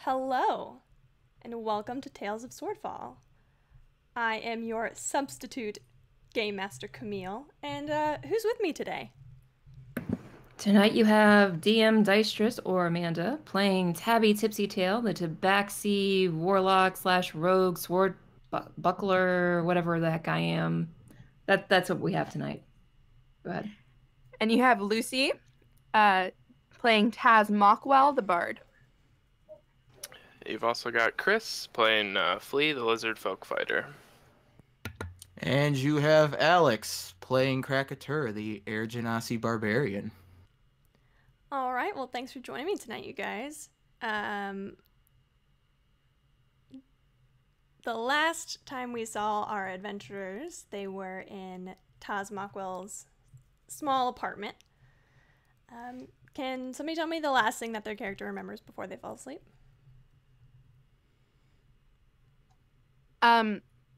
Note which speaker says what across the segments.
Speaker 1: Hello, and welcome to Tales of Swordfall. I am your substitute Game Master Camille, and who's with me today?
Speaker 2: Tonight you have DM Deistress or Amanda playing Tabby Tipsy Tail, the Tabaxi Warlock slash Rogue Sword Buckler, whatever the heck I am. That's what we have tonight. Go ahead.
Speaker 3: And you have Lucy playing Taz Mockwell, the bard.
Speaker 4: You've also got Chris playing Flea, the lizard folk fighter.
Speaker 5: And you have Alex playing Krakatur, the Air Genasi barbarian.
Speaker 1: All right, well, thanks for joining me tonight, you guys. The last time we saw our adventurers, they were in Taz Mockwell's small apartment. Can somebody tell me the last thing that their character remembers before they fall asleep?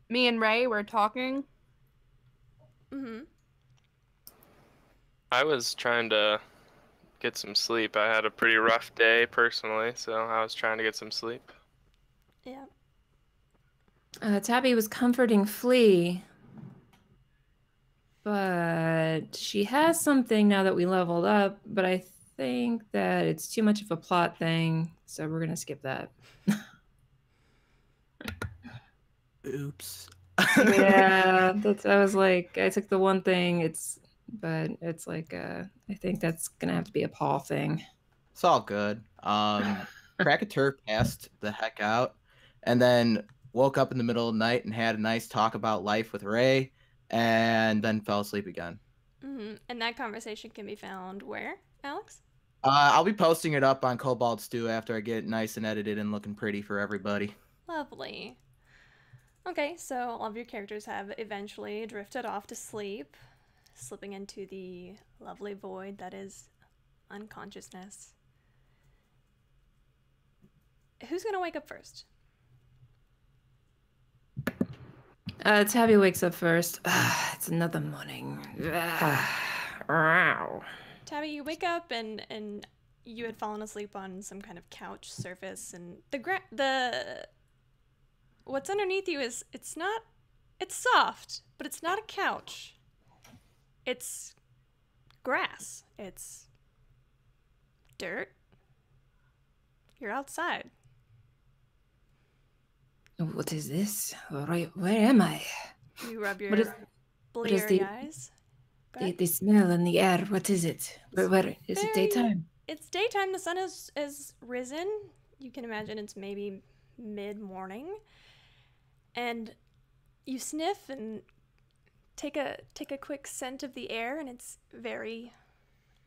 Speaker 3: Me and Ray were talking.
Speaker 4: I was trying to get some sleep. I had a pretty rough day personally, so I was trying to get some sleep.
Speaker 1: Yeah.
Speaker 2: Tabby was comforting Flea, but she has something now that we leveled up, but I think that it's too much of a plot thing, so we're gonna skip that.
Speaker 5: Oops.
Speaker 2: Yeah, I was like, I took the one thing, but it's like, I think that's gonna have to be a Paul thing.
Speaker 5: It's all good. Krakatur passed the heck out and then woke up in the middle of the night and had a nice talk about life with Ray and then fell asleep again.
Speaker 1: And that conversation can be found where, Alex?
Speaker 5: I'll be posting it up on Cobalt Stew after I get it nice and edited and looking pretty for everybody.
Speaker 1: Lovely. Okay, so all of your characters have eventually drifted off to sleep, slipping into the lovely void that is unconsciousness. Who's gonna wake up first?
Speaker 2: Tabby wakes up first. It's another morning.
Speaker 1: Tabby, you wake up and you had fallen asleep on some kind of couch surface, and the what's underneath you is it's soft, but it's not a couch. It's grass. It's dirt. You're outside.
Speaker 2: What is this? Where am I?
Speaker 1: You rub your
Speaker 2: What is
Speaker 1: bleary
Speaker 2: the-
Speaker 1: eyes.
Speaker 2: The smell in the air, what is it? Where is it daytime?
Speaker 1: It's daytime. The sun is risen. You can imagine it's maybe mid-morning. And you sniff and take a quick scent of the air, and it's very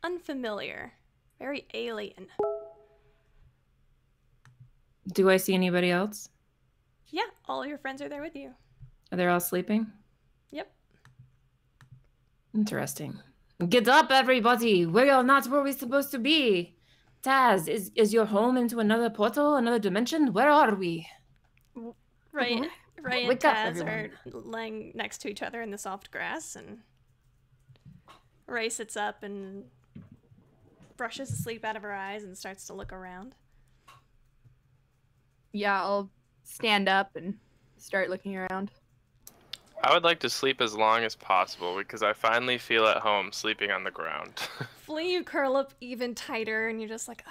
Speaker 1: unfamiliar, very alien.
Speaker 2: Do I see anybody else?
Speaker 1: Yeah, all your friends are there with you.
Speaker 2: Are they all sleeping?
Speaker 1: Yep.
Speaker 2: Interesting. Get up, everybody! We are not where we're supposed to be. Taz, is your home into another portal, another dimension? Where are we?
Speaker 1: Ray and
Speaker 2: Wake up,
Speaker 1: Taz
Speaker 2: everyone.
Speaker 1: are laying next to each other in the soft grass, and Ray sits up and brushes the sleep out of her eyes and starts to look around.
Speaker 3: Yeah, I'll stand up and start looking around.
Speaker 4: I would like to sleep as long as possible because I finally feel at home sleeping on the ground.
Speaker 1: Flea, you curl up even tighter, and you're just like,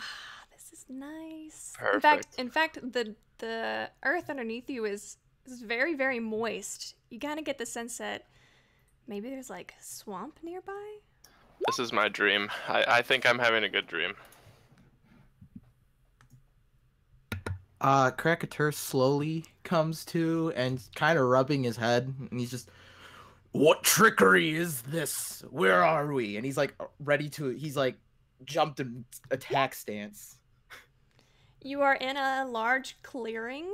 Speaker 1: this is nice.
Speaker 4: Perfect.
Speaker 1: In fact, the earth underneath you is very, very moist. You kind of get the sense that maybe there's like swamp nearby.
Speaker 4: This is my dream. I think I'm having a good dream.
Speaker 5: Krakatur slowly comes to and kind of rubbing his head, and he's just, "What trickery is this? Where are we?" And he's like he's like jumped in attack stance.
Speaker 1: You are in a large clearing.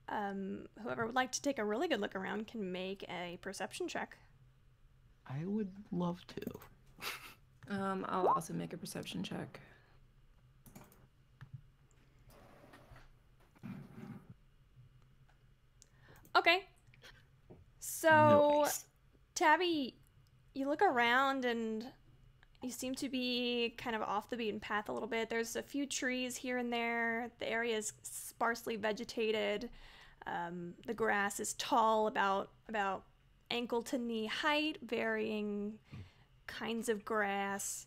Speaker 1: Whoever would like to take a really good look around can make a perception check.
Speaker 5: I would love to.
Speaker 2: I'll also make a perception check.
Speaker 1: Okay. So,
Speaker 5: Nice.
Speaker 1: Tabby, you look around and You seem to be kind of off the beaten path a little bit. There's a few trees here and there. The area is sparsely vegetated. The grass is tall, about ankle to knee height, varying kinds of grass.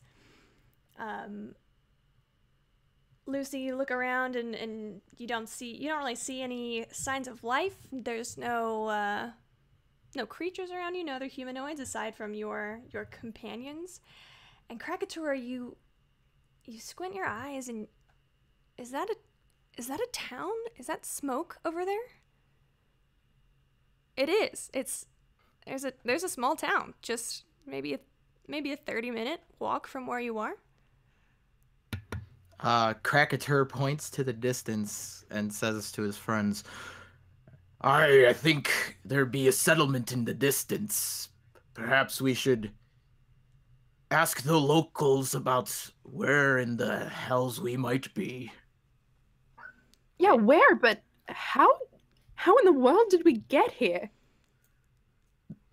Speaker 1: Lucy, you look around and you don't really see any signs of life. There's no creatures around you, no other humanoids aside from your companions. And Krakator, you squint your eyes, and is that a town? Is that smoke over there? It is. There's a small town, just maybe a 30-minute walk from where you are.
Speaker 5: Krakator points to the distance and says to his friends, I think there be a settlement in the distance. Perhaps we should ask the locals about where in the hells we might be.
Speaker 3: Yeah, where? But how in the world did we get here?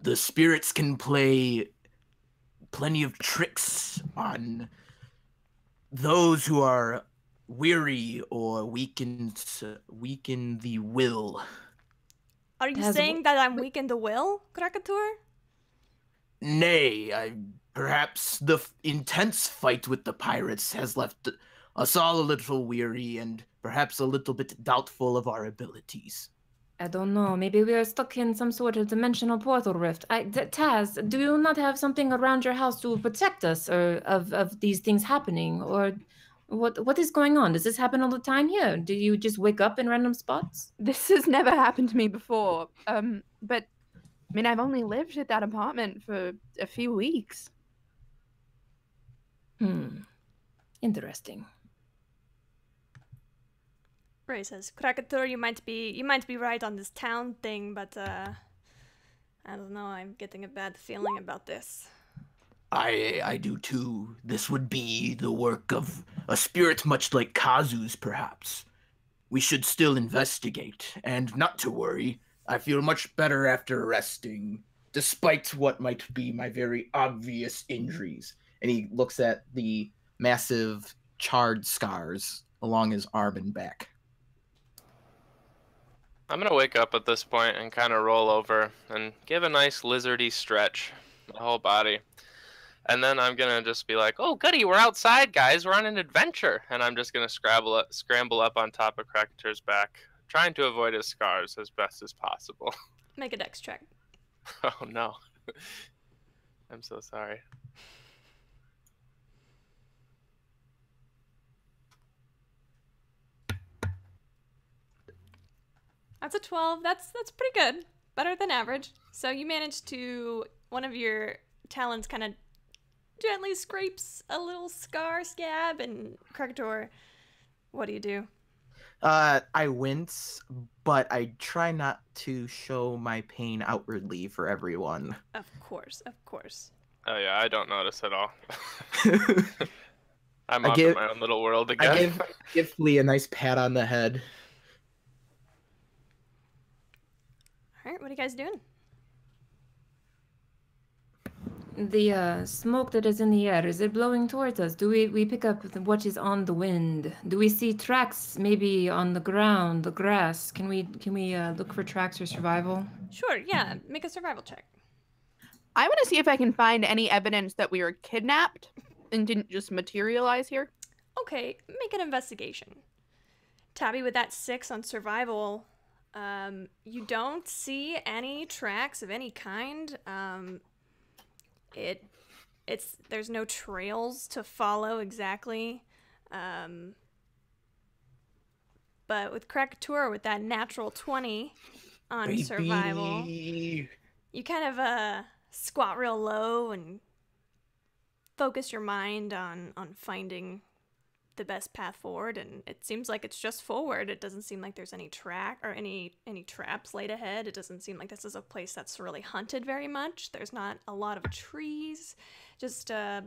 Speaker 5: The spirits can play plenty of tricks on those who are weary or weaken the will.
Speaker 1: Are you saying that I'm weak in the will, Krakator?
Speaker 5: Nay, perhaps the intense fight with the pirates has left us all a little weary and perhaps a little bit doubtful of our abilities.
Speaker 2: I don't know. Maybe we are stuck in some sort of dimensional portal rift. Taz, do you not have something around your house to protect us or of these things happening? Or what is going on? Does this happen all the time here? Do you just wake up in random spots?
Speaker 3: This has never happened to me before. But I mean, I've only lived at that apartment for a few weeks.
Speaker 2: Interesting.
Speaker 1: Ray says, Krakator, you might be right on this town thing, but I don't know, I'm getting a bad feeling about this.
Speaker 5: I do too. This would be the work of a spirit much like Kazu's, perhaps. We should still investigate, and not to worry. I feel much better after resting, despite what might be my very obvious injuries. And he looks at the massive charred scars along his arm and back.
Speaker 4: I'm gonna wake up at this point and kind of roll over and give a nice lizardy stretch, my whole body. And then I'm gonna just be like, oh goody, we're outside, guys, we're on an adventure. And I'm just gonna scramble up on top of Krakator's back, trying to avoid his scars as best as possible.
Speaker 1: Make a dex check.
Speaker 4: Oh no. I'm so sorry.
Speaker 1: That's a 12. That's pretty good. Better than average. So you managed to, one of your talons kind of gently scrapes a little scar scab, and Krakator, what do you do?
Speaker 5: I wince, but I try not to show my pain outwardly for everyone.
Speaker 1: Of course, of course.
Speaker 4: Oh yeah, I don't notice at all. I'm off in my own little world again.
Speaker 5: I give Flea a nice pat on the head.
Speaker 1: All right, what are you guys doing?
Speaker 2: The smoke that is in the air, is it blowing towards us? Do we pick up what is on the wind? Do we see tracks maybe on the ground, the grass? Can we look for tracks or survival?
Speaker 1: Sure, yeah. Make a survival check.
Speaker 3: I want to see if I can find any evidence that we were kidnapped and didn't just materialize here.
Speaker 1: Okay, make an investigation. Tabby, with that 6 on survival, you don't see any tracks of any kind. There's no trails to follow exactly. But with Krakator, with that natural 20 on survival, you kind of squat real low and focus your mind on finding the best path forward, and it seems like it's just forward. It doesn't seem like there's any track or any traps laid ahead. It doesn't seem like this is a place that's really hunted very much. There's not a lot of trees, just a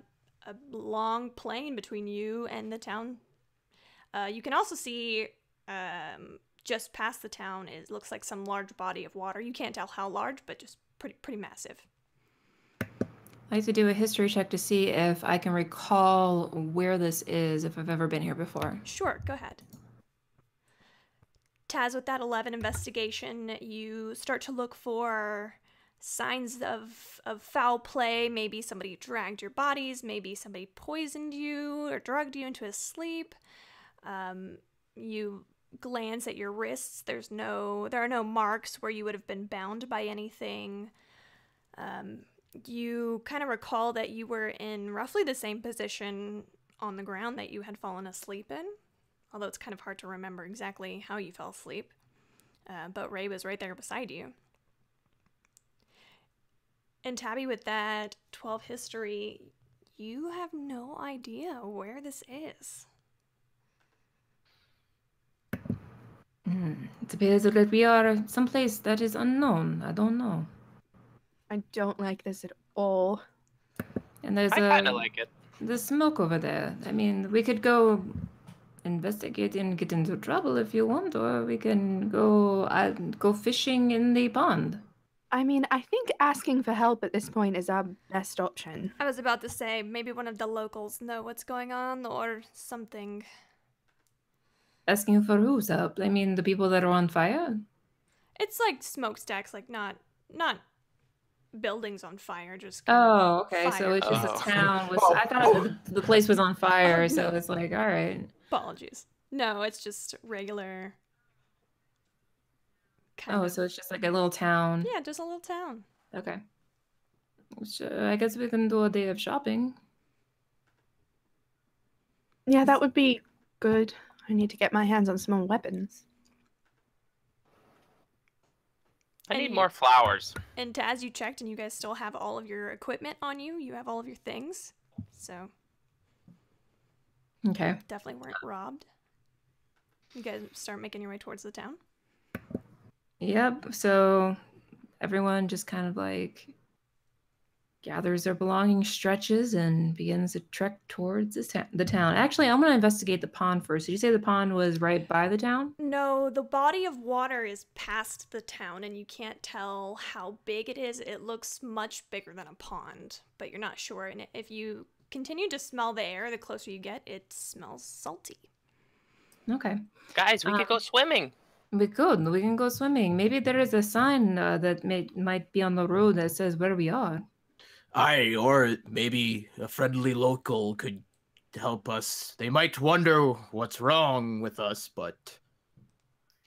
Speaker 1: long plain between you and the town. You can also see just past the town looks like some large body of water. You can't tell how large, but just pretty massive.
Speaker 2: I like to do a history check to see if I can recall where this is, if I've ever been here before.
Speaker 1: Sure, go ahead. Taz, with that 11 investigation, you start to look for signs of foul play. Maybe somebody dragged your bodies, maybe somebody poisoned you or drugged you into a sleep. You glance at your wrists. There are no marks where you would have been bound by anything. You kind of recall that you were in roughly the same position on the ground that you had fallen asleep in, although it's kind of hard to remember exactly how you fell asleep. But Ray was right there beside you. And Tabby, with that 12 history, you have no idea where this is.
Speaker 2: It appears that we are someplace that is unknown. I don't know.
Speaker 3: I don't like this at all.
Speaker 2: And there's
Speaker 4: I kind of like it.
Speaker 2: the smoke over there. I mean, we could go investigate and get into trouble if you want, or we can go fishing in the pond.
Speaker 3: I mean, I think asking for help at this point is our best option.
Speaker 1: I was about to say, maybe one of the locals know what's going on or something.
Speaker 2: Asking for whose help? I mean, the people that are on fire?
Speaker 1: It's like smokestacks, like not buildings on fire, just kind of
Speaker 2: Oh, okay. So
Speaker 1: fire.
Speaker 2: it's just
Speaker 4: Oh.
Speaker 2: a town. I thought the place was on fire, so it's like, all right.
Speaker 1: Apologies. No, it's just regular.
Speaker 2: Oh, so it's just like a little town.
Speaker 1: Yeah, just a little town.
Speaker 2: Okay. So I guess we can do a day of shopping.
Speaker 3: Yeah, that would be good. I need to get my hands on some weapons.
Speaker 4: I
Speaker 1: And
Speaker 4: need
Speaker 1: you-
Speaker 4: more flowers.
Speaker 1: And Taz, you checked, and you guys still have all of your equipment on you. You have all of your things, so
Speaker 2: Okay.
Speaker 1: definitely weren't robbed. You guys start making your way towards the town.
Speaker 2: Yep. So everyone just kind of like gathers their belongings, stretches, and begins to trek towards the town. Actually, I'm going to investigate the pond first. Did you say the pond was right by the town?
Speaker 1: No, the body of water is past the town, and you can't tell how big it is. It looks much bigger than a pond, but you're not sure. And if you continue to smell the air, the closer you get, it smells salty.
Speaker 2: Okay.
Speaker 4: Guys, we could go swimming.
Speaker 2: We could. We can go swimming. Maybe there is a sign that might be on the road that says where we are.
Speaker 5: Aye, or maybe a friendly local could help us. They might wonder what's wrong with us, but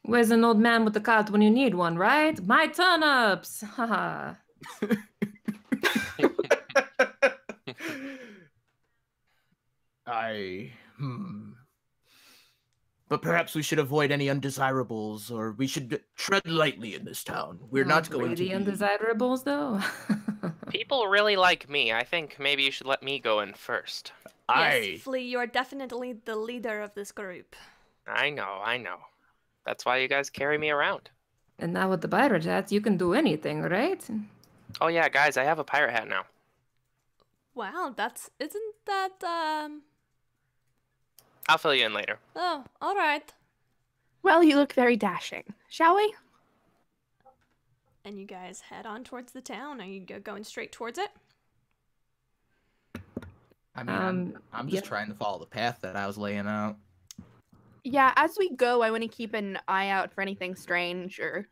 Speaker 2: Where's an old man with a cart when you need one, right? My turnips! Haha.
Speaker 5: But perhaps we should avoid any undesirables, or we should tread lightly in this town. We're not going to
Speaker 2: the
Speaker 5: be...
Speaker 2: undesirables, though.
Speaker 4: People really like me. I think maybe you should let me go in first.
Speaker 5: Aye.
Speaker 1: Yes, Flea, you are definitely the leader of this group.
Speaker 4: I know. That's why you guys carry me around.
Speaker 2: And now with the pirate hats, you can do anything, right?
Speaker 4: Oh yeah, guys, I have a pirate hat now.
Speaker 1: Wow, isn't that,
Speaker 4: I'll fill you in later.
Speaker 1: oh, alright.
Speaker 3: Well, you look very dashing. Shall we?
Speaker 1: And you guys head on towards the town. Are you going straight towards it?
Speaker 5: I mean, I'm just
Speaker 2: yeah.
Speaker 5: trying to follow the path that I was laying out.
Speaker 3: Yeah, as we go, I want to keep an eye out for anything strange or...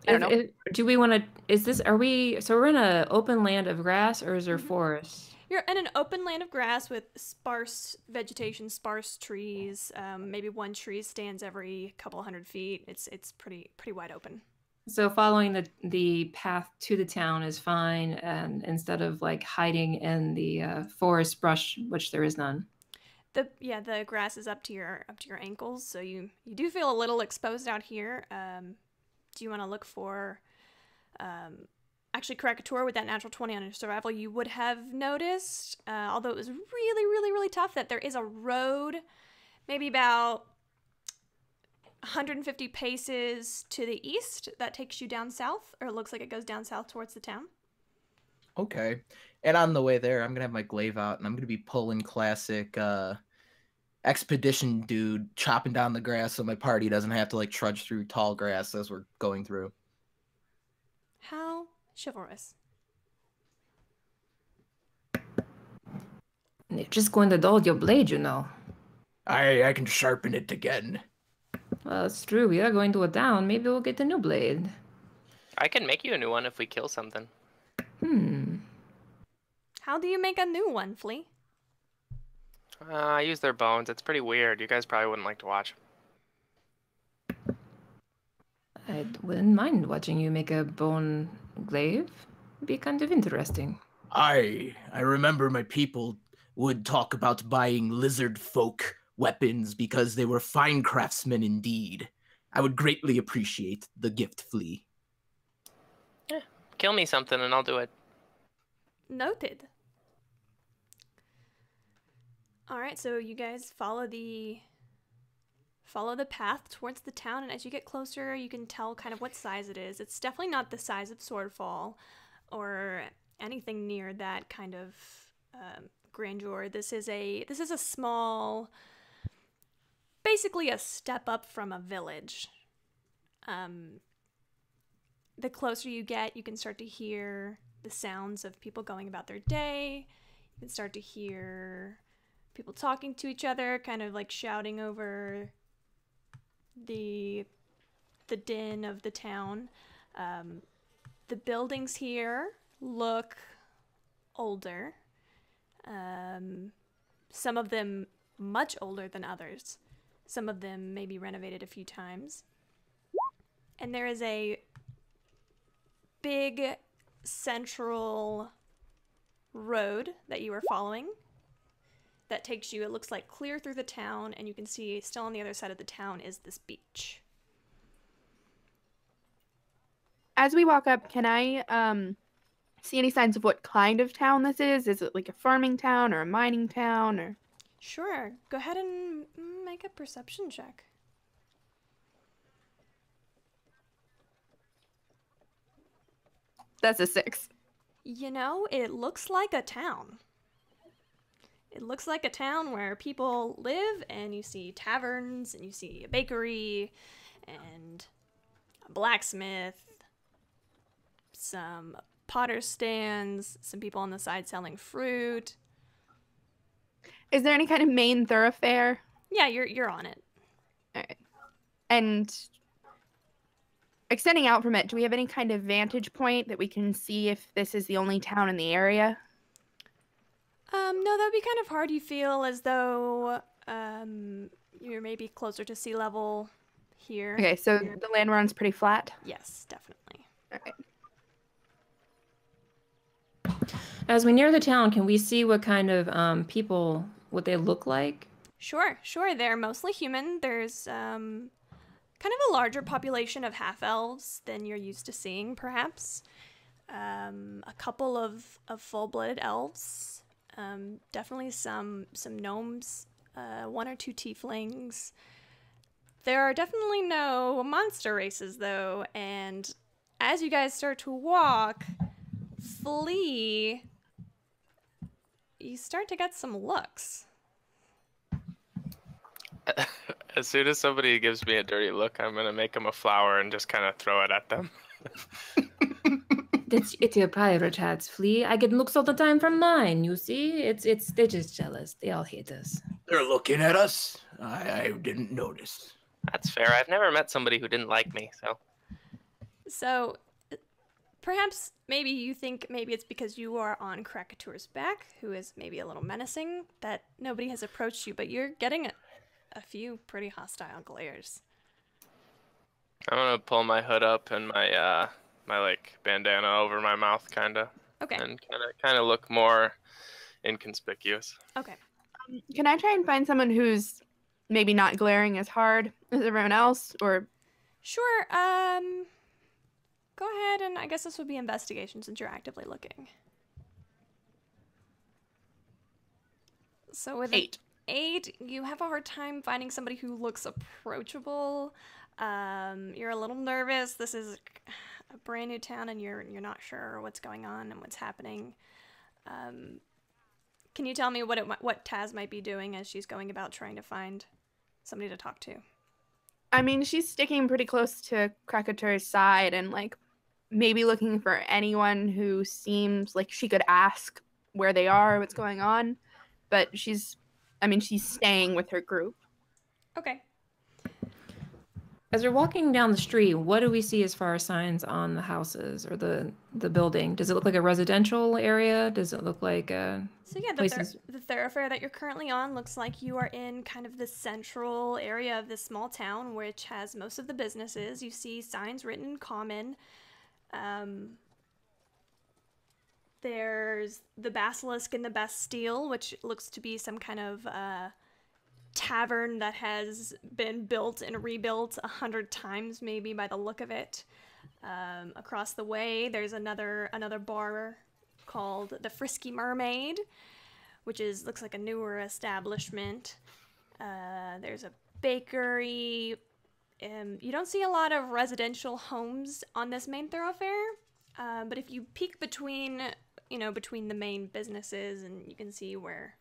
Speaker 3: I don't know.
Speaker 2: Do we want to... we're in an open land of grass, or is there forest?
Speaker 1: You're in an open land of grass with sparse vegetation, sparse trees. Maybe one tree stands every couple 100 feet. It's pretty wide open.
Speaker 2: So following the path to the town is fine, and instead of like hiding in the forest brush, which there is none.
Speaker 1: The grass is up to your ankles, so you do feel a little exposed out here. Do you want to look for actually Krakator with that natural 20 on your survival? You would have noticed, although it was really tough, that there is a road maybe about 150 paces to the east that takes you down south, or it looks like it goes down south towards the town.
Speaker 5: Okay. And on the way there, I'm going to have my glaive out, and I'm going to be pulling classic expedition dude, chopping down the grass so my party doesn't have to like trudge through tall grass as we're going through.
Speaker 1: How chivalrous.
Speaker 2: You're just going to dull your blade, you know.
Speaker 5: I can sharpen it again.
Speaker 2: Well, it's true. We are going to a town. Maybe we'll get a new blade.
Speaker 4: I can make you a new one if we kill something.
Speaker 1: How do you make a new one, Flea?
Speaker 4: I use their bones. It's pretty weird. You guys probably wouldn't like to watch.
Speaker 2: I wouldn't mind watching you make a bone glaive. It'd be kind of interesting.
Speaker 5: I remember my people would talk about buying lizard folk weapons because they were fine craftsmen indeed. I would greatly appreciate the gift, Flea.
Speaker 4: Yeah, kill me something and I'll do it.
Speaker 1: Noted. All right, so you guys follow the path towards the town, and as you get closer, you can tell kind of what size it is. It's definitely not the size of Swordfall or anything near that kind of grandeur. This is a small, basically a step up from a village. The closer you get, you can start to hear the sounds of people going about their day. You can start to hear people talking to each other, kind of like shouting over the din of the town. The buildings here look older. Some of them much older than others. Some of them maybe renovated a few times. And there is a big central road that you are following that takes you, it looks like, clear through the town, and you can see still on the other side of the town is this beach.
Speaker 3: As we walk up, can I see any signs of what kind of town this is? Is it like a farming town or a mining town or?
Speaker 1: Sure, go ahead and make a perception check.
Speaker 3: That's a 6.
Speaker 1: You know, it looks like a town. It looks like a town where people live, and you see taverns, and you see a bakery, and a blacksmith, some potter stands, some people on the side selling fruit.
Speaker 3: Is there any kind of main thoroughfare?
Speaker 1: Yeah, you're on it.
Speaker 3: All right. And extending out from it, do we have any kind of vantage point that we can see if this is the only town in the area?
Speaker 1: No, that'd be kind of hard. You feel as though you're maybe closer to sea level here.
Speaker 3: Okay, so the land runs pretty flat?
Speaker 1: Yes, definitely.
Speaker 3: All right.
Speaker 2: As we near the town, can we see what kind of people, what they look like?
Speaker 1: Sure. They're mostly human. There's kind of a larger population of half-elves than you're used to seeing, perhaps. A couple of full-blooded elves. Definitely some gnomes, 1 or 2 tieflings. There are definitely no monster races, though, and as you guys start to walk, Flea, you start to get some looks.
Speaker 4: As soon as somebody gives me a dirty look, I'm gonna make them a flower and just kind of throw it at them.
Speaker 2: It's your pirate hats, Flea. I get looks all the time from mine, you see? They're just jealous. They all hate us.
Speaker 5: They're looking at us. I didn't notice.
Speaker 4: That's fair. I've never met somebody who didn't like me, so.
Speaker 1: So, perhaps maybe you think maybe it's because you are on Krakatour's back, who is maybe a little menacing, that nobody has approached you, but you're getting a few pretty hostile glares.
Speaker 4: I'm gonna pull my hood up and my like bandana over my mouth, kinda.
Speaker 1: Okay.
Speaker 4: And kind of look more inconspicuous.
Speaker 1: Okay.
Speaker 3: Can I try and find someone who's maybe not glaring as hard as everyone else, or?
Speaker 1: Sure. Go ahead, and I guess this would be investigation since you're actively looking. So with
Speaker 3: 8.
Speaker 1: 8, you have a hard time finding somebody who looks approachable. You're a little nervous. This is a brand new town, and you're not sure what's going on and what's happening. Can you tell me what Taz might be doing as she's going about trying to find somebody to talk to?
Speaker 3: I mean, she's sticking pretty close to Krakatour's side and, like, maybe looking for anyone who seems like she could ask where they are, what's going on. but she's staying with her group.
Speaker 1: Okay.
Speaker 2: As we're walking down the street, what do we see as far as signs on the houses or the building? Does it look like a residential area? Does it look like
Speaker 1: So yeah,
Speaker 2: places?
Speaker 1: the thoroughfare that you're currently on looks like you are in kind of the central area of this small town, which has most of the businesses. You see signs written in common. There's the Basilisk and the Bastille, which looks to be some kind of tavern that has been built and rebuilt 100 times, maybe by the look of it. Across the way, there's another bar called the Frisky Mermaid, which looks like a newer establishment. There's a bakery. You don't see a lot of residential homes on this main thoroughfare, but if you peek between the main businesses, and you can see where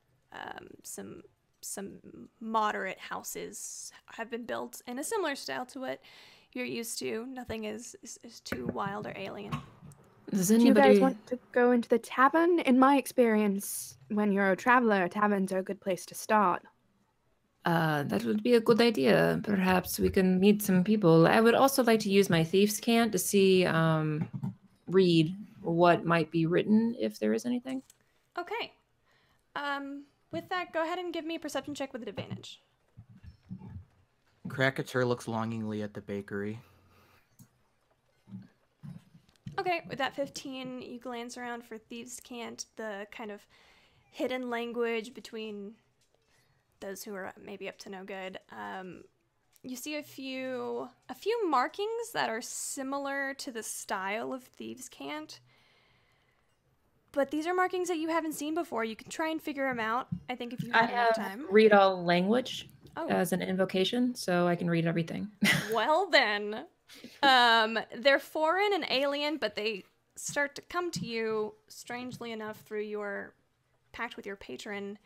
Speaker 1: some moderate houses have been built in a similar style to what you're used to. Nothing is too wild or alien.
Speaker 2: Does
Speaker 3: Do you
Speaker 2: anybody?
Speaker 3: guys want to go into the tavern? In my experience, when you're a traveler, taverns are a good place to start.
Speaker 2: That would be a good idea. Perhaps we can meet some people. I would also like to use my thieves' cant to see, read what might be written if there is anything.
Speaker 1: Okay. With that, go ahead and give me a perception check with advantage.
Speaker 5: Krakatur looks longingly at the bakery.
Speaker 1: Okay, with that 15, you glance around for Thieves' Cant, the kind of hidden language between those who are maybe up to no good. You see a few markings that are similar to the style of Thieves' Cant, but these are markings that you haven't seen before. You can try and figure them out, I think, if you have enough time.
Speaker 2: Read all language
Speaker 1: Oh.
Speaker 2: as an invocation, so I can read everything.
Speaker 1: Well then, they're foreign and alien, but they start to come to you, strangely enough, through your pact with your patron.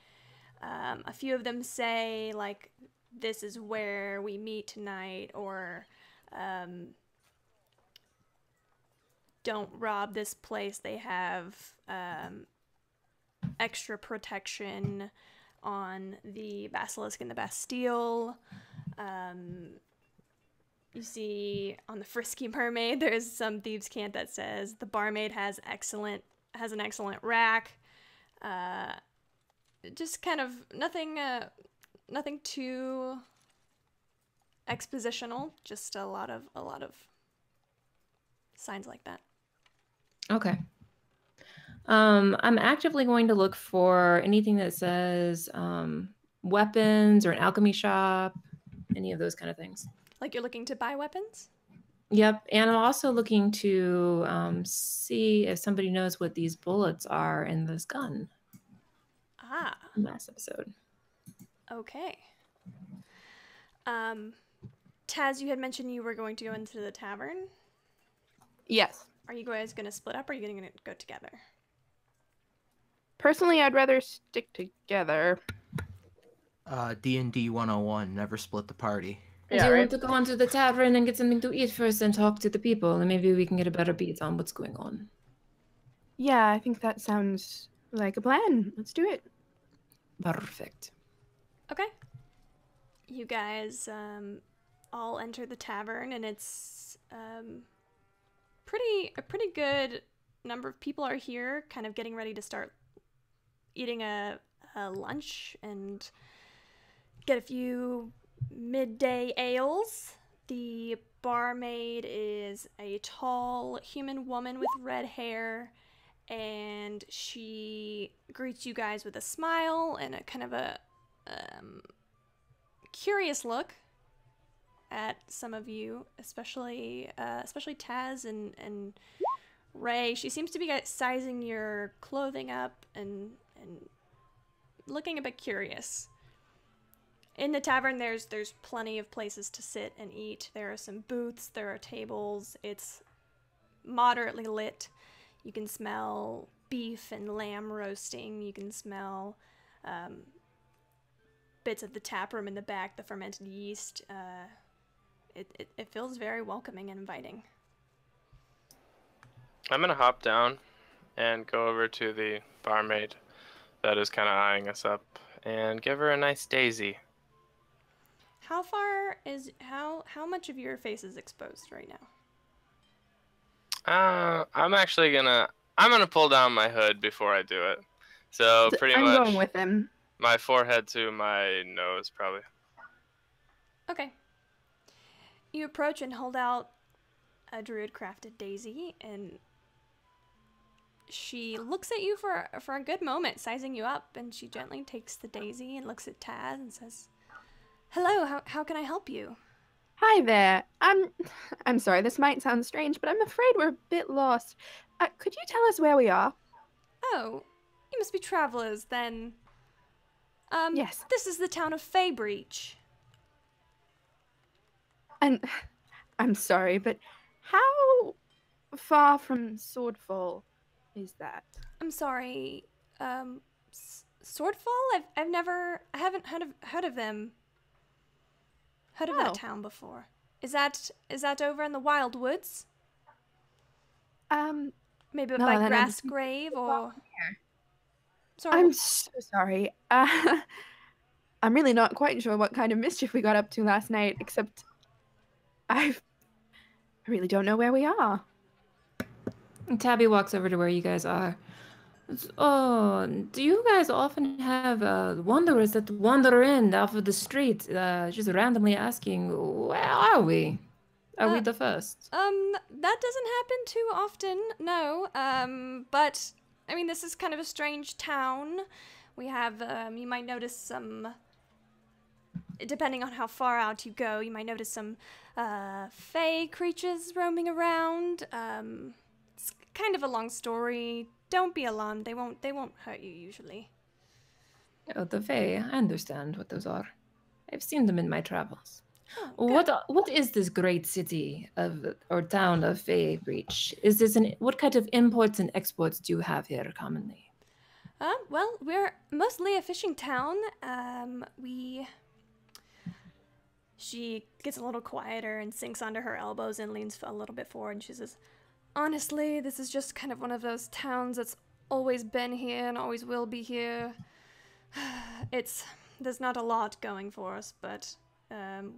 Speaker 1: A few of them say, like, this is where we meet tonight, or don't rob this place. They have extra protection on the Basilisk and the Bastille. You see on the Frisky Mermaid, there's some Thieves' Cant that says the barmaid has an excellent rack. Just kind of nothing too expositional. Just a lot of signs like that.
Speaker 2: Okay. I'm actively going to look for anything that says weapons or an alchemy shop, any of those kind of things.
Speaker 1: Like you're looking to buy weapons?
Speaker 2: Yep, and I'm also looking to see if somebody knows what these bullets are in this gun.
Speaker 1: Ah.
Speaker 2: Last episode.
Speaker 1: Okay. Taz, you had mentioned you were going to go into the tavern.
Speaker 3: Yes.
Speaker 1: Are you guys going to split up, or are you going to go together?
Speaker 3: Personally, I'd rather stick together.
Speaker 5: D&D 101, never split the party.
Speaker 2: Do you want to go into the tavern and get something to eat first and talk to the people, and maybe we can get a better beat on what's going on?
Speaker 3: Yeah, I think that sounds like a plan. Let's do it.
Speaker 2: Perfect.
Speaker 1: Okay. You guys all enter the tavern, and it's a pretty good number of people are here, kind of getting ready to start eating a lunch and get a few midday ales. The barmaid is a tall human woman with red hair, and she greets you guys with a smile and a kind of a curious look at some of you, especially Taz and Ray. She seems to be sizing your clothing up and looking a bit curious. In the tavern, there's plenty of places to sit and eat. There are some booths, there are tables. It's moderately lit. You can smell beef and lamb roasting. You can smell bits of the tap room in the back, the fermented yeast. It feels very welcoming and inviting.
Speaker 4: I'm gonna hop down and go over to the barmaid that is kind of eyeing us up, and give her a nice daisy.
Speaker 1: How far is how much of your face is exposed right now?
Speaker 4: I'm gonna pull down my hood before I do it. So pretty
Speaker 3: I'm
Speaker 4: much
Speaker 3: going with him.
Speaker 4: my forehead to my nose, probably.
Speaker 1: Okay. You approach and hold out a druid-crafted daisy, and she looks at you for a good moment, sizing you up, and she gently takes the daisy and looks at Taz and says, "Hello, how can I help you?"
Speaker 3: Hi there. I'm sorry, this might sound strange, but I'm afraid we're a bit lost. Could you tell us where we are?
Speaker 1: Oh, you must be travelers then.
Speaker 3: Yes.
Speaker 1: This is the town of Faybreach.
Speaker 3: And I'm sorry, but how far from Swordfall is that?
Speaker 1: I'm sorry. Swordfall? I haven't heard of them. Heard of that town before. Is that over in the Wild Woods? Maybe
Speaker 3: no,
Speaker 1: by
Speaker 3: then
Speaker 1: Grassgrave or. Sorry.
Speaker 3: I'm so sorry. I'm really not quite sure what kind of mischief we got up to last night, except I really don't know where we are.
Speaker 2: Tabby walks over to where you guys are. Oh, do you guys often have wanderers that wander in off of the street, just randomly asking, where are we? Are we the first?
Speaker 1: That doesn't happen too often, no. But, I mean, this is kind of a strange town. We have, you might notice some, depending on how far out you go, you might notice some, fey creatures roaming around. It's kind of a long story. Don't be alarmed. They won't hurt you usually.
Speaker 2: Oh, the Fae. I understand what those are. I've seen them in my travels.
Speaker 1: Oh, good.
Speaker 2: What is this great city or town of Faybreach? Is this what kind of imports and exports do you have here commonly?
Speaker 1: Well, we're mostly a fishing town. She gets a little quieter and sinks onto her elbows and leans a little bit forward, and she says, "Honestly, this is just kind of one of those towns that's always been here and always will be here. There's not a lot going for us, but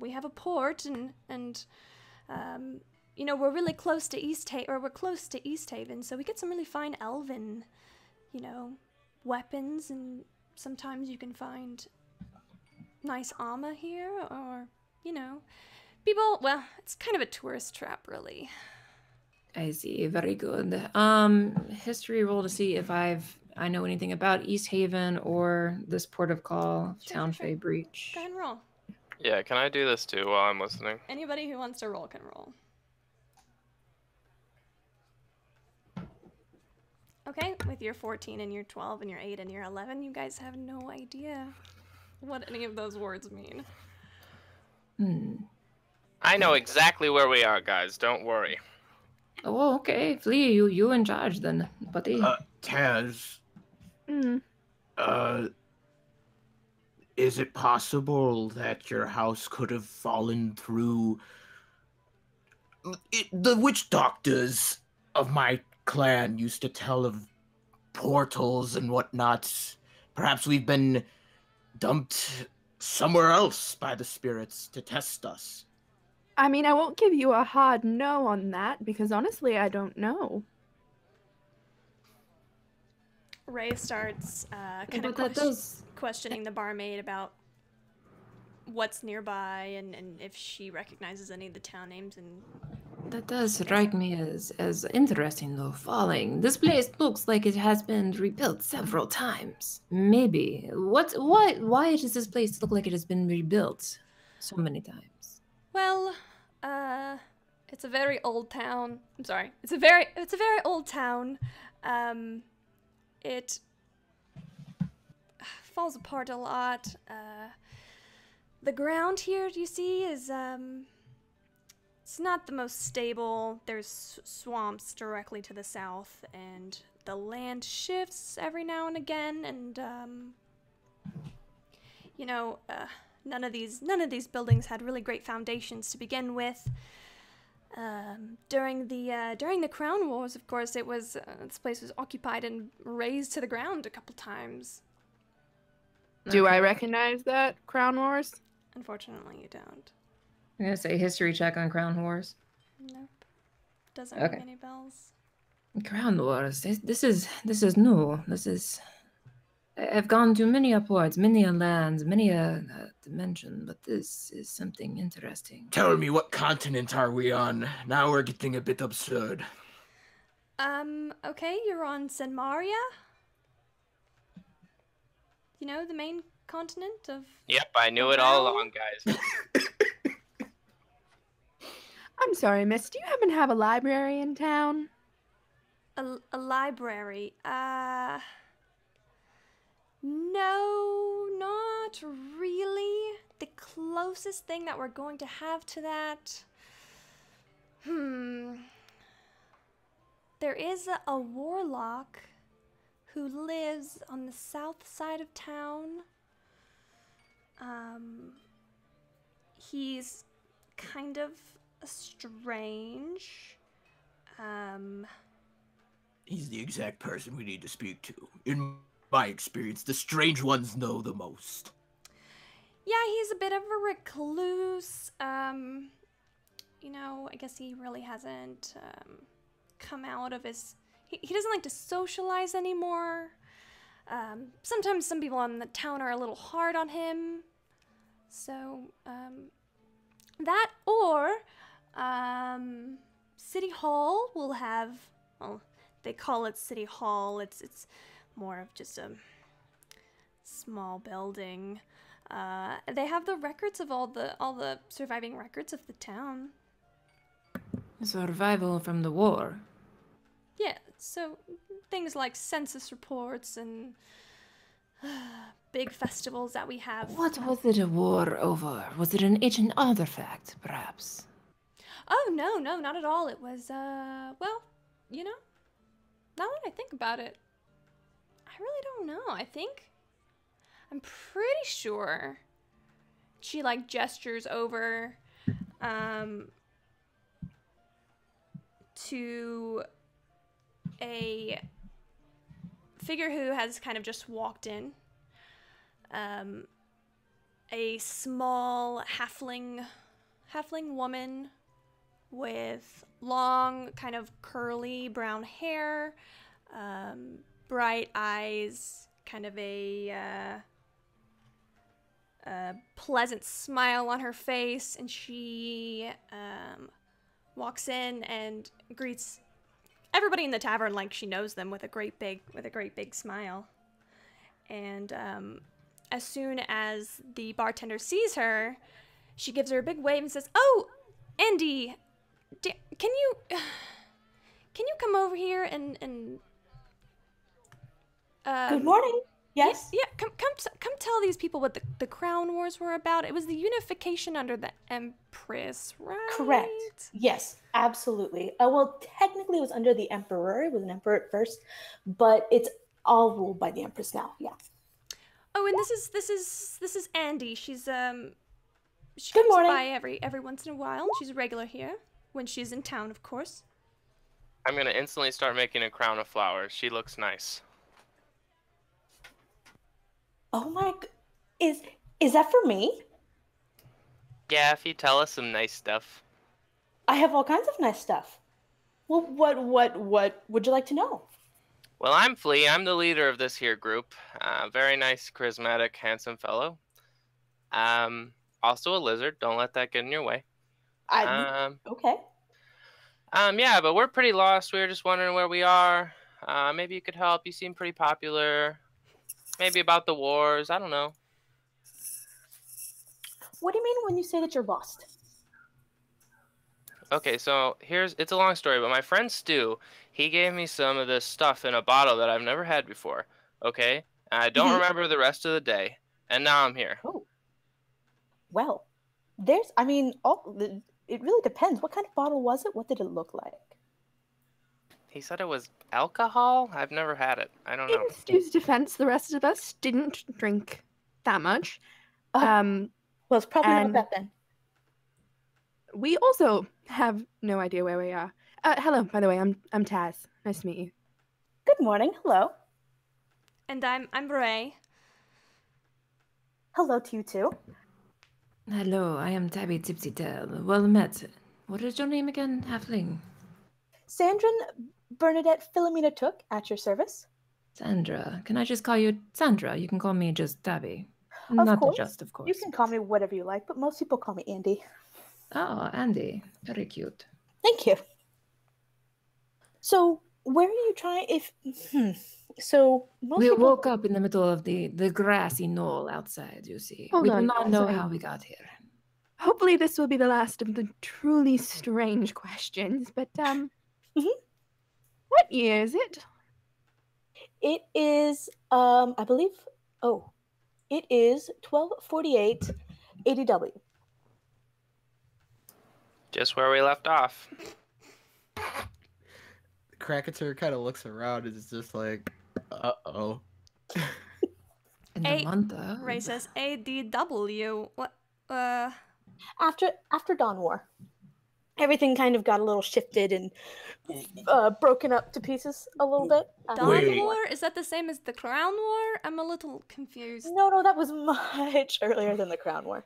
Speaker 1: we have a port and you know, we're really close to we're close to East Haven, so we get some really fine elven, you know, weapons, and sometimes you can find nice armor here, or, you know, people, well, it's kind of a tourist trap, really."
Speaker 2: I see. Very good. History roll to see if I know anything about East Haven or this port of call, Town
Speaker 1: Sure.
Speaker 2: Faybreach.
Speaker 1: Go ahead and roll.
Speaker 4: Yeah, can I do this too while I'm listening?
Speaker 1: Anybody who wants to roll can roll. Okay, with your 14 and your 12 and your 8 and your 11, you guys have no idea what any of those words mean.
Speaker 4: I know exactly where we are, guys. Don't worry.
Speaker 2: Oh, okay. Flea, you in charge then, buddy.
Speaker 5: Taz,
Speaker 3: Mm.
Speaker 5: is it possible that your house could have fallen through? The witch doctors of my clan used to tell of portals and whatnot. Perhaps we've been dumped somewhere else by the spirits to test us.
Speaker 3: I mean, I won't give you a hard no on that, because honestly, I don't know.
Speaker 1: Ray starts kind of
Speaker 2: But that does.
Speaker 1: questioning the barmaid about what's nearby and if she recognizes any of the town names. And
Speaker 2: That does strike me as interesting, though. Falling. This place looks like it has been rebuilt several times. Maybe. Why does this place look like it has been rebuilt so many times?
Speaker 1: well, it's a very old town. I'm sorry. It's a very old town. It falls apart a lot. The ground here, you see, is it's not the most stable. There's swamps directly to the south, and the land shifts every now and again, and you know, none of these buildings had really great foundations to begin with. During the Crown Wars, of course, it was this place was occupied and razed to the ground a couple times.
Speaker 3: Do I
Speaker 2: Okay.
Speaker 3: recognize that, Crown Wars?
Speaker 1: Unfortunately, you don't.
Speaker 2: I'm gonna say history check on Crown Wars.
Speaker 1: Nope. Doesn't
Speaker 2: Okay.
Speaker 1: ring any bells.
Speaker 2: Crown Wars. This is new. I've gone to many a ports, many a lands, many a dimension, but this is something interesting.
Speaker 5: Tell me, what continent are we on? Now we're getting a bit absurd.
Speaker 1: Okay, you're on Senmaria? You know, the main continent of...
Speaker 4: Yep, I knew it all along, guys.
Speaker 3: I'm sorry, miss. Do you happen to have a library in town?
Speaker 1: A library. No, not really. The closest thing that we're going to have to that... There is a warlock who lives on the south side of town. He's kind of strange.
Speaker 5: He's the exact person we need to speak to. In my experience, the strange ones know the most.
Speaker 1: Yeah, he's a bit of a recluse. You know, I guess he really hasn't come out of his... He doesn't like to socialize anymore. Sometimes some people in the town are a little hard on him. So, that or City Hall will have... Well, they call it City Hall. It's more of just a small building. They have the records of all the surviving records of the town.
Speaker 2: Survival from the war.
Speaker 1: Yeah, so things like census reports and big festivals that we have.
Speaker 2: What was it a war over? Was it an ancient artifact, perhaps?
Speaker 1: Oh, no, not at all. It was, well, you know, now that I think about it, I really don't know. I'm pretty sure she, like, gestures over, to a figure who has kind of just walked in. A small halfling woman with long, kind of curly brown hair, bright eyes, kind of a pleasant smile on her face, and she walks in and greets everybody in the tavern like she knows them with a great big smile. And as soon as the bartender sees her, she gives her a big wave and says, "Oh, Andy, can you come over here and
Speaker 6: Good morning. Yes.
Speaker 1: Yeah, come tell these people what the Crown Wars were about. It was the unification under the Empress, right?
Speaker 6: Correct. Yes, absolutely. Well, technically, it was under the Emperor. It was an emperor at first, but it's all ruled by the Empress now. Yeah.
Speaker 1: Oh, and this is Andy. She
Speaker 6: Good
Speaker 1: comes
Speaker 6: morning.
Speaker 1: by every once in a while. She's a regular here when she's in town, of course.
Speaker 4: I'm gonna instantly start making a crown of flowers. She looks nice.
Speaker 6: Oh my! Is that for me?
Speaker 4: Yeah, if you tell us some nice stuff.
Speaker 6: I have all kinds of nice stuff. Well, what would you like to know?
Speaker 4: Well, I'm Flea. I'm the leader of this here group. Very nice, charismatic, handsome fellow. Also a lizard. Don't let that get in your way.
Speaker 6: Okay.
Speaker 4: Yeah, but we're pretty lost. We were just wondering where we are. Maybe you could help. You seem pretty popular. Maybe about the wars. I don't know.
Speaker 6: What do you mean when you say that you're lost?
Speaker 4: Okay, so it's a long story, but my friend Stu, he gave me some of this stuff in a bottle that I've never had before. Okay? And I don't remember the rest of the day. And now I'm here.
Speaker 6: Oh. Well, it really depends. What kind of bottle was it? What did it look like?
Speaker 4: He said it was alcohol? I've never had it. I don't know.
Speaker 3: In Stu's defense, the rest of us didn't drink that much.
Speaker 6: Well, it's probably not
Speaker 3: and-
Speaker 6: that then.
Speaker 3: We also have no idea where we are. Hello, by the way, I'm Taz. Nice to meet you.
Speaker 6: Good morning. Hello.
Speaker 1: And I'm Ray.
Speaker 6: hello to you too.
Speaker 2: Hello, I am Tabby Tipsy Tail. Well met. What is your name again, Halfling?
Speaker 6: Sandrin Bernadette Philomena Took at your service.
Speaker 2: Sandra. Can I just call you Sandra? You can call me just Tabby.
Speaker 6: Of
Speaker 2: Not
Speaker 6: course.
Speaker 2: just, of course.
Speaker 6: You can call me whatever you like, but most people call me Andy.
Speaker 2: Oh, Andy. Very cute.
Speaker 6: Thank you. So, where are you trying? So most
Speaker 2: We
Speaker 6: people.
Speaker 2: woke up in the middle of the grassy knoll outside, you see.
Speaker 3: Hold
Speaker 2: we do
Speaker 3: on,
Speaker 2: not know
Speaker 3: sorry.
Speaker 2: how we got here.
Speaker 3: Hopefully this will be the last of the truly strange questions, but what year is it?
Speaker 6: It is, I believe. Oh, it is 1248 ADW.
Speaker 4: Just where we left off.
Speaker 5: Krakatur kind of looks around and is just like, uh-oh.
Speaker 2: In the month of...
Speaker 1: Ray says ADW. What?
Speaker 6: After Dawn War, everything kind of got a little shifted and broken up to pieces a little bit.
Speaker 1: Dawn
Speaker 5: Wait.
Speaker 1: War? Is that the same as the Crown War? I'm a little confused.
Speaker 6: No, that was much earlier than the Crown War.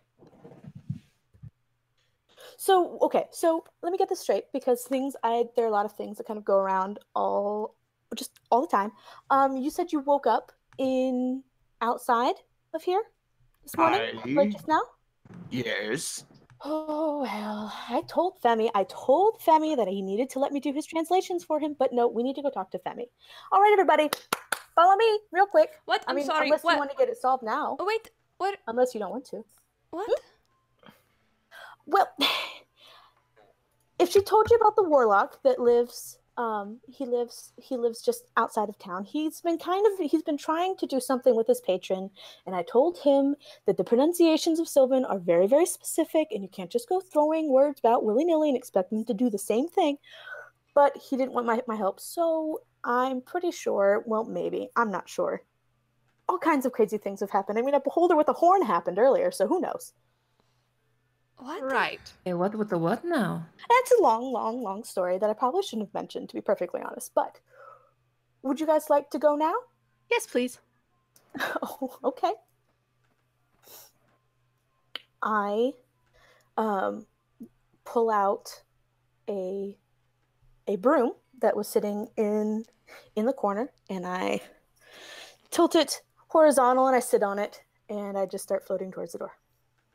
Speaker 6: So, okay, so let me get this straight because there are a lot of things that kind of go around all the time. You said you woke up outside of here this morning, like just now?
Speaker 5: Yes.
Speaker 6: Oh, well, I told Femi that he needed to let me do his translations for him, but no, we need to go talk to Femi. All right, everybody, follow me real quick.
Speaker 1: What? I'm sorry,
Speaker 6: unless
Speaker 1: what?
Speaker 6: you want to get it solved now.
Speaker 1: Oh, wait, what?
Speaker 6: Unless you don't want to.
Speaker 1: What?
Speaker 6: Well, if she told you about the warlock that lives, he lives just outside of town. He's been trying to do something with his patron, and I told him that the pronunciations of Sylvan are very, very specific, and you can't just go throwing words out willy-nilly and expect them to do the same thing. But he didn't want my help, so I'm pretty sure, well, maybe, I'm not sure. All kinds of crazy things have happened. I mean, a beholder with a horn happened earlier, so who knows?
Speaker 1: What?
Speaker 3: Right.
Speaker 2: Hey, what with the what now?
Speaker 6: That's a long, long, long story that I probably shouldn't have mentioned, to be perfectly honest. But would you guys like to go now?
Speaker 3: Yes, please.
Speaker 6: Oh, okay. I pull out a broom that was sitting in the corner, and I tilt it horizontal, and I sit on it, and I just start floating towards the door.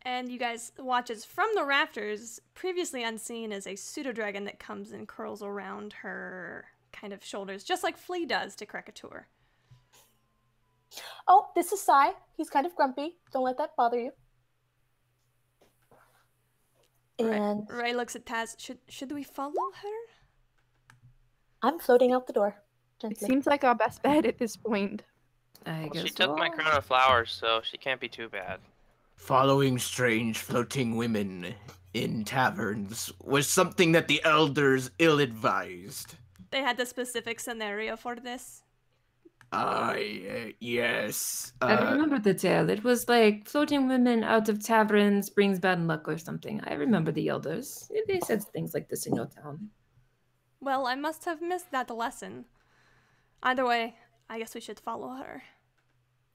Speaker 1: And you guys watch as from the rafters, previously unseen, is a pseudo-dragon that comes and curls around her kind of shoulders, just like Flea does to Krakatur.
Speaker 6: Oh, this is Sai. He's kind of grumpy. Don't let that bother you. And
Speaker 1: Ray looks at Taz. Should we follow her?
Speaker 6: I'm floating out the door.
Speaker 3: It
Speaker 6: Gently.
Speaker 3: seems like our best bet at this point.
Speaker 2: I guess
Speaker 4: She took my
Speaker 2: so.
Speaker 4: crown of flowers, so she can't be too bad.
Speaker 5: Following strange floating women in taverns was something that the elders ill-advised.
Speaker 1: They had the specific scenario for this.
Speaker 5: Yes.
Speaker 2: I remember the tale. It was like floating women out of taverns brings bad luck or something. I remember the elders. They said things like this in your town.
Speaker 1: Well, I must have missed that lesson. Either way, I guess we should follow her.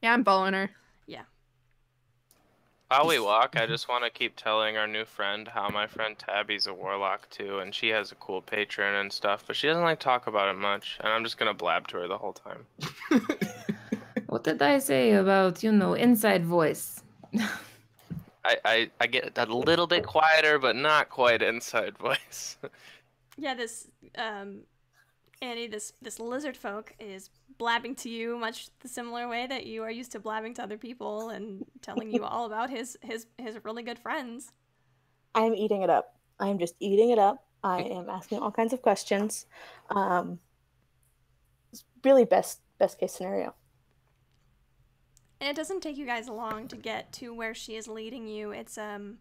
Speaker 3: Yeah, I'm following her.
Speaker 1: Yeah.
Speaker 4: While we walk, I just want to keep telling our new friend how my friend Tabby's a warlock too, and she has a cool patron and stuff, but she doesn't like talk about it much, and I'm just gonna blab to her the whole time.
Speaker 2: What did I say about, inside voice?
Speaker 4: I get a little bit quieter, but not quite inside voice.
Speaker 1: Yeah, this Annie, this lizard folk is blabbing to you much the similar way that you are used to blabbing to other people and telling you all about his really good friends.
Speaker 6: I am eating it up. I am just eating it up. I am asking all kinds of questions. It's really best case scenario.
Speaker 1: And it doesn't take you guys long to get to where she is leading you. It's kind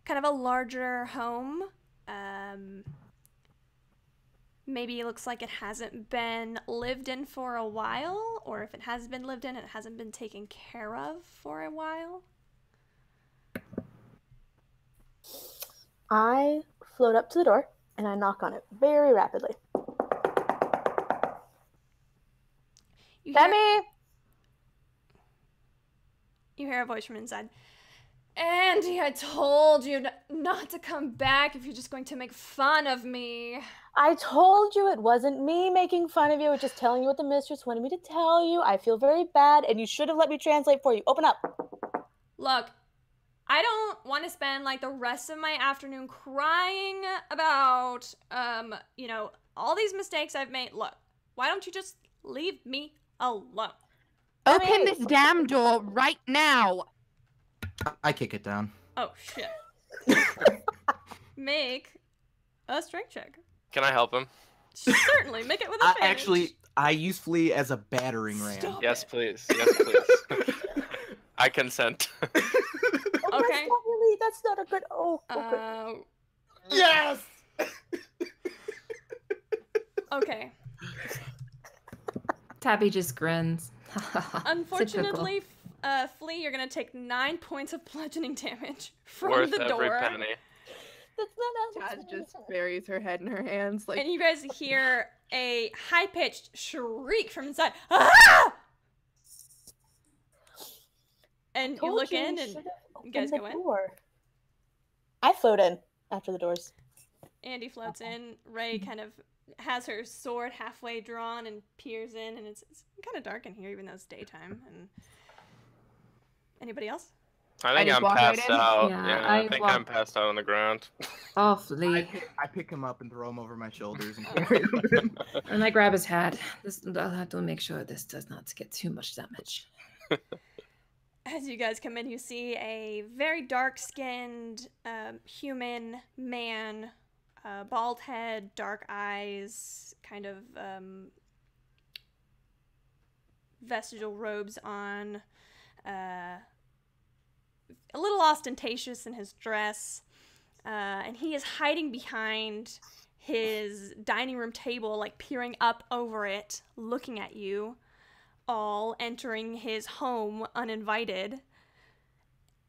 Speaker 1: of a larger home. Maybe it looks like it hasn't been lived in for a while, or if it has been lived in, it hasn't been taken care of for a while.
Speaker 6: I float up to the door and I knock on it very rapidly.
Speaker 1: You hear-
Speaker 6: Femi!
Speaker 1: You hear a voice from inside. Andy, I told you not to come back if you're just going to make fun of me.
Speaker 6: I told you it wasn't me making fun of you. It was just telling you what the mistress wanted me to tell you. I feel very bad, and you should have let me translate for you. Open up.
Speaker 1: Look, I don't want to spend like the rest of my afternoon crying about, you know, all these mistakes I've made. Look, why don't you just leave me alone?
Speaker 3: Open this damn door right now.
Speaker 5: I kick it down.
Speaker 1: Oh, shit. Make a strength check.
Speaker 4: Can I help him?
Speaker 1: Certainly, make it with advantage.
Speaker 5: Actually, I use Flea as a battering ram.
Speaker 1: Stop.
Speaker 4: Yes, please. Yes, please. I consent.
Speaker 6: Oh,
Speaker 1: Okay.
Speaker 6: That's not a good. Oh. Okay.
Speaker 5: Yes.
Speaker 1: Okay.
Speaker 2: Tabby just grins.
Speaker 1: Unfortunately, Flea, you're gonna take 9 points of bludgeoning damage from
Speaker 4: Worth
Speaker 1: the
Speaker 4: every
Speaker 1: door.
Speaker 4: penny.
Speaker 6: That's not how
Speaker 3: Taz just buries her head in her hands like.
Speaker 1: And you guys hear a high-pitched shriek from inside. Ah! And you look in, and you guys go in.
Speaker 6: I float in after the doors.
Speaker 1: Andy floats in. Ray kind of has her sword halfway drawn and peers in, and it's kind of dark in here, even though it's daytime. And anybody else?
Speaker 4: I think
Speaker 3: just
Speaker 4: I'm
Speaker 3: walk right
Speaker 4: passed
Speaker 3: in?
Speaker 4: out.
Speaker 2: Yeah,
Speaker 4: Yeah,
Speaker 2: I
Speaker 4: I think
Speaker 2: walk-
Speaker 4: I'm passed out on the ground.
Speaker 2: Awfully.
Speaker 5: I pick him up and throw him over my shoulders and carry him in.
Speaker 2: And I grab his hat. I'll have to make sure this does not get too much damage.
Speaker 1: As you guys come in, you see a very dark-skinned human man, bald head, dark eyes, kind of vestigial robes on, a little ostentatious in his dress, and he is hiding behind his dining room table, like peering up over it, looking at you all, entering his home uninvited.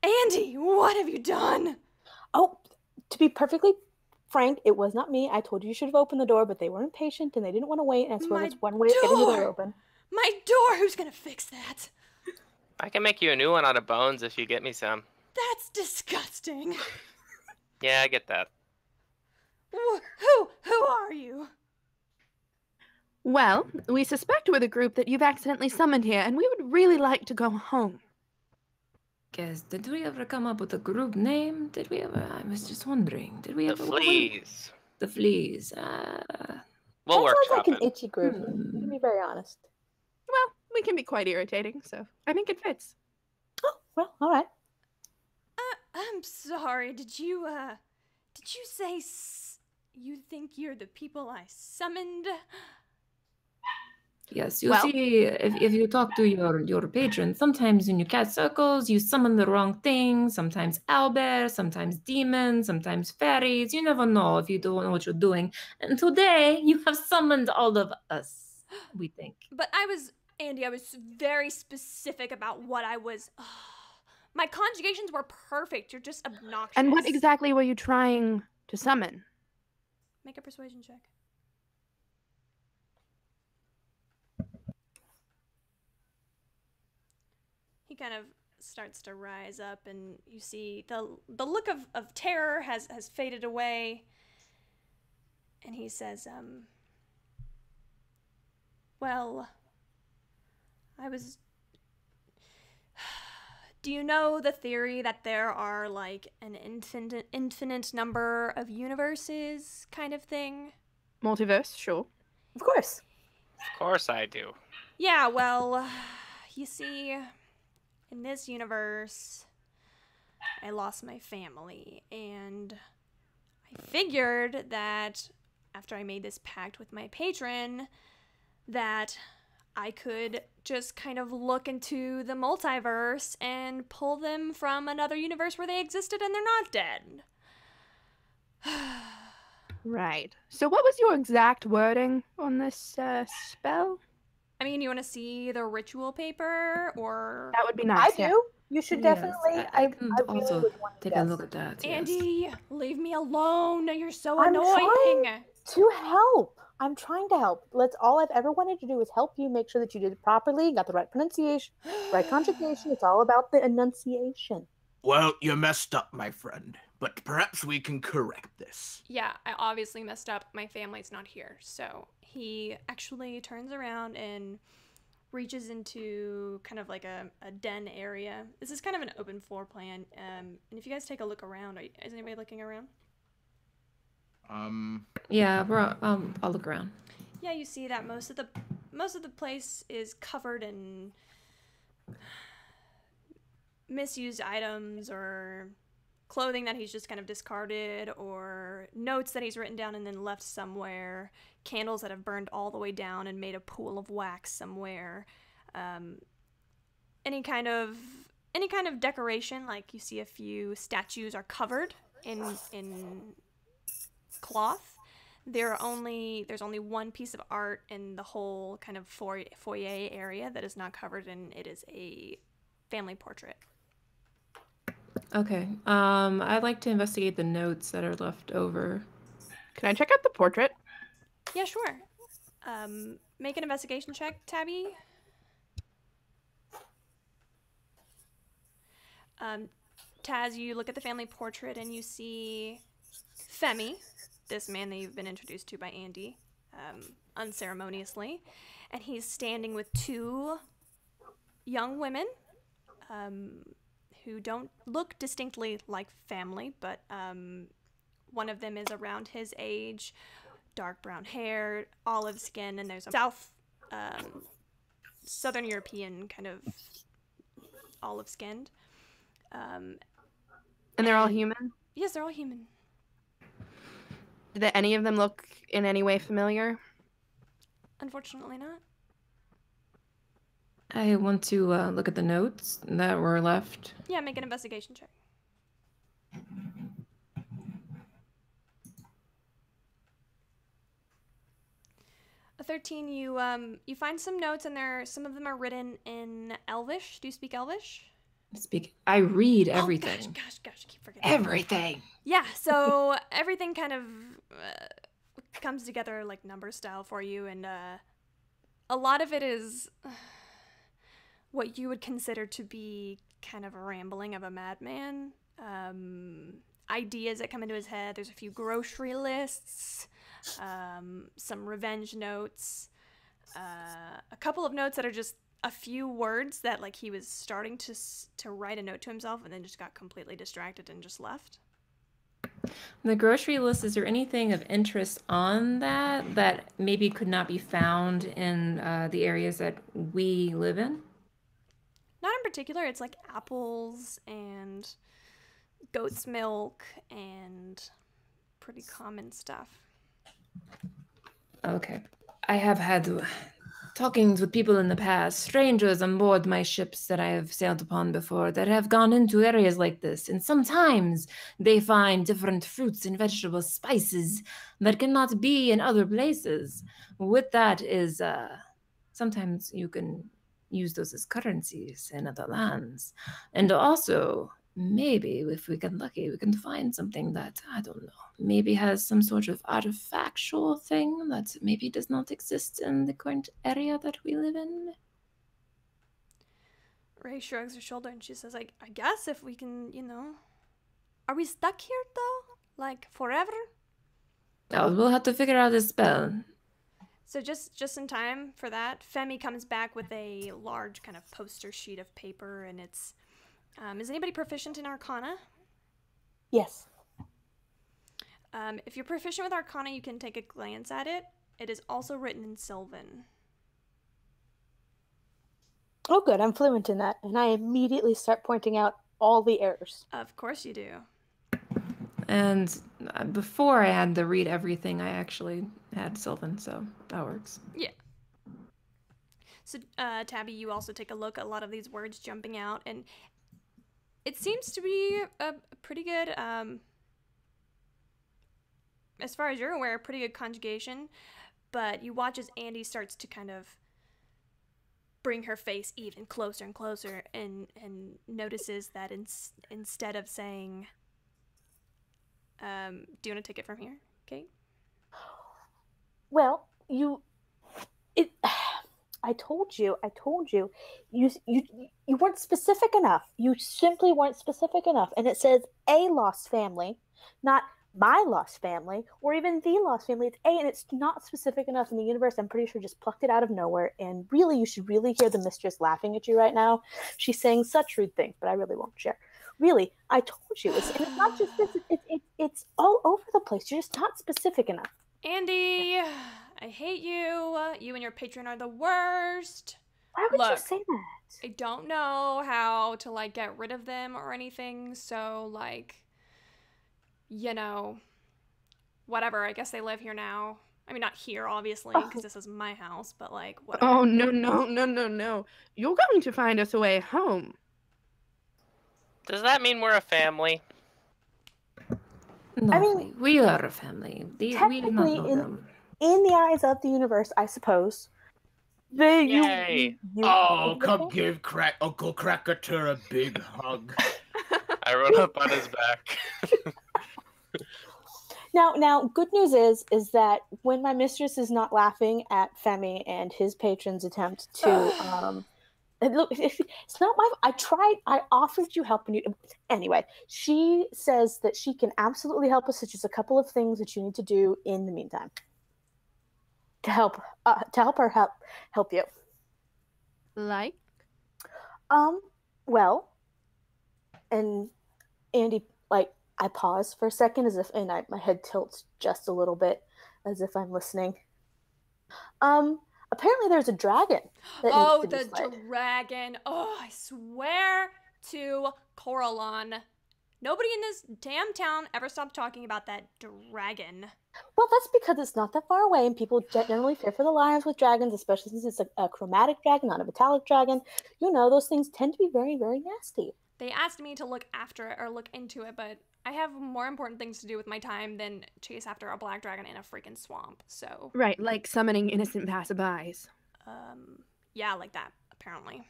Speaker 1: Andy, what have you done?
Speaker 6: Oh, to be perfectly frank, it was not me. I told you you should have opened the door, but they were impatient and they didn't want to wait. And I swear
Speaker 1: My
Speaker 6: that's one way of getting the door
Speaker 1: door!
Speaker 6: open.
Speaker 1: My door! Who's gonna fix that?
Speaker 4: I can make you a new one out of bones if you get me some.
Speaker 1: That's disgusting.
Speaker 4: Yeah, I get that.
Speaker 1: Who are you?
Speaker 3: Well, we suspect we're the group that you've accidentally summoned here, and we would really like to go home.
Speaker 2: Guess, did we ever come up with a group name? Did we ever? I was just wondering. Did we
Speaker 4: The
Speaker 2: ever?
Speaker 4: fleas.
Speaker 2: The fleas.
Speaker 4: We'll
Speaker 6: That sounds
Speaker 4: workshop
Speaker 6: like an
Speaker 4: it.
Speaker 6: itchy group. To be very honest.
Speaker 3: Well, we can be quite irritating, so I think it fits.
Speaker 6: Oh, well, all right.
Speaker 1: I'm sorry. Did you say you think you're the people I summoned?
Speaker 2: Yes, you
Speaker 3: Well-
Speaker 2: see, if you talk to your patron, sometimes when you cast circles, you summon the wrong thing. Sometimes owlbear, sometimes demons, sometimes fairies. You never know if you don't know what you're doing. And today, you have summoned all of us, we think.
Speaker 1: But Andy, I was very specific about what I was. My conjugations were perfect. You're just obnoxious.
Speaker 3: And what exactly were you trying to summon?
Speaker 1: Make a persuasion check. He kind of starts to rise up, and you see the look of terror has faded away. And he says, well, I was... Do you know the theory that there are, like, an infinite number of universes kind of thing?
Speaker 3: Multiverse, sure.
Speaker 6: Of course.
Speaker 4: Of course I do.
Speaker 1: Yeah, well, you see, in this universe, I lost my family, and I figured that after I made this pact with my patron, that I could just kind of look into the multiverse and pull them from another universe where they existed and they're not dead.
Speaker 3: Right. So what was your exact wording on this spell?
Speaker 1: I mean, you want to see the ritual paper, or...
Speaker 3: That would be
Speaker 6: I
Speaker 3: nice. yeah.
Speaker 6: do. You should
Speaker 2: Yes,
Speaker 6: definitely.
Speaker 2: I can
Speaker 6: really
Speaker 2: also
Speaker 6: would want to
Speaker 2: take a
Speaker 6: guess.
Speaker 2: look at that. yes.
Speaker 1: Andy, leave me alone. You're so
Speaker 6: I'm
Speaker 1: annoying.
Speaker 6: trying to help. I'm trying to help. All I've ever wanted to do is help you make sure that you did it properly, got the right pronunciation, right conjugation. It's all about the enunciation.
Speaker 5: Well, you messed up, my friend, but perhaps we can correct this.
Speaker 1: Yeah, I obviously messed up. My family's not here. So he actually turns around and reaches into kind of like a den area. This is kind of an open floor plan. And if you guys take a look around, is anybody looking around?
Speaker 2: Yeah, I'll look around.
Speaker 1: Yeah, you see that most of the place is covered in misused items or clothing that he's just kind of discarded, or notes that he's written down and then left somewhere, candles that have burned all the way down and made a pool of wax somewhere, any kind of decoration. Like you see a few statues are covered in cloth. There's only one piece of art in the whole kind of foyer area that is not covered, and it is a family portrait.
Speaker 2: Okay. I'd like to investigate the notes that are left over.
Speaker 3: Can I check out the portrait?
Speaker 1: Yeah, sure. Make an investigation check, Tabby. Taz, you look at the family portrait and you see Femi, this man that you've been introduced to by Andy, unceremoniously, and he's standing with two young women, who don't look distinctly like family, but one of them is around his age, dark brown hair, olive skin, and there's a Southern European kind of olive skinned.
Speaker 3: And they're all human?
Speaker 1: Yes, they're all human.
Speaker 3: Do any of them look in any way familiar?
Speaker 1: Unfortunately not.
Speaker 2: I want to look at the notes that were left.
Speaker 1: Yeah, make an investigation check. A 13, you find some notes, and some of them are written in Elvish. Do you speak Elvish?
Speaker 2: I read everything.
Speaker 1: Oh, gosh, I keep forgetting.
Speaker 2: Everything.
Speaker 1: Yeah, so everything kind of comes together like number style for you, and a lot of it is what you would consider to be kind of a rambling of a madman. Ideas that come into his head. There's a few grocery lists, some revenge notes, a couple of notes that are just a few words that like he was starting to write a note to himself and then just got completely distracted and just left.
Speaker 2: The grocery list, is there anything of interest on that maybe could not be found in the areas that we live in?
Speaker 1: Not in particular. It's like apples and goat's milk and pretty common stuff.
Speaker 2: Okay. I have had talkings with people in the past, strangers on board my ships that I have sailed upon before, that have gone into areas like this, and sometimes they find different fruits and vegetables, spices that cannot be in other places. With that is, sometimes you can use those as currencies in other lands. And also, maybe if we get lucky, we can find something that, I don't know, maybe has some sort of artifactual thing that maybe does not exist in the current area that we live in.
Speaker 1: Ray shrugs her shoulder and she says, I guess if we can, Are we stuck here, though? Like, forever?
Speaker 2: Oh, we'll have to figure out this spell.
Speaker 1: So just in time for that, Femi comes back with a large kind of poster sheet of paper, and it's... is anybody proficient in Arcana?
Speaker 6: Yes.
Speaker 1: If you're proficient with Arcana, you can take a glance at it. It is also written in Sylvan.
Speaker 6: Oh, good. I'm fluent in that. And I immediately start pointing out all the errors.
Speaker 1: Of course you do.
Speaker 2: And before I had to read everything, I actually had Sylvan, so that works.
Speaker 1: Yeah. So, Tabby, you also take a look at a lot of these words jumping out, and it seems to be a pretty good, as far as you're aware, a pretty good conjugation, but you watch as Andy starts to kind of bring her face even closer and closer, and notices that instead of saying, do you want to take it from here, Cait?
Speaker 6: Well, I told you, you weren't specific enough. You simply weren't specific enough. And it says a lost family, not my lost family, or even the lost family. It's a, and it's not specific enough in the universe. I'm pretty sure just plucked it out of nowhere. And really, you should really hear the mistress laughing at you right now. She's saying such rude things, but I really won't share. Really, I told you. And it's not just this. It's all over the place. You're just not specific enough.
Speaker 1: Andy, I hate you. You and your patron are the worst.
Speaker 6: Why would you
Speaker 1: Look,
Speaker 6: say that?
Speaker 1: I don't know how to, like, get rid of them or anything, so, like, you know, whatever. I guess they live here now. I mean, not here, obviously, because this is my house, but, like, whatever.
Speaker 3: Oh, no. You're going to find us a way home.
Speaker 4: Does that mean we're a family?
Speaker 2: No,
Speaker 6: I mean,
Speaker 2: we are a family. We do not
Speaker 6: technically,
Speaker 2: know them.
Speaker 6: in the eyes of the universe, I suppose.
Speaker 4: Yay.
Speaker 5: Come give Uncle Crackatur a big hug.
Speaker 4: I run up on his back.
Speaker 6: Now, good news is that when my mistress is not laughing at Femi and his patron's attempt to, look, it's not my. I offered you help, and you. Anyway, she says that she can absolutely help us. It's just a couple of things that you need to do in the meantime to help her help you.
Speaker 3: Like?
Speaker 6: Well, and Andy, like, I pause for a second my head tilts just a little bit as if I'm listening. Apparently there's a dragon that needs to be slayed.
Speaker 1: Dragon. Oh, I swear to Coralon. Nobody in this damn town ever stopped talking about that dragon.
Speaker 6: Well, that's because it's not that far away, and people generally fear for their lives with dragons, especially since it's a chromatic dragon, not a metallic dragon. You know, those things tend to be very, very nasty.
Speaker 1: They asked me to look after it or look into it, but I have more important things to do with my time than chase after a black dragon in a freaking swamp, so...
Speaker 3: Right, like summoning innocent passerbys.
Speaker 1: Yeah, like that, apparently.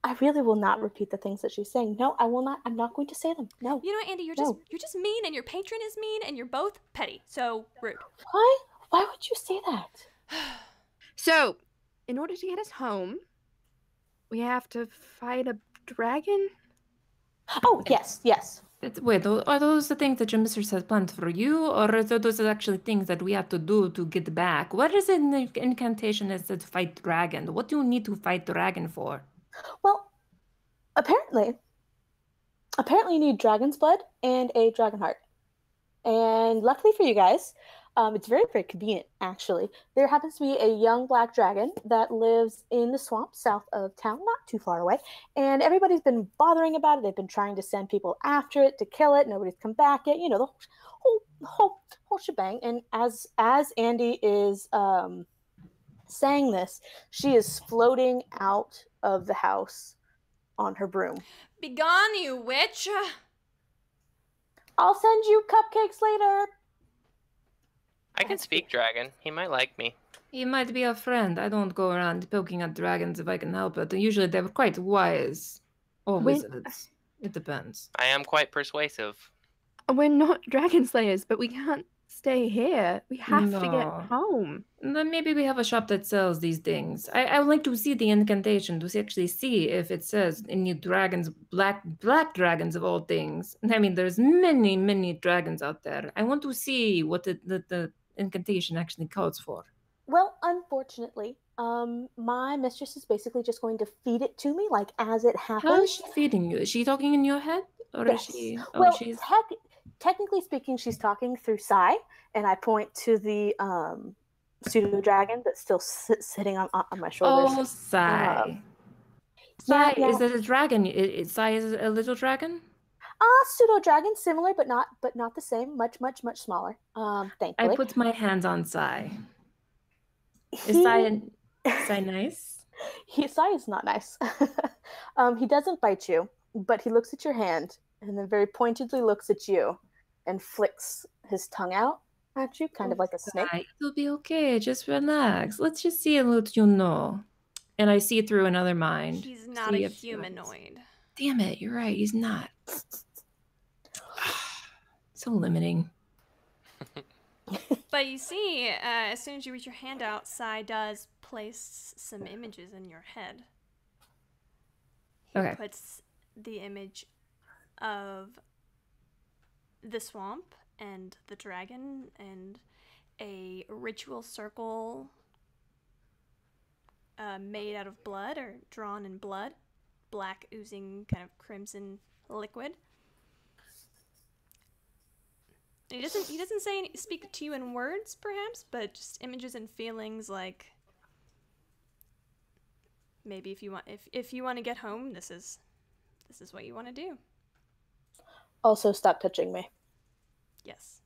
Speaker 6: I really will not repeat the things that she's saying. No, I will not. I'm not going to say them. No.
Speaker 1: You know, Andy, you're just mean, and your patron is mean, and you're both petty, so rude.
Speaker 6: Why? Why would you say that?
Speaker 3: So, in order to get us home, we have to fight a dragon?
Speaker 6: Oh, yes.
Speaker 2: Wait, are those the things that your mistress has planned for you, or are those actually things that we have to do to get back? What is in the incantation that says fight dragon? What do you need to fight dragon for?
Speaker 6: Well, apparently you need dragon's blood and a dragon heart. And luckily for you guys, it's very, very convenient, actually. There happens to be a young black dragon that lives in the swamp south of town, not too far away. And everybody's been bothering about it. They've been trying to send people after it to kill it. Nobody's come back yet. You know, the whole shebang. And as Andy is saying this, she is floating out of the house on her broom.
Speaker 1: Begone, you witch!
Speaker 6: I'll send you cupcakes later.
Speaker 4: I can speak dragon. He might like me.
Speaker 2: He might be a friend. I don't go around poking at dragons if I can help it. Usually they're quite wise. Or wizards. It depends.
Speaker 4: I am quite persuasive.
Speaker 3: We're not dragon slayers, but we can't stay here. We have to get home.
Speaker 2: Then maybe we have a shop that sells these things. I would like to see the incantation, to actually see if it says any dragons, black dragons of all things. I mean, there's many, many dragons out there. I want to see what the incantation actually calls for.
Speaker 6: Well, unfortunately, my mistress is basically just going to feed it to me, like, as it happens.
Speaker 2: How is she feeding you? Is she talking in your head? Or
Speaker 6: yes.
Speaker 2: Is she... Oh,
Speaker 6: well,
Speaker 2: she's...
Speaker 6: technically speaking, she's talking through Sai, and I point to the pseudo dragon that's still sitting on my shoulders.
Speaker 2: Oh, Sai.
Speaker 6: Sai,
Speaker 2: yeah. Is it a dragon? Sai is a little dragon?
Speaker 6: Pseudo dragon, similar but not the same. Much smaller. Thankfully.
Speaker 2: I put my hands on Sai. Is Sai nice?
Speaker 6: Sai is not nice. He doesn't bite you, but he looks at your hand and then very pointedly looks at you and flicks his tongue out at you, kind of like a snake.
Speaker 2: It'll be okay. Just relax. Let's just see what you know. And I see through another mind.
Speaker 1: He's not a humanoid.
Speaker 2: Damn it, you're right. He's not. So limiting.
Speaker 1: But you see, as soon as you reach your hand out, Sai does place some images in your head. He
Speaker 2: Okay.
Speaker 1: puts the image of the swamp and the dragon and a ritual circle made out of blood or drawn in blood, black oozing kind of crimson liquid. And he doesn't speak to you in words, perhaps, but just images and feelings like maybe if you want to get home, this is what you want to do.
Speaker 6: Also, stop touching me.
Speaker 1: Yes.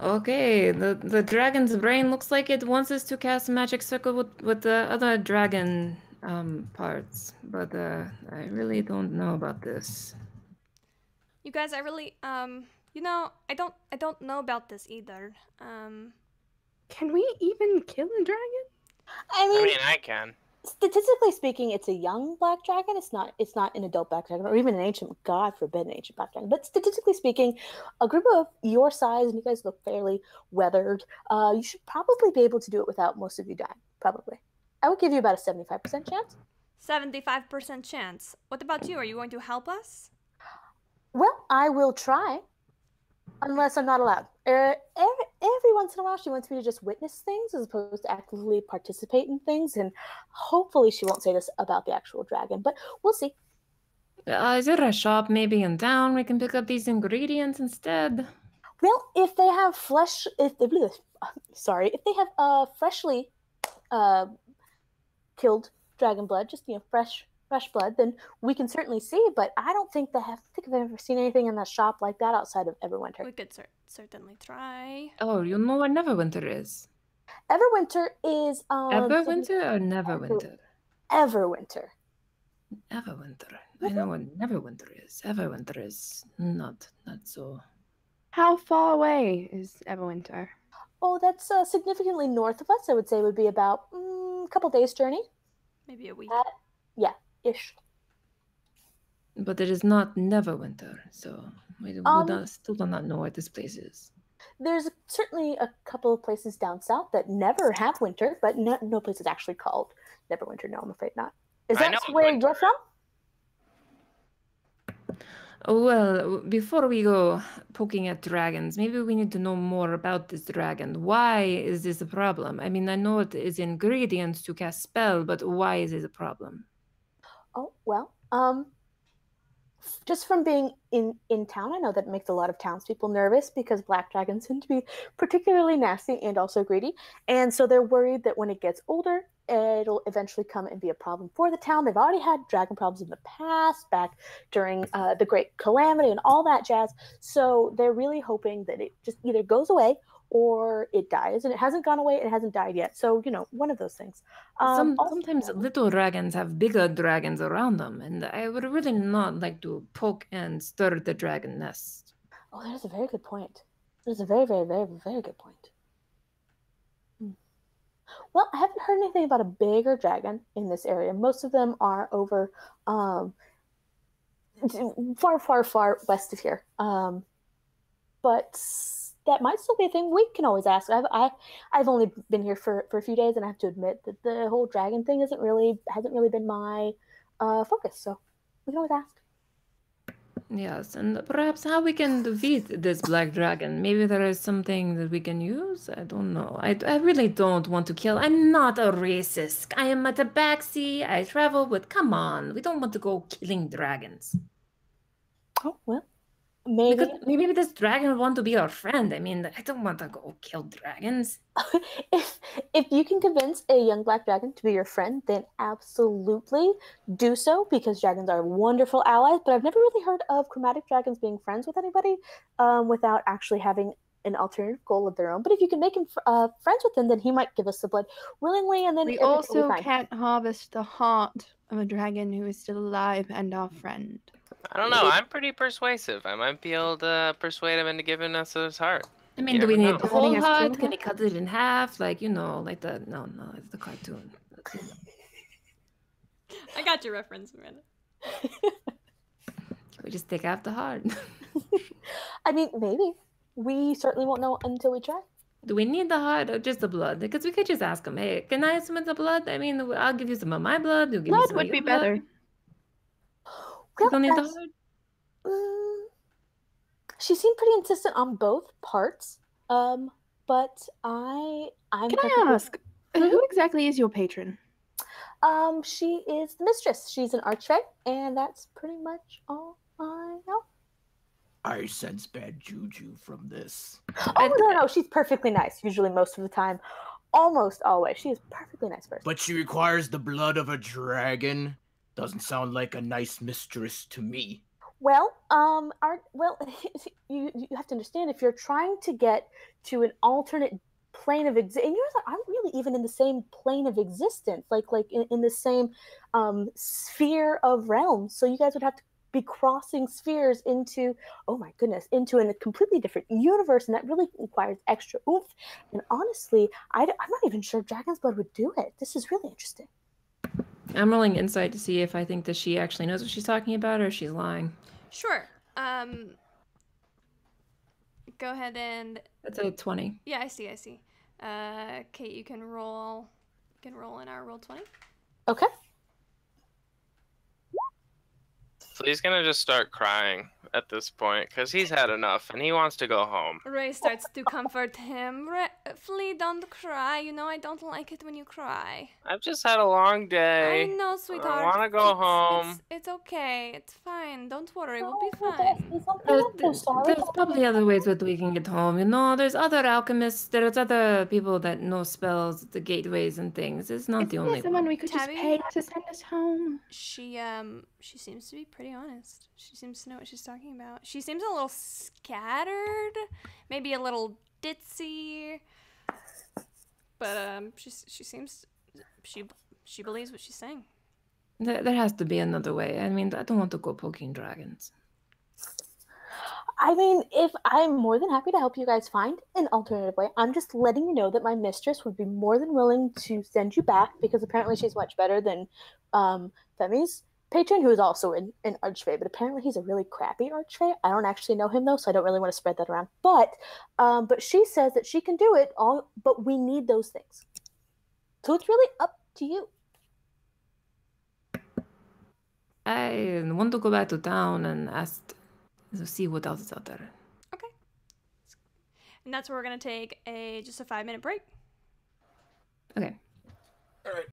Speaker 2: Okay, the dragon's brain looks like it wants us to cast magic circle with the other dragon parts, but I really don't know about this.
Speaker 1: You guys, I really I don't know about this either.
Speaker 3: Can we even kill a dragon?
Speaker 6: I mean,
Speaker 4: I can.
Speaker 6: statistically speaking, it's a young black dragon. It's not an adult black dragon, or even an ancient. God forbid, an ancient black dragon. But statistically speaking, a group of your size, and you guys look fairly weathered. You should probably be able to do it without most of you dying. Probably, I would give you about a 75% chance.
Speaker 1: 75% chance. What about you? Are you going to help us?
Speaker 6: Well, I will try, unless I'm not allowed. Every once in a while, she wants me to just witness things as opposed to actively participate in things, and hopefully she won't say this about the actual dragon, but we'll see.
Speaker 2: Is there a shop maybe in town we can pick up these ingredients instead?
Speaker 6: Well, if they have freshly killed dragon blood, just fresh blood, then we can certainly see. But I don't think I've ever seen anything in that shop like that outside of Everwinter.
Speaker 1: We could certainly try.
Speaker 2: Oh, you know where Neverwinter is?
Speaker 6: Everwinter is
Speaker 2: Everwinter or Neverwinter?
Speaker 6: Everwinter.
Speaker 2: Everwinter. I know what Neverwinter is. Everwinter is not so.
Speaker 3: How far away is Everwinter?
Speaker 6: Oh, that's significantly north of us. I would say would be about a couple days' journey.
Speaker 1: Maybe a week.
Speaker 6: Yeah, ish.
Speaker 2: But it is not Neverwinter, so we still do not know where this place is.
Speaker 6: There's certainly a couple of places down south that never have winter, but no place is actually called Neverwinter. No, I'm afraid not. Is that where you're from?
Speaker 2: Well, before we go poking at dragons, maybe we need to know more about this dragon. Why is this a problem? I mean, I know it is ingredients to cast spell, but why is it a problem?
Speaker 6: Oh, well, just from being in town, I know that makes a lot of townspeople nervous because black dragons tend to be particularly nasty and also greedy. And so they're worried that when it gets older, it'll eventually come and be a problem for the town. They've already had dragon problems in the past, back during the Great Calamity and all that jazz. So they're really hoping that it just either goes away or it dies. And it hasn't gone away, it hasn't died yet. So, one of those things.
Speaker 2: Sometimes little dragons have bigger dragons around them, and I would really not like to poke and stir the dragon nest.
Speaker 6: Oh, that is a very good point. That is a very, very, very, very good point. Well, I haven't heard anything about a bigger dragon in this area. Most of them are over far, far, far west of here. But that might still be a thing. We can always ask. I've only been here for a few days, and I have to admit that the whole dragon thing hasn't really been my focus. So we can always ask.
Speaker 2: Yes, and perhaps how we can defeat this black dragon. Maybe there is something that we can use. I don't know. I really don't want to kill. I'm not a racist. I am a tabaxi. I travel with. Come on, we don't want to go killing dragons.
Speaker 6: Oh well.
Speaker 2: Maybe this dragon would want to be our friend. I mean, I don't want to go kill dragons.
Speaker 6: If you can convince a young black dragon to be your friend, then absolutely do so, because dragons are wonderful allies. But I've never really heard of chromatic dragons being friends with anybody without actually having an alternative goal of their own. But if you can make him friends with him, then he might give us the blood willingly, and then
Speaker 3: we also can't harvest the heart of a dragon who is still alive and our friend.
Speaker 4: I don't know. I'm pretty persuasive. I might be able to persuade him into giving us his heart.
Speaker 2: I mean, do we need the whole heart? Can he cut it in half? Like, like the... No, it's the cartoon.
Speaker 1: I got your reference, Miranda.
Speaker 2: We just take out the heart.
Speaker 6: I mean, maybe. We certainly won't know until we try.
Speaker 2: Do we need the heart or just the blood? Because we could just ask him, hey, can I have some of the blood? I mean, I'll give you some of my blood. You give me
Speaker 3: Blood
Speaker 2: some
Speaker 3: would
Speaker 2: of
Speaker 3: be
Speaker 2: your blood.
Speaker 3: better.
Speaker 2: You don't need the
Speaker 6: that's-
Speaker 2: heart?
Speaker 6: She seemed pretty insistent on both parts. But I'm
Speaker 3: Can I ask, who exactly is your patron?
Speaker 6: She is the mistress. She's an archfey, and that's pretty much all I know.
Speaker 5: I sense bad juju from this.
Speaker 6: Oh, no, she's perfectly nice, usually most of the time. Almost always. She is a perfectly nice person.
Speaker 5: But she requires the blood of a dragon. Doesn't sound like a nice mistress to me.
Speaker 6: Well, you have to understand, if you're trying to get to an alternate plane of existence, and yours aren't really even in the same plane of existence, like in the same sphere of realms. So you guys would have to be crossing spheres into, oh my goodness, into a completely different universe, and that really requires extra oomph. And honestly, I'm not even sure Dragon's Blood would do it. This is really interesting.
Speaker 2: I'm rolling insight to see if I think that she actually knows what she's talking about or if she's lying.
Speaker 1: Sure. Go ahead and.
Speaker 2: That's a 20.
Speaker 1: Yeah, I see. Cait, you can roll. You can roll in our roll 20.
Speaker 6: Okay.
Speaker 4: So he's gonna just start crying at this point because he's had enough and he wants to go home.
Speaker 1: Ray starts to comfort him. Flea, don't cry. You know I don't like it when you cry.
Speaker 4: I've just had a long day.
Speaker 1: I know, sweetheart.
Speaker 4: I want to go home.
Speaker 1: It's okay. It's fine. Don't worry. We'll
Speaker 6: Oh,
Speaker 1: be fine.
Speaker 2: There's probably other ways that we can get home. You know, there's other alchemists. There's other people that know spells, the gateways and things. It's not the
Speaker 3: Is
Speaker 2: only
Speaker 3: there someone
Speaker 2: one.
Speaker 3: we could just
Speaker 1: Tabby?
Speaker 3: pay to send us home?
Speaker 1: She seems to be pretty honest. She seems to know what she's talking about. She seems a little scattered, maybe a little ditzy, but she believes what she's saying.
Speaker 2: There has to be another way. I mean, I don't want to go poking dragons.
Speaker 6: I mean, if I'm more than happy to help you guys find an alternative way, I'm just letting you know that my mistress would be more than willing to send you back, because apparently she's much better than Femi's patron, who is also an archfey, but apparently he's a really crappy archfey. I don't actually know him though, so I don't really want to spread that around. But she says that she can do it all, but we need those things. So it's really up to you.
Speaker 2: I want to go back to town and ask to see what else is out there.
Speaker 1: Okay. And that's where we're gonna take just a 5-minute break.
Speaker 2: Okay.
Speaker 5: All right.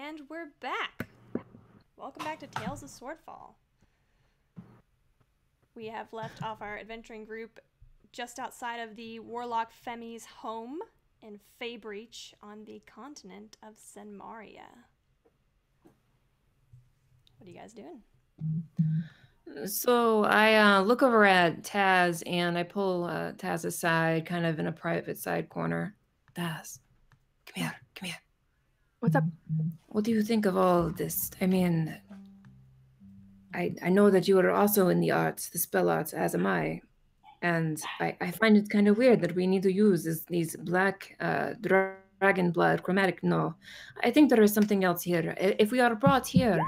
Speaker 1: And we're back. Welcome back to Tales of Swordfall. We have left off our adventuring group just outside of the Warlock Femi's home in Faybreach on the continent of Senmaria. What are you guys doing?
Speaker 2: So I look over at Taz and I pull Taz aside, kind of in a private side corner. Taz, come here, come here.
Speaker 3: What's up?
Speaker 2: What do you think of all of this? I mean, I know that you are also in the arts, the spell arts, as am I. And I find it kind of weird that we need to use these black dragon blood chromatic. No, I think there is something else here. If we are brought here,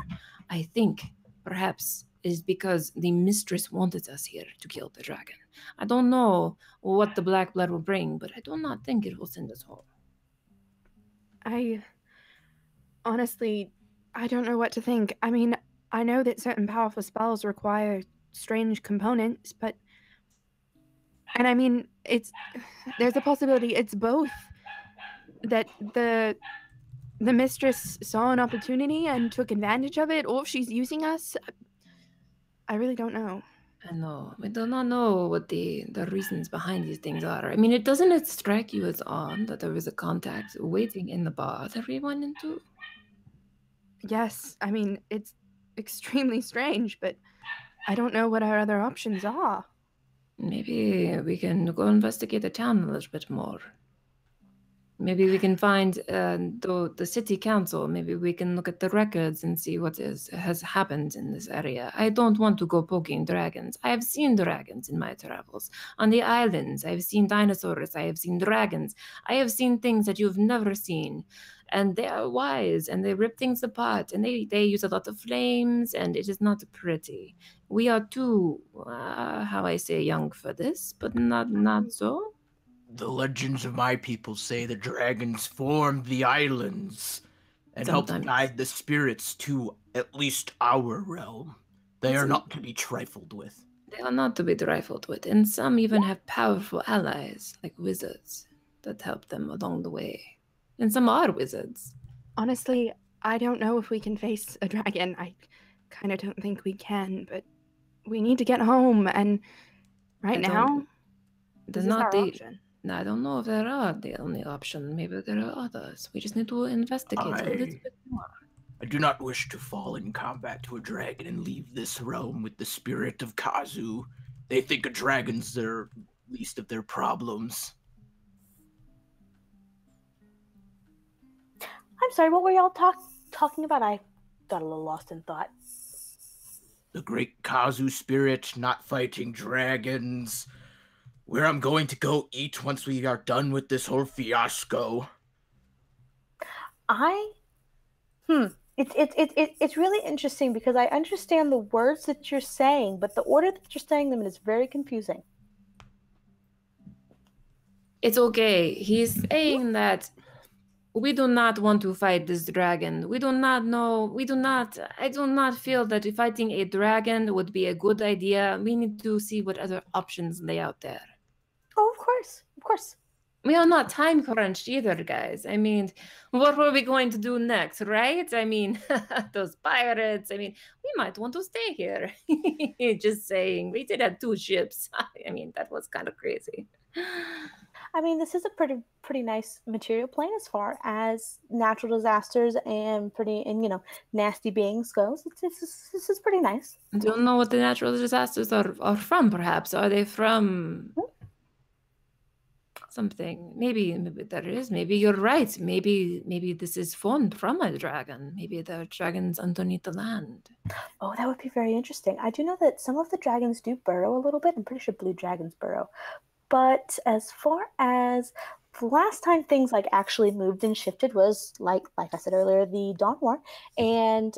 Speaker 2: I think perhaps is because the mistress wanted us here to kill the dragon. I don't know what the black blood will bring, but I do not think it will send us home.
Speaker 3: Honestly, I don't know what to think. I mean, I know that certain powerful spells require strange components, but... And I mean, there's a possibility it's both. That the mistress saw an opportunity and took advantage of it, or if she's using us. I really don't know.
Speaker 2: I know. We do not know what the reasons behind these things are. I mean, doesn't it strike you as odd that there was a contact waiting in the bar that we went into?
Speaker 3: Yes, I mean, it's extremely strange, but I don't know what our other options are.
Speaker 2: Maybe we can go investigate the town a little bit more. Maybe we can find the city council. Maybe we can look at the records and see what has happened in this area. I don't want to go poking dragons. I have seen dragons in my travels. On the islands, I've seen dinosaurs. I have seen dragons. I have seen things that you've never seen. And they are wise, and they rip things apart, and they use a lot of flames, and it is not pretty. We are too, how I say, young for this, but not so.
Speaker 5: The legends of my people say the dragons formed the islands and helped guide the spirits to at least our realm. They are not to be trifled with.
Speaker 2: They are not to be trifled with, and some even have powerful allies, like wizards, that help them along the way. And some are wizards.
Speaker 3: Honestly, I don't know if we can face a dragon. I kind of don't think we can, but we need to get home, and right now, this is our option.
Speaker 2: I don't know if there are the only option. Maybe there are others. We just need to investigate a little bit more.
Speaker 5: I do not wish to fall in combat to a dragon and leave this realm with the spirit of Kazu. They think a dragon's their least of their problems.
Speaker 6: I'm sorry, what were y'all talking about? I got a little lost in thought.
Speaker 5: The great Kazu spirit, not fighting dragons. Where I'm going to go eat once we are done with this whole fiasco.
Speaker 6: It's really interesting because I understand the words that you're saying, but the order that you're saying them in is very confusing.
Speaker 2: It's okay. He's saying that we do not want to fight this dragon. We do not know. I do not feel that fighting a dragon would be a good idea. We need to see what other options lay out there.
Speaker 6: Oh, of course.
Speaker 2: We are not time crunched either, guys. I mean, what were we going to do next, right? I mean, those pirates. I mean, we might want to stay here. Just saying. We did have 2 ships. I mean, that was kind of crazy.
Speaker 6: I mean, this is a pretty nice material plane as far as natural disasters and nasty beings goes. This is pretty nice.
Speaker 2: Do you know what the natural disasters are from, perhaps? Are they from something? Maybe there is. Maybe you're right. Maybe this is formed from a dragon. Maybe there are dragons underneath the land.
Speaker 6: Oh, that would be very interesting. I do know that some of the dragons do burrow a little bit. I'm pretty sure blue dragons burrow. But as far as the last time things actually moved and shifted was like I said earlier, the Dawn War, and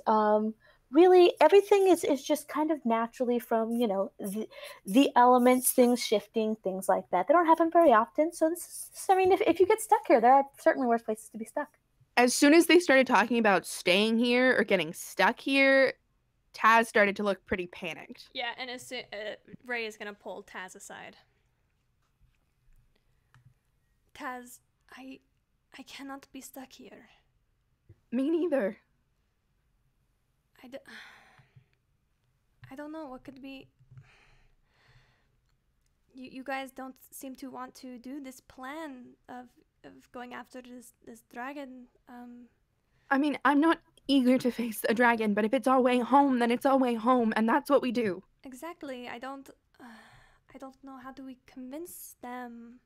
Speaker 6: really everything is just kind of naturally from the elements, things shifting, things like that. They don't happen very often. So I mean, if you get stuck here, there are certainly worse places to be stuck.
Speaker 3: As soon as they started talking about staying here or getting stuck here, Taz started to look pretty panicked.
Speaker 1: Yeah, and Ray is gonna pull Taz aside. Taz, I cannot be stuck here.
Speaker 3: Me neither.
Speaker 1: I don't know what could be. You guys don't seem to want to do this plan of going after this dragon.
Speaker 3: I mean, I'm not eager to face a dragon, but if it's our way home, then it's our way home, and that's what we do.
Speaker 1: Exactly. I don't know, how do we convince them?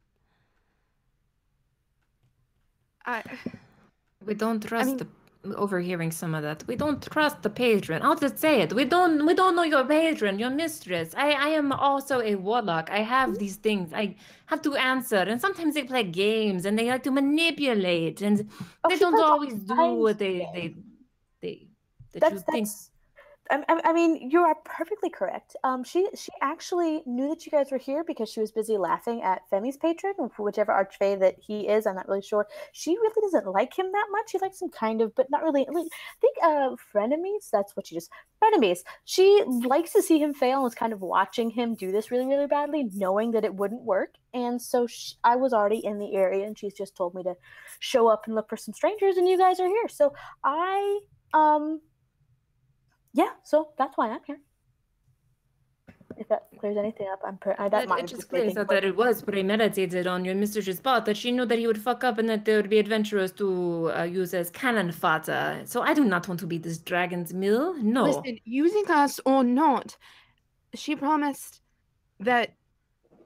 Speaker 2: We don't trust
Speaker 3: mean-
Speaker 2: the overhearing some of that. We don't trust the patron. I'll just say it. We don't know your patron, your mistress. I am also a warlock. I have these things. I have to answer, and sometimes they play games and they like to manipulate, and they
Speaker 6: she
Speaker 2: don't
Speaker 6: plays all
Speaker 2: always do
Speaker 6: kinds
Speaker 2: what
Speaker 6: of
Speaker 2: they that
Speaker 6: That's
Speaker 2: you think.
Speaker 6: I mean, you are perfectly correct. She actually knew that you guys were here because she was busy laughing at Femi's patron, whichever archfey that he is. I'm not really sure. She really doesn't like him that much. She likes him kind of, but not really. I think frenemies. That's what she just frenemies. She likes to see him fail and was kind of watching him do this really, really badly, knowing that it wouldn't work. And so I was already in the area, and she's just told me to show up and look for some strangers, and you guys are here. So yeah, so that's why I'm here. If that clears anything up,
Speaker 2: It just clears out that it was premeditated on your mistress's part, that she knew that he would fuck up and that there would be adventurers to use as cannon fodder. So I do not want to be this dragon's mill. No.
Speaker 3: Listen, using us or not, she promised that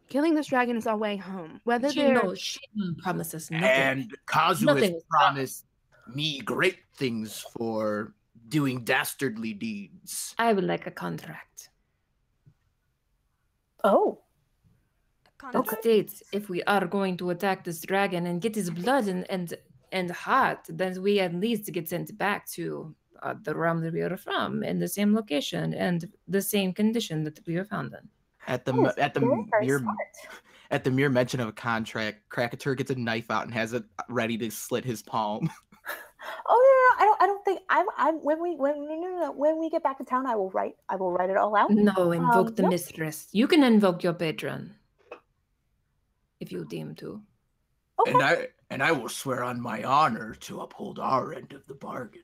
Speaker 3: killing this dragon is our way home. Whether
Speaker 2: she didn't promise us nothing.
Speaker 5: And Kazu
Speaker 2: Nothing
Speaker 5: has
Speaker 2: was
Speaker 5: promised me great things for doing dastardly deeds.
Speaker 2: I would like a contract.
Speaker 6: Oh.
Speaker 2: That states if we are going to attack this dragon and get his blood and heart, then we at least get sent back to the realm that we are from, in the same location and the same condition that we were found in.
Speaker 5: At the mere mention of a contract, Krakatur gets a knife out and has it ready to slit his palm.
Speaker 6: Oh no, I don't think when we get back to town, I will write it all out.
Speaker 2: No, invoke the mistress. You can invoke your patron if you deem to.
Speaker 6: Okay.
Speaker 5: And I will swear on my honor to uphold our end of the bargain.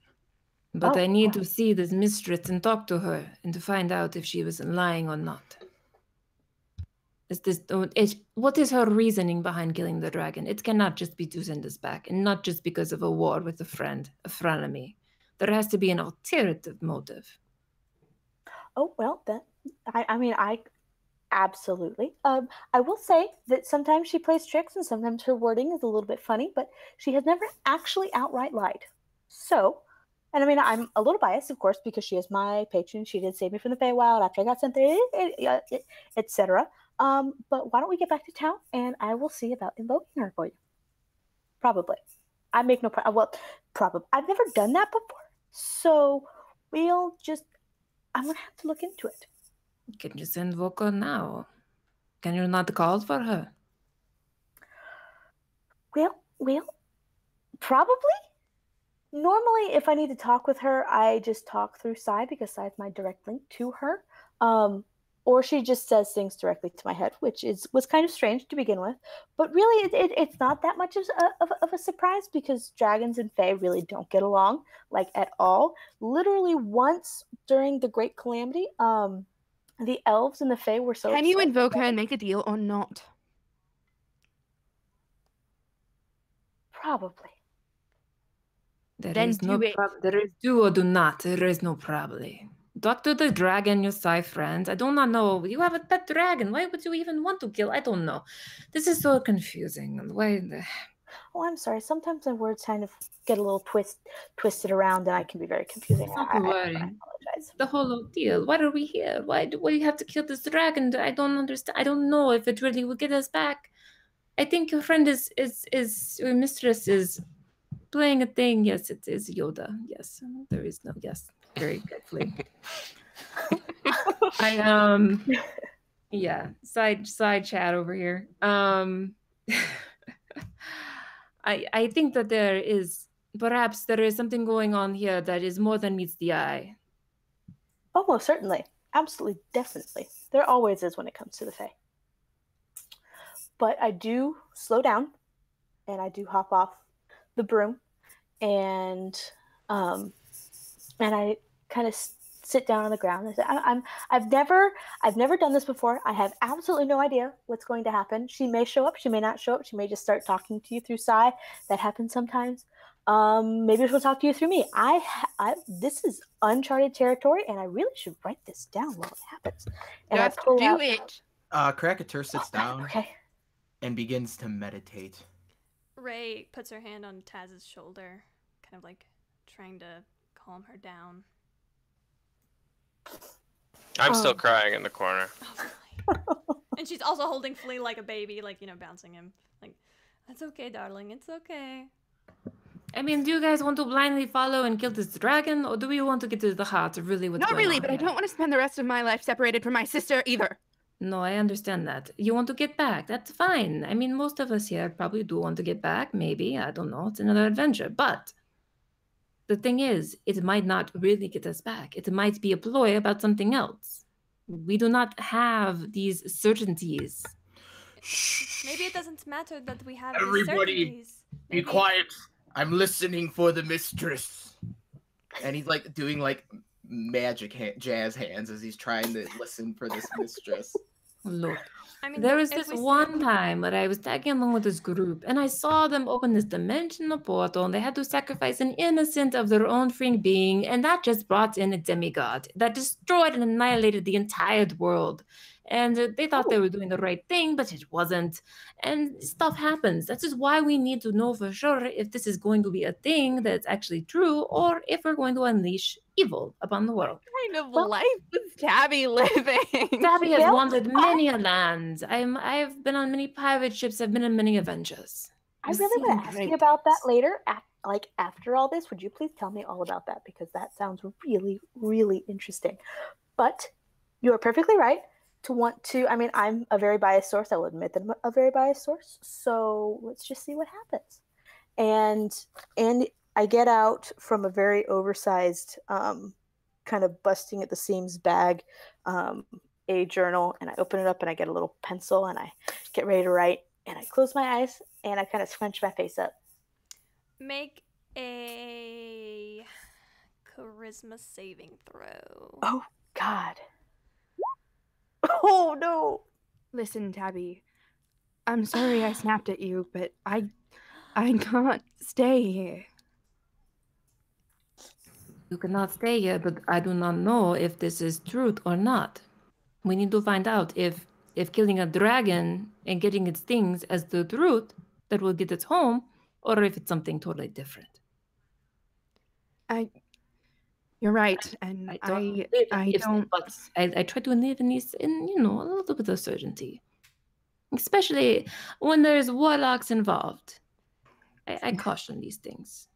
Speaker 2: But I need to see this mistress and talk to her and to find out if she was lying or not. What is her reasoning behind killing the dragon? It cannot just be to send us back, and not just because of a war with a frenemy. There has to be an alternative motive.
Speaker 6: Oh well, then I absolutely. I will say that sometimes she plays tricks, and sometimes her wording is a little bit funny, but she has never actually outright lied. So, and I mean, I'm a little biased, of course, because she is my patron. She did save me from the Feywild after I got sent there, etc. But why don't we get back to town, and I will see about invoking her for you. Probably. I make no problem. Well, probably. I've never done that before, so I'm gonna have to look into it.
Speaker 2: Can you invoke her now? Can you not call for her?
Speaker 6: Well, probably. Normally, if I need to talk with her, I just talk through Sai because Sai is my direct link to her. Or she just says things directly to my head, which was kind of strange to begin with. But really, it's not that much of a surprise because dragons and fae really don't get along, like, at all. Literally once during the Great Calamity, the elves and the fae were so
Speaker 3: Can you invoke her and make a deal or not?
Speaker 6: Probably.
Speaker 2: There is do or do not. There is no probably. Talk to the dragon, your side friend. I do not know. You have a pet dragon. Why would you even want to kill? I don't know. This is so confusing.
Speaker 6: Oh, I'm sorry. Sometimes my words kind of get a little twisted around, and I can be very confusing. I apologize.
Speaker 2: The whole deal. Why are we here? Why do we have to kill this dragon? I don't understand. I don't know if it really will get us back. I think your friend your mistress is playing a thing. Yes, it is Yoda. Yes, there is no yes. Very carefully. Yeah, side chat over here. I think that there is something going on here that is more than meets the eye.
Speaker 6: Oh, most certainly. Absolutely, definitely. There always is when it comes to the fae. But I do slow down, and I do hop off the broom, and And I kind of sit down on the ground and say, I've never done this before. I have absolutely no idea what's going to happen. She may show up, she may not show up, she may just start talking to you through Sai. That happens sometimes. Maybe she'll talk to you through me. This is uncharted territory, and I really should write this down while it happens. And
Speaker 3: Just
Speaker 6: I pull
Speaker 3: do
Speaker 6: out,
Speaker 3: it.
Speaker 5: Krakatur sits down
Speaker 6: Okay.
Speaker 5: and begins to meditate.
Speaker 1: Ray puts her hand on Taz's shoulder, kind of like trying to calm her down.
Speaker 4: I'm still crying in the corner.
Speaker 1: Oh, really? And she's also holding Flea like a baby, like, bouncing him. Like, it's okay, darling, it's okay.
Speaker 2: I mean, do you guys want to blindly follow and kill this dragon, or do we want to get to the heart of really what's
Speaker 3: Not
Speaker 2: going
Speaker 3: really,
Speaker 2: on
Speaker 3: but I
Speaker 2: here?
Speaker 3: don't want to spend the rest of my life separated from my sister either.
Speaker 2: No, I understand that. You want to get back. That's fine. I mean, most of us here probably do want to get back. Maybe. I don't know. It's another adventure. But the thing is, it might not really get us back. It might be a ploy about something else. We do not have these certainties.
Speaker 5: Shh.
Speaker 1: Maybe it doesn't matter that we have
Speaker 5: Everybody,
Speaker 1: these certainties.
Speaker 5: Be
Speaker 1: Maybe...
Speaker 5: quiet. I'm listening for the mistress. And he's like doing like magic jazz hands as he's trying to listen for this mistress.
Speaker 2: Look,
Speaker 1: I mean,
Speaker 2: there was
Speaker 1: if
Speaker 2: this
Speaker 1: we
Speaker 2: one time where I was tagging along with this group, and I saw them open this dimensional portal, and they had to sacrifice an innocent of their own free being, and that just brought in a demigod that destroyed and annihilated the entire world. And they thought they were doing the right thing, but it wasn't. And stuff happens. That is why we need to know for sure if this is going to be a thing that's actually true, or if we're going to unleash evil upon the world.
Speaker 3: What kind of life was Tabby living?
Speaker 2: Tabby has
Speaker 6: Well,
Speaker 2: wandered many a land. I've been on many pirate ships. I've been in many adventures.
Speaker 6: I
Speaker 2: I've
Speaker 6: really want
Speaker 2: seen
Speaker 6: to ask
Speaker 2: great
Speaker 6: you about that
Speaker 2: things.
Speaker 6: later. After all this, would you please tell me all about that? Because that sounds really, really interesting. But you are perfectly right to want to. I mean, I'm a very biased source. I will admit that I'm a very biased source. So let's just see what happens. And I get out from a very oversized, kind of busting at the seams bag, a journal, and I open it up and I get a little pencil and I get ready to write. And I close my eyes and I kind of scrunch my face up.
Speaker 1: Make a charisma saving throw.
Speaker 6: Oh, God. Oh, no.
Speaker 3: Listen, Tabby, I'm sorry I snapped at you, but I can't stay here.
Speaker 2: You cannot stay here, but I do not know if this is truth or not. We need to find out if killing a dragon and getting its things as the truth that will get it home, or if it's something totally different.
Speaker 3: You're right, and I don't.
Speaker 2: But I try to live in these, a little bit of certainty, especially when there's warlocks involved. I caution these things.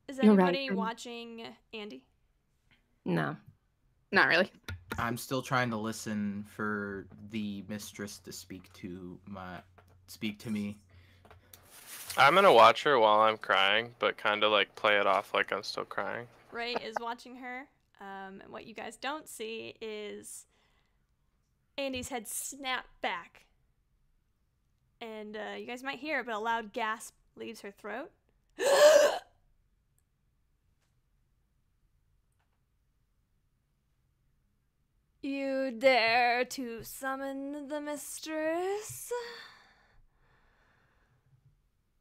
Speaker 1: Is
Speaker 3: You're right,
Speaker 1: anybody
Speaker 3: and-
Speaker 1: watching Andy?
Speaker 2: No.
Speaker 3: Not really.
Speaker 5: I'm still trying to listen for the mistress to speak to me.
Speaker 4: I'm gonna watch her while I'm crying, but kind of like play it off like I'm still crying.
Speaker 1: Ray is watching her. And what you guys don't see is Andy's head snap back. And you guys might hear it, but a loud gasp leaves her throat. You dare to summon the mistress?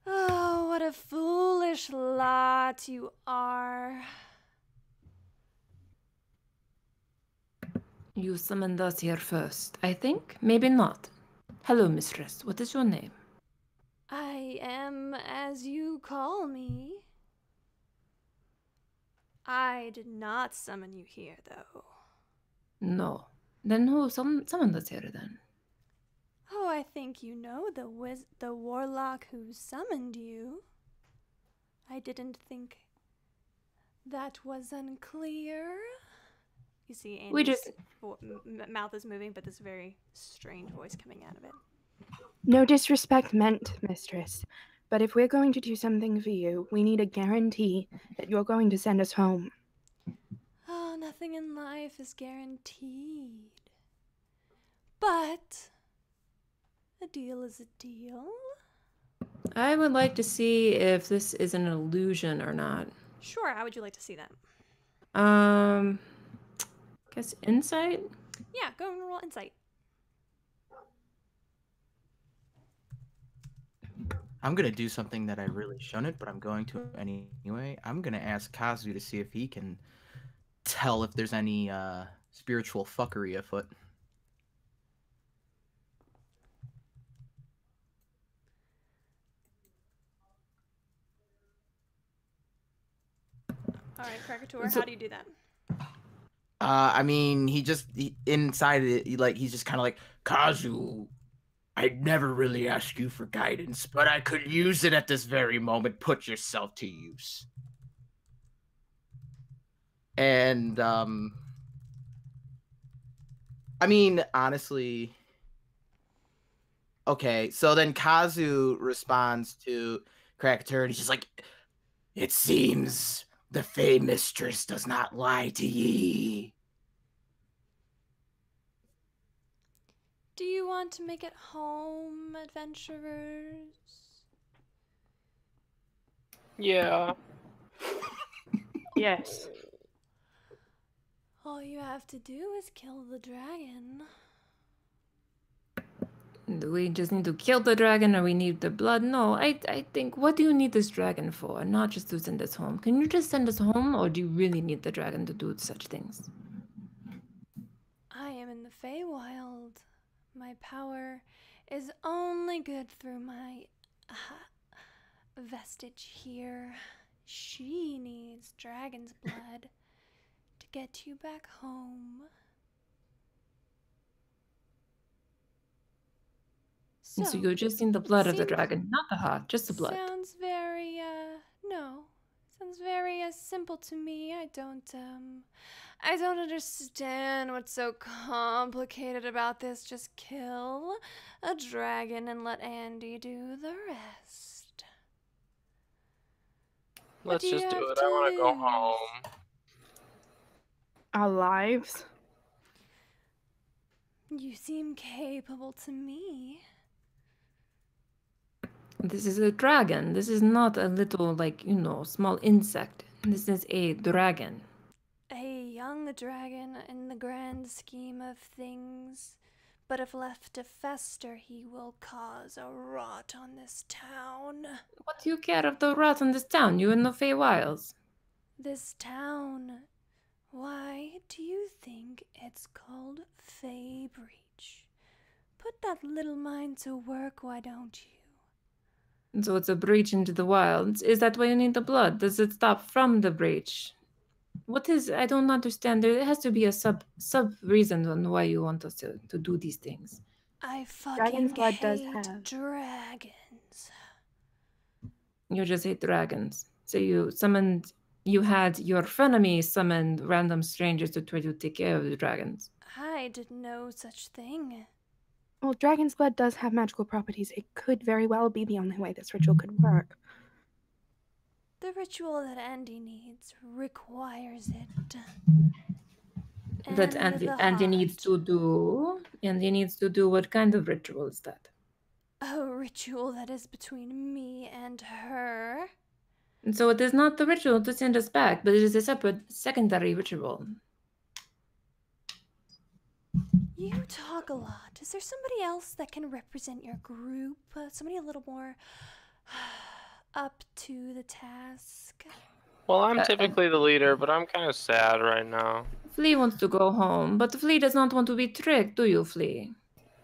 Speaker 1: Oh, what a foolish lot you are.
Speaker 2: You summoned us here first, I think. Maybe not. Hello, mistress. What is your name?
Speaker 1: I am as you call me. I did not summon you here, though.
Speaker 2: No. Then who summoned us here, then?
Speaker 1: Oh, I think you know the warlock who summoned you. I didn't think that was unclear. You see Andy's mouth is moving, but this very strange voice coming out of it.
Speaker 3: No disrespect meant, mistress, but if we're going to do something for you, we need a guarantee that you're going to send us home.
Speaker 1: Oh, nothing in life is guaranteed. But a deal is a deal.
Speaker 2: I would like to see if this is an illusion or not.
Speaker 1: Sure, how would you like to see that?
Speaker 2: Guess insight.
Speaker 1: Yeah, go and roll insight.
Speaker 5: I'm gonna do something that I really shouldn't, but I'm going to anyway. I'm gonna ask Kazu to see if he can tell if there's any spiritual fuckery afoot.
Speaker 1: All right, Krakator,
Speaker 2: So-
Speaker 1: how do you do that?
Speaker 5: I mean, inside it, he's just kind of like, Kazu, I'd never really ask you for guidance, but I could use it at this very moment. Put yourself to use. And I mean, honestly, okay. So then Kazu responds to Krakator, and he's just like, "It seems the Fey Mistress does not lie to ye."
Speaker 1: Do you want to make it home, adventurers?
Speaker 4: Yeah.
Speaker 3: Yes.
Speaker 1: All you have to do is kill the dragon.
Speaker 2: Do we just need to kill the dragon or we need the blood? No, I think, what do you need this dragon for? Not just to send us home. Can you just send us home or do you really need the dragon to do such things?
Speaker 1: I am in the Feywild. My power is only good through my vestige here. She needs dragon's blood to get you back home.
Speaker 2: So you're just in the blood of the
Speaker 1: seems-
Speaker 2: dragon, not the heart, just the blood.
Speaker 1: Sounds very, no. Sounds very, simple to me. I don't understand what's so complicated about this. Just kill a dragon and let Andy do the rest. What
Speaker 4: Let's
Speaker 1: do you
Speaker 4: just do
Speaker 1: have
Speaker 4: it.
Speaker 1: to
Speaker 4: I want to go
Speaker 1: lose?
Speaker 4: home.
Speaker 3: Our lives.
Speaker 1: You seem capable to me.
Speaker 2: This is a dragon. This is not a little, like, small insect. This is a dragon.
Speaker 1: A young dragon in the grand scheme of things. But if left to fester, he will cause a rot on this town.
Speaker 2: What do you care of the rot in this town? You're in the Feywilds.
Speaker 1: This town. Why do you think it's called Feybreach? Put that little mind to work, why don't you?
Speaker 2: So it's a breach into the wilds. Is that why you need the blood? Does it stop from the breach? What is... I don't understand. There has to be a sub reason on why you want us to do these things.
Speaker 1: I fucking
Speaker 3: Dragon's blood does
Speaker 1: hate
Speaker 3: have-
Speaker 1: dragons.
Speaker 2: You just hate dragons. So you had your frenemy summoned random strangers to try to take care of the dragons.
Speaker 1: I did no such thing.
Speaker 3: Well, dragon's blood does have magical properties. It could very well be the only way this ritual could work.
Speaker 1: The ritual that Andy needs requires it.
Speaker 2: That
Speaker 1: And the
Speaker 2: Andy needs
Speaker 1: heart.
Speaker 2: to do. Andy needs to do what kind of ritual is that?
Speaker 1: A ritual that is between me and her.
Speaker 2: And so it is not the ritual to send us back, but it is a separate secondary ritual.
Speaker 1: You talk a lot. Is there somebody else that can represent your group? Somebody a little more up to the task?
Speaker 4: Well, I'm typically the leader, but I'm kind of sad right now.
Speaker 2: Flea wants to go home, but Flea does not want to be tricked, do you, Flea?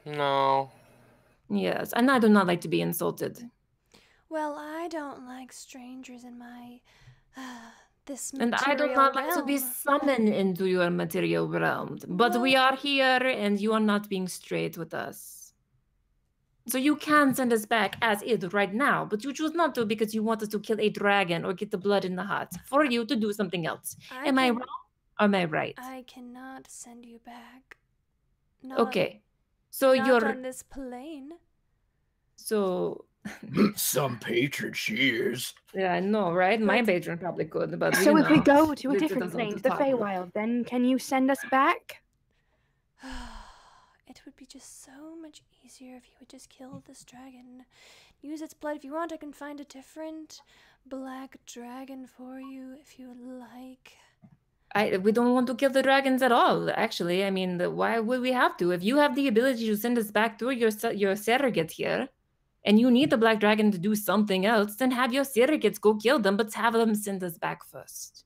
Speaker 4: No.
Speaker 2: Yes, and I do not like to be insulted.
Speaker 1: Well, I don't like strangers in my this
Speaker 2: And
Speaker 1: material
Speaker 2: I do not like to be
Speaker 1: realm.
Speaker 2: summoned into your material realm. But we are here, and you are not being straight with us. So you can send us back as is right now, but you choose not to because you want us to kill a dragon or get the blood in the heart for you to do something else. Am I wrong? Or am I right?
Speaker 1: I cannot send you back. Not,
Speaker 2: Okay. So
Speaker 1: not
Speaker 2: you're...
Speaker 1: on this plane.
Speaker 2: So...
Speaker 5: Some patron she is.
Speaker 2: Yeah, I know, right? My patron probably could, but
Speaker 3: So
Speaker 2: you
Speaker 3: if we
Speaker 2: know,
Speaker 3: go to a
Speaker 2: it
Speaker 3: different
Speaker 2: doesn't want
Speaker 3: plane,
Speaker 2: to
Speaker 3: the
Speaker 2: talk.
Speaker 3: Feywild, then can you send us back?
Speaker 1: It would be just so much easier if you would just kill this dragon. Use its blood if you want. I can find a different black dragon for you if you would like.
Speaker 2: We don't want to kill the dragons at all, actually. I mean, why would we have to? If you have the ability to send us back through your surrogate here, and you need the black dragon to do something else, then have your surrogates go kill them, but have them send us back first.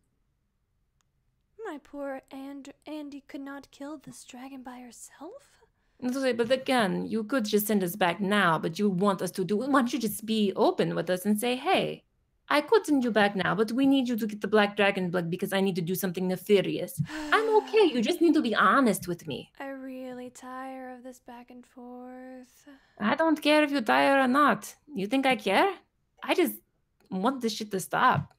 Speaker 1: My poor Andy could not kill this dragon by herself.
Speaker 2: But again, you could just send us back now, but you want us to do it. Why don't you just be open with us and say, hey, I could send you back now, but we need you to get the black dragon blood because I need to do something nefarious. I'm okay. You just need to be honest with me.
Speaker 1: I really tire of this back and forth.
Speaker 2: I don't care if you tire or not. You think I care? I just want this shit to stop.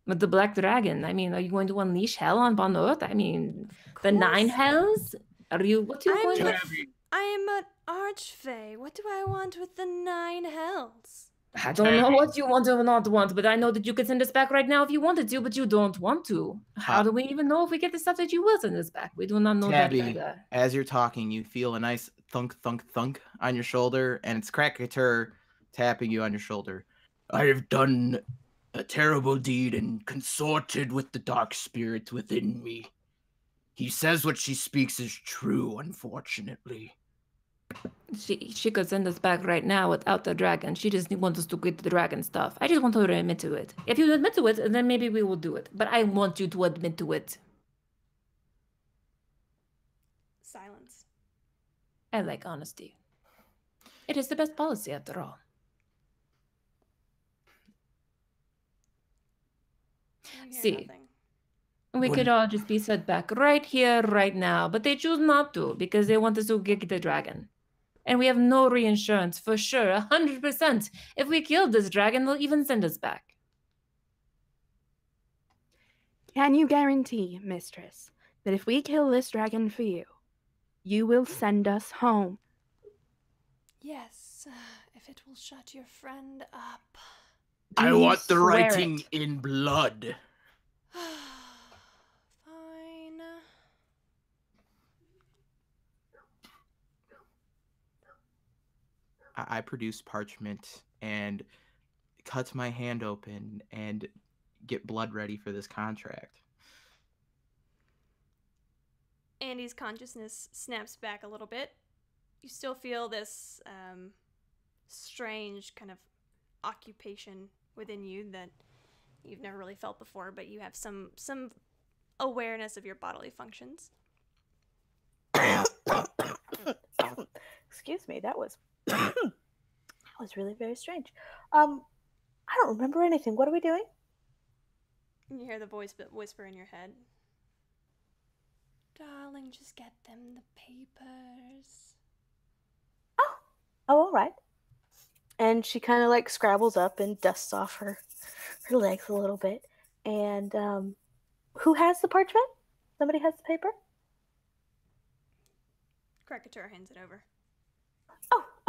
Speaker 2: With the black dragon, I mean, are you going to unleash hell on Earth? I mean, the 9 hells? What are you going to...
Speaker 1: I am an archfey. What do I want with the 9 hells?
Speaker 2: I don't know what you want or not want, but I know that you could send us back right now if you wanted to, but you don't want to. How do we even know if we get the stuff that you will send us back? We do not know
Speaker 5: Tabby,
Speaker 2: that either.
Speaker 5: As you're talking, you feel a nice thunk, thunk, thunk on your shoulder, and it's Crackatur tapping you on your shoulder. I have done a terrible deed and consorted with the dark spirit within me. He says what she speaks is true, unfortunately.
Speaker 2: She could send us back right now without the dragon. She just wants us to get the dragon stuff. I just want her to admit to it. If you admit to it, then maybe we will do it. But I want you to admit to it.
Speaker 1: Silence.
Speaker 2: I like honesty. It is the best policy after all. See, we could all just be set back right here, right now, but they choose not to because they want us to get the dragon. And we have no reinsurance for sure, 100%. If we kill this dragon, they'll even send us back.
Speaker 3: Can you guarantee, mistress, that if we kill this dragon for you, you will send us home?
Speaker 1: Yes, if it will shut your friend up.
Speaker 5: I want the writing in blood.
Speaker 1: Fine.
Speaker 5: I produce parchment and cut my hand open and get blood ready for this contract.
Speaker 1: Andy's consciousness snaps back a little bit. You still feel this strange kind of occupation within you that you've never really felt before, but you have some awareness of your bodily functions.
Speaker 6: Excuse me, that was that was really very strange. I don't remember anything. What are we doing?
Speaker 1: You hear the voice whisper in your head. Darling, just get them the papers.
Speaker 6: Oh, all right. And she kind of like scrabbles up and dusts off her legs a little bit. And who has the parchment? Somebody has the paper?
Speaker 1: Crackatur hands it over.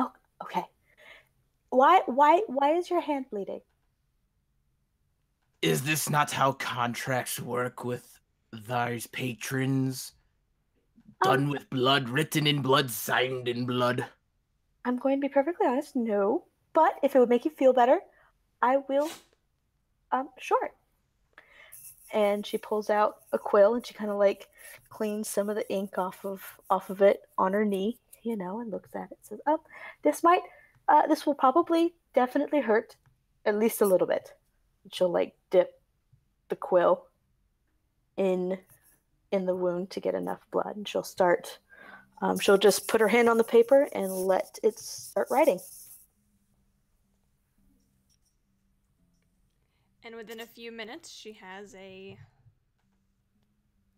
Speaker 6: Oh, okay. Why is your hand bleeding?
Speaker 5: Is this not how contracts work with thy patrons? Done with blood, written in blood, signed in blood.
Speaker 6: I'm going to be perfectly honest, no. But if it would make you feel better, I will, sure. And she pulls out a quill and she kind of like cleans some of the ink off of it on her knee, you know, and looks at it. Says, "Oh, this will probably definitely hurt, at least a little bit." And she'll like dip the quill in the wound to get enough blood, and she'll start. She'll just put her hand on the paper and let it start writing.
Speaker 1: And within a few minutes, she has a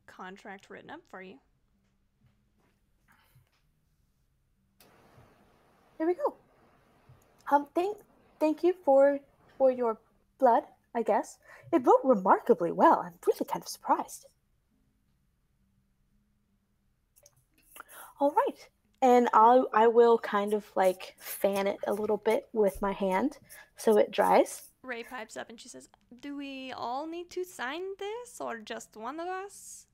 Speaker 1: contract written up for you.
Speaker 6: Here we go. Thank you for your blood, I guess. It wrote remarkably well. I'm really kind of surprised. All right. And I will kind of like fan it a little bit with my hand so it dries.
Speaker 1: Ray pipes up and she says, "Do we all need to sign this or just one of us?"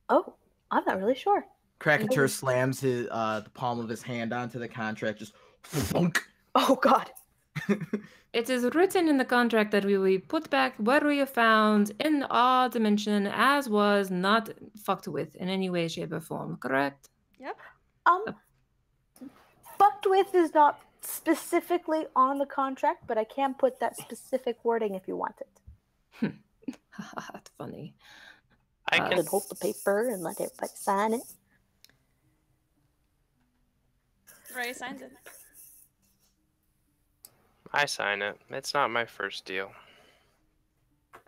Speaker 6: Oh, I'm not really sure.
Speaker 5: Crackatur slams his the palm of his hand onto the contract, just thunk.
Speaker 6: Oh God.
Speaker 2: It is written in the contract that we will be put back where we are found in our dimension, as was not fucked with in any way, shape, or form. Correct?
Speaker 1: Yep.
Speaker 6: Fucked with is not specifically on the contract, but I can put that specific wording if you want it.
Speaker 2: That's funny.
Speaker 4: I
Speaker 6: I
Speaker 4: can.
Speaker 6: can hold the paper and let everybody sign it.
Speaker 1: Ray signs it.
Speaker 4: I sign it. It's not my first deal.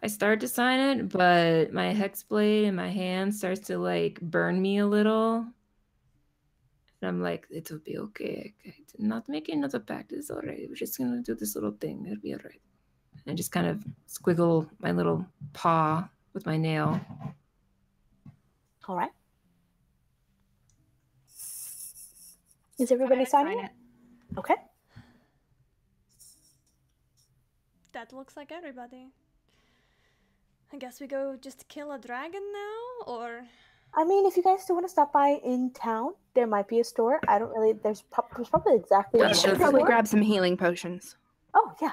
Speaker 2: I start to sign it, but my hex blade in my hand starts to like burn me a little. And I'm like, it'll be okay. I'm not making another pact. It's all right. We're just gonna do this little thing. It'll be all right. And just kind of squiggle my little paw with my nail.
Speaker 6: All right. Is everybody signing it? Okay.
Speaker 1: That looks like everybody. I guess we go just kill a dragon now, or
Speaker 6: I mean, if you guys still want to stop by in town, there might be a store. I don't really. There's probably exactly.
Speaker 2: Yeah,
Speaker 6: one
Speaker 3: We should
Speaker 2: that's
Speaker 3: probably
Speaker 6: store.
Speaker 3: grab some healing potions.
Speaker 6: Oh yeah,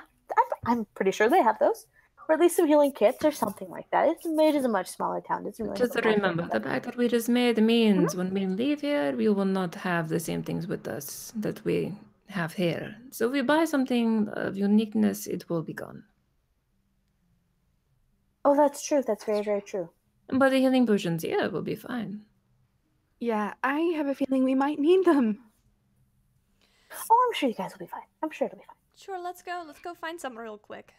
Speaker 6: I'm pretty sure they have those, or at least some healing kits or something like that. It is a much smaller town. It doesn't really
Speaker 2: Just
Speaker 6: have a lot of
Speaker 2: remember, the
Speaker 6: stuff.
Speaker 2: pact that we just made means when we leave here, we will not have the same things with us that we have here. So if we buy something of uniqueness, it will be gone.
Speaker 6: Oh, that's true. That's very, very true.
Speaker 2: But the healing potions, yeah, will be fine.
Speaker 3: Yeah, I have a feeling we might need them.
Speaker 6: Oh, I'm sure you guys will be fine. I'm sure it'll be fine.
Speaker 1: sure, let's go. Let's go find some real quick.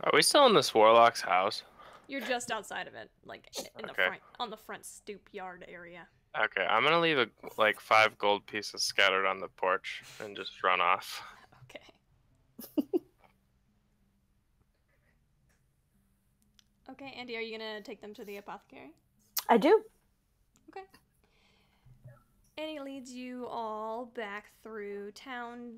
Speaker 4: Are we still in this warlock's house?
Speaker 1: You're just outside of it, like in the
Speaker 4: Okay.
Speaker 1: front, on the front stoop yard area.
Speaker 4: Okay, I'm gonna leave like 5 gold pieces scattered on the porch and just run off.
Speaker 1: Okay. Okay, Andy, are you gonna take them to the apothecary?
Speaker 6: I do.
Speaker 1: Okay. Andy leads you all back through town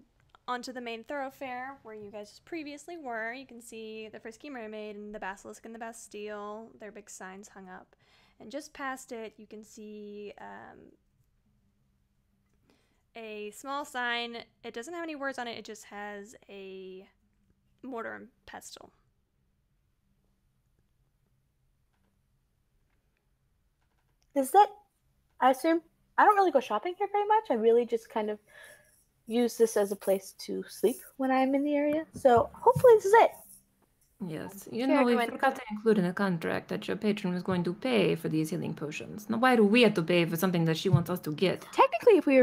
Speaker 1: onto the main thoroughfare where you guys previously were. You can see the Frisky Mermaid and the Basilisk and the Bastille, their big signs hung up. And just past it, you can see a small sign. It doesn't have any words on it, it just has a mortar and pestle.
Speaker 6: Is that? I assume I don't really go shopping here very much. I really just kind of use this as a place to sleep when I'm in the area. So hopefully this is it.
Speaker 2: Yes, you
Speaker 3: Fair
Speaker 2: know, we
Speaker 3: comment.
Speaker 2: forgot to include in the contract that your patron was going to pay for these healing potions. Now, why do we have to pay for something that she wants us to get?
Speaker 3: Technically, if we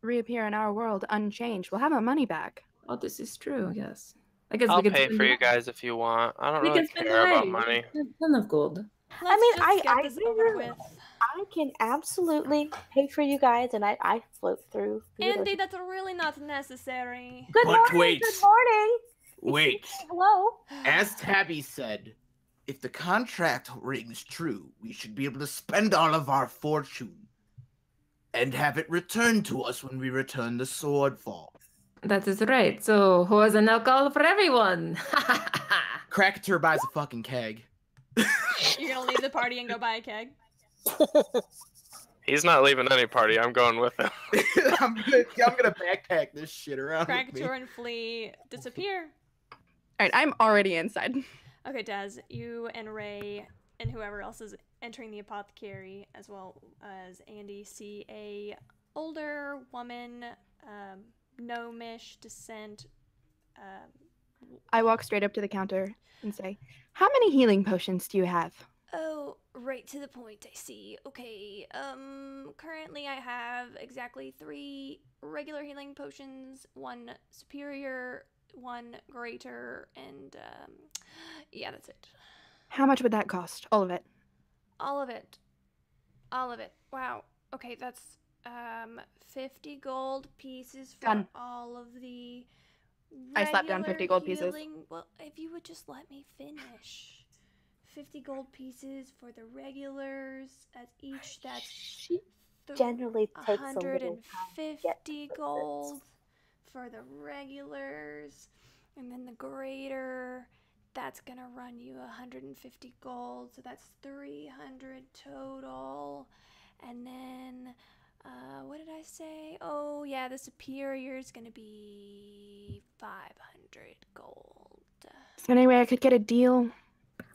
Speaker 3: reappear in our world unchanged, we'll have our money back.
Speaker 2: Oh, this is true, yes. I guess
Speaker 4: I'll
Speaker 2: we can
Speaker 4: pay
Speaker 2: spend
Speaker 4: for
Speaker 2: the
Speaker 4: you
Speaker 2: money.
Speaker 4: guys if you want. I don't
Speaker 2: We
Speaker 4: really
Speaker 2: can spend
Speaker 4: care
Speaker 2: the
Speaker 4: about
Speaker 2: money.
Speaker 4: money.
Speaker 2: A ton of gold.
Speaker 1: Let's
Speaker 6: mean,
Speaker 1: just get
Speaker 6: I
Speaker 1: this over with.
Speaker 6: I can absolutely pay for you guys, and I float through. the
Speaker 1: Andy,
Speaker 6: ocean.
Speaker 1: that's really not necessary.
Speaker 6: Good
Speaker 5: But
Speaker 6: morning.
Speaker 5: wait.
Speaker 6: Good morning.
Speaker 5: Wait,
Speaker 6: Hello.
Speaker 5: as Tabby said, if the contract rings true, we should be able to spend all of our fortune and have it returned to us when we return the Swordfall.
Speaker 2: That is right. So, whores and alcohol for everyone.
Speaker 5: Crackateur buys a fucking keg.
Speaker 1: You're gonna leave the party and go buy a keg?
Speaker 4: He's not leaving any party. I'm going with him.
Speaker 5: I'm gonna backpack this shit around with me.
Speaker 1: Krakator and Flea disappear.
Speaker 3: All right, I'm already inside.
Speaker 1: Okay, Daz, you and Ray and whoever else is entering the apothecary, as well as Andy, see a older woman, gnomish descent.
Speaker 3: I walk straight up to the counter and say, "How many healing potions do you have?"
Speaker 1: Oh, right to the point, I see. Okay, currently I have exactly 3 regular healing potions, 1 superior, 1 greater, and, yeah, that's it.
Speaker 3: How much would that cost? All of it.
Speaker 1: All of it. All of it. Wow. Okay, that's, 50 gold pieces for
Speaker 3: Done.
Speaker 1: all of the
Speaker 3: I slapped down
Speaker 1: regular
Speaker 3: 50 gold pieces.
Speaker 1: healing- Well, if you would just let me finish. 50 gold pieces for the regulars, as each that's
Speaker 6: Generally takes a little time to get
Speaker 1: 150
Speaker 6: to
Speaker 1: gold for the regulars, and then the greater, that's gonna run you 150 gold, so that's 300 total, and then What did I say? Oh, yeah, the superior is gonna be 500 gold.
Speaker 3: Is there any way I could get a deal?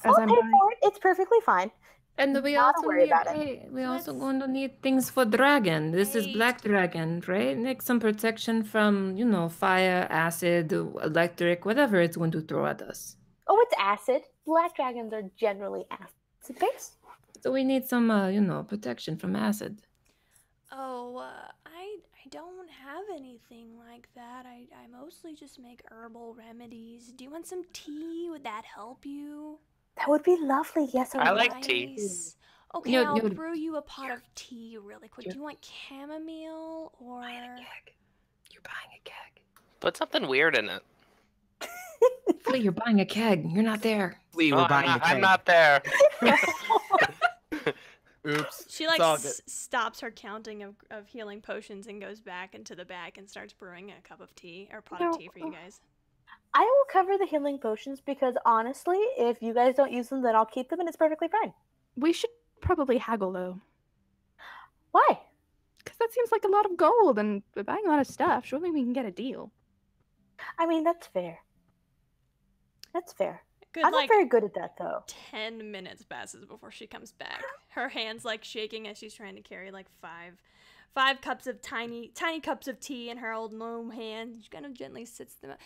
Speaker 6: I'll
Speaker 3: I'm
Speaker 6: pay
Speaker 3: buying?
Speaker 6: for it. It's perfectly fine.
Speaker 2: And we
Speaker 6: Not
Speaker 2: also
Speaker 6: worry
Speaker 2: need
Speaker 6: about it.
Speaker 2: hey, we also
Speaker 1: Let's-
Speaker 2: going to need things for dragon. This is
Speaker 1: Hey.
Speaker 2: black dragon, right? Like some protection from, you know, fire, acid, electric, whatever it's going to throw at us.
Speaker 6: Oh, it's acid. Black dragons are generally acid based.
Speaker 2: So we need some, you know, protection from acid.
Speaker 1: Oh, I don't have anything like that. I mostly just make herbal remedies. Do you want some tea? Would that help you?
Speaker 6: That would be lovely. Yes,
Speaker 4: I like tea.
Speaker 1: Nice. Okay,
Speaker 2: You-
Speaker 1: I'll
Speaker 2: you-
Speaker 1: brew you a pot of tea really quick. Do
Speaker 2: You're-
Speaker 1: you want chamomile or?
Speaker 2: You're buying a keg.
Speaker 4: Put something weird in it.
Speaker 2: Flea, you're buying a keg. You're not there.
Speaker 5: Lee,
Speaker 4: Oh,
Speaker 5: we're buying a
Speaker 4: I'm
Speaker 5: keg.
Speaker 4: not there.
Speaker 5: Oops.
Speaker 1: She like
Speaker 5: It's all good.
Speaker 1: stops her counting of healing potions and goes back into the bag and starts brewing a cup of tea or pot of tea for you guys.
Speaker 6: I will cover the healing potions because honestly, if you guys don't use them, then I'll keep them and it's perfectly fine.
Speaker 3: We should probably haggle though,
Speaker 6: Why?
Speaker 3: because that seems like a lot of gold, and we're buying a lot of stuff. Surely we can get a deal.
Speaker 6: I mean, that's fair. That's fair.
Speaker 1: Good,
Speaker 6: I'm not
Speaker 1: like
Speaker 6: very good at that though.
Speaker 1: 10 minutes passes before she comes back. Her hands like shaking as she's trying to carry like five cups of tiny cups of tea in her old gnome hand. She kind of gently sits them up.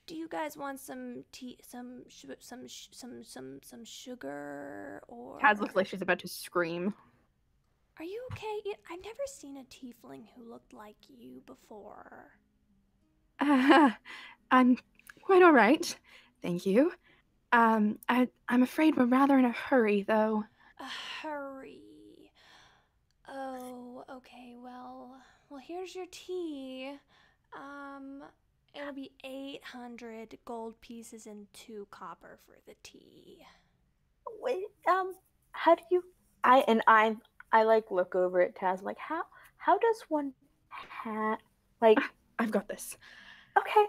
Speaker 1: Do you guys want some tea, some sugar or?
Speaker 3: Kaz looks like she's about to scream.
Speaker 1: Are you okay? I've never seen a tiefling who looked like you before.
Speaker 3: I'm quite all right, thank you. I'm afraid we're rather in a hurry, though.
Speaker 1: A hurry. Oh, okay. Well, here's your tea. It'll be 800 gold pieces and 2 copper for the tea.
Speaker 6: Wait, how do you? I like look over at Taz. I'm like, how does one like?
Speaker 3: I've got this.
Speaker 6: Okay,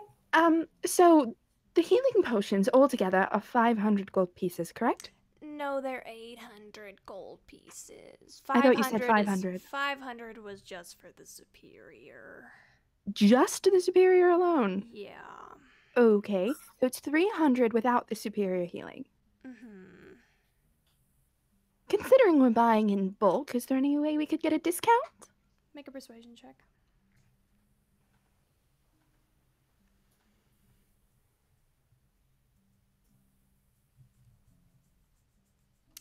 Speaker 3: So the healing potions altogether are 500 gold pieces, correct?
Speaker 1: No, they're 800 gold pieces.
Speaker 3: I thought you said
Speaker 1: 500
Speaker 3: 500.
Speaker 1: 500 was just for the superior.
Speaker 3: Just the superior alone.
Speaker 1: Yeah.
Speaker 3: Okay, so it's 300 without the superior healing.
Speaker 1: Mm-hmm.
Speaker 3: Considering we're buying in bulk, is there any way we could get a discount?
Speaker 1: Make a persuasion check.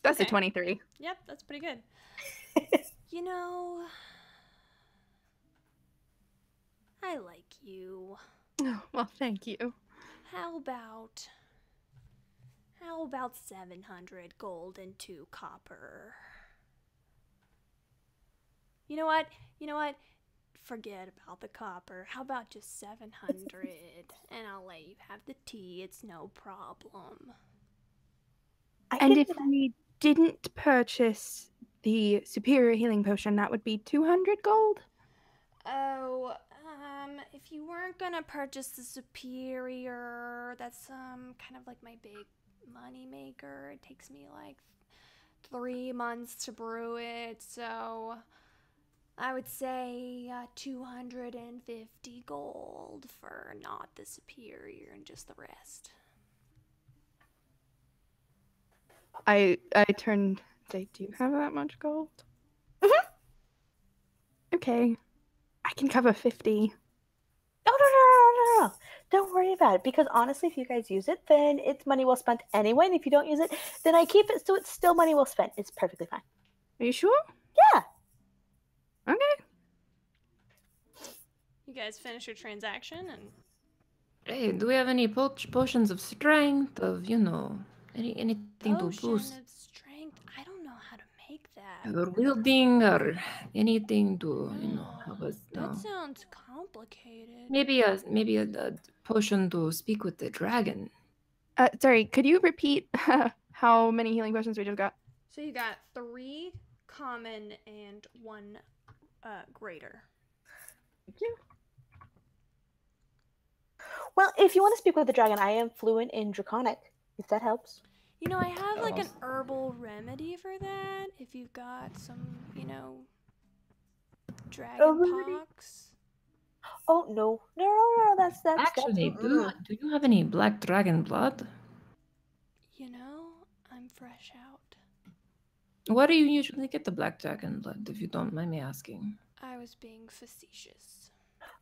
Speaker 3: That's a
Speaker 1: Okay.
Speaker 3: 23.
Speaker 1: Yep, that's pretty good. You know, I like you.
Speaker 3: Oh, well, thank you.
Speaker 1: How about 700 gold and 2 copper? You know what? Forget about the copper. How about just 700 and I'll let you have the tea. It's no problem.
Speaker 3: And if we didn't purchase the superior healing potion, that would be 200 gold?
Speaker 1: Oh, if you weren't gonna purchase the superior, that's kind of like my big money maker. It takes me like 3 months to brew it, so I would say 250 gold for not the superior and just the rest.
Speaker 3: I turned. Say, do you have that much gold? Okay, I can cover 50.
Speaker 6: No. Don't worry about it because honestly, if you guys use it, then it's money well spent anyway. And if you don't use it, then I keep it so it's still money well spent. It's perfectly fine.
Speaker 3: Are you sure?
Speaker 6: Yeah.
Speaker 3: Okay.
Speaker 1: You guys finish your transaction and
Speaker 2: Hey, do we have any potions of strength, of, you know, anything to
Speaker 1: potion
Speaker 2: boost
Speaker 1: of strength. I don't know how to make that.
Speaker 2: or wielding or anything to, you know, help us?
Speaker 1: That
Speaker 2: No.
Speaker 1: sounds complicated.
Speaker 2: Maybe a potion to speak with the dragon.
Speaker 3: Sorry, could you repeat how many healing potions we just got?
Speaker 1: So you got 3 common and 1 greater.
Speaker 3: Thank you.
Speaker 6: Well, if you want to speak with the dragon, I am fluent in Draconic, if that helps.
Speaker 1: You know, I have like an
Speaker 2: Awesome.
Speaker 1: herbal remedy for that. If you've got some, Dragon
Speaker 6: really?
Speaker 1: pox?
Speaker 6: Oh no. That's
Speaker 2: Actually, do
Speaker 6: mm-mm.
Speaker 2: you have any black dragon blood?
Speaker 1: You know, I'm fresh out.
Speaker 2: Where do you usually get the black dragon blood, if you don't mind me asking?
Speaker 1: I was being facetious.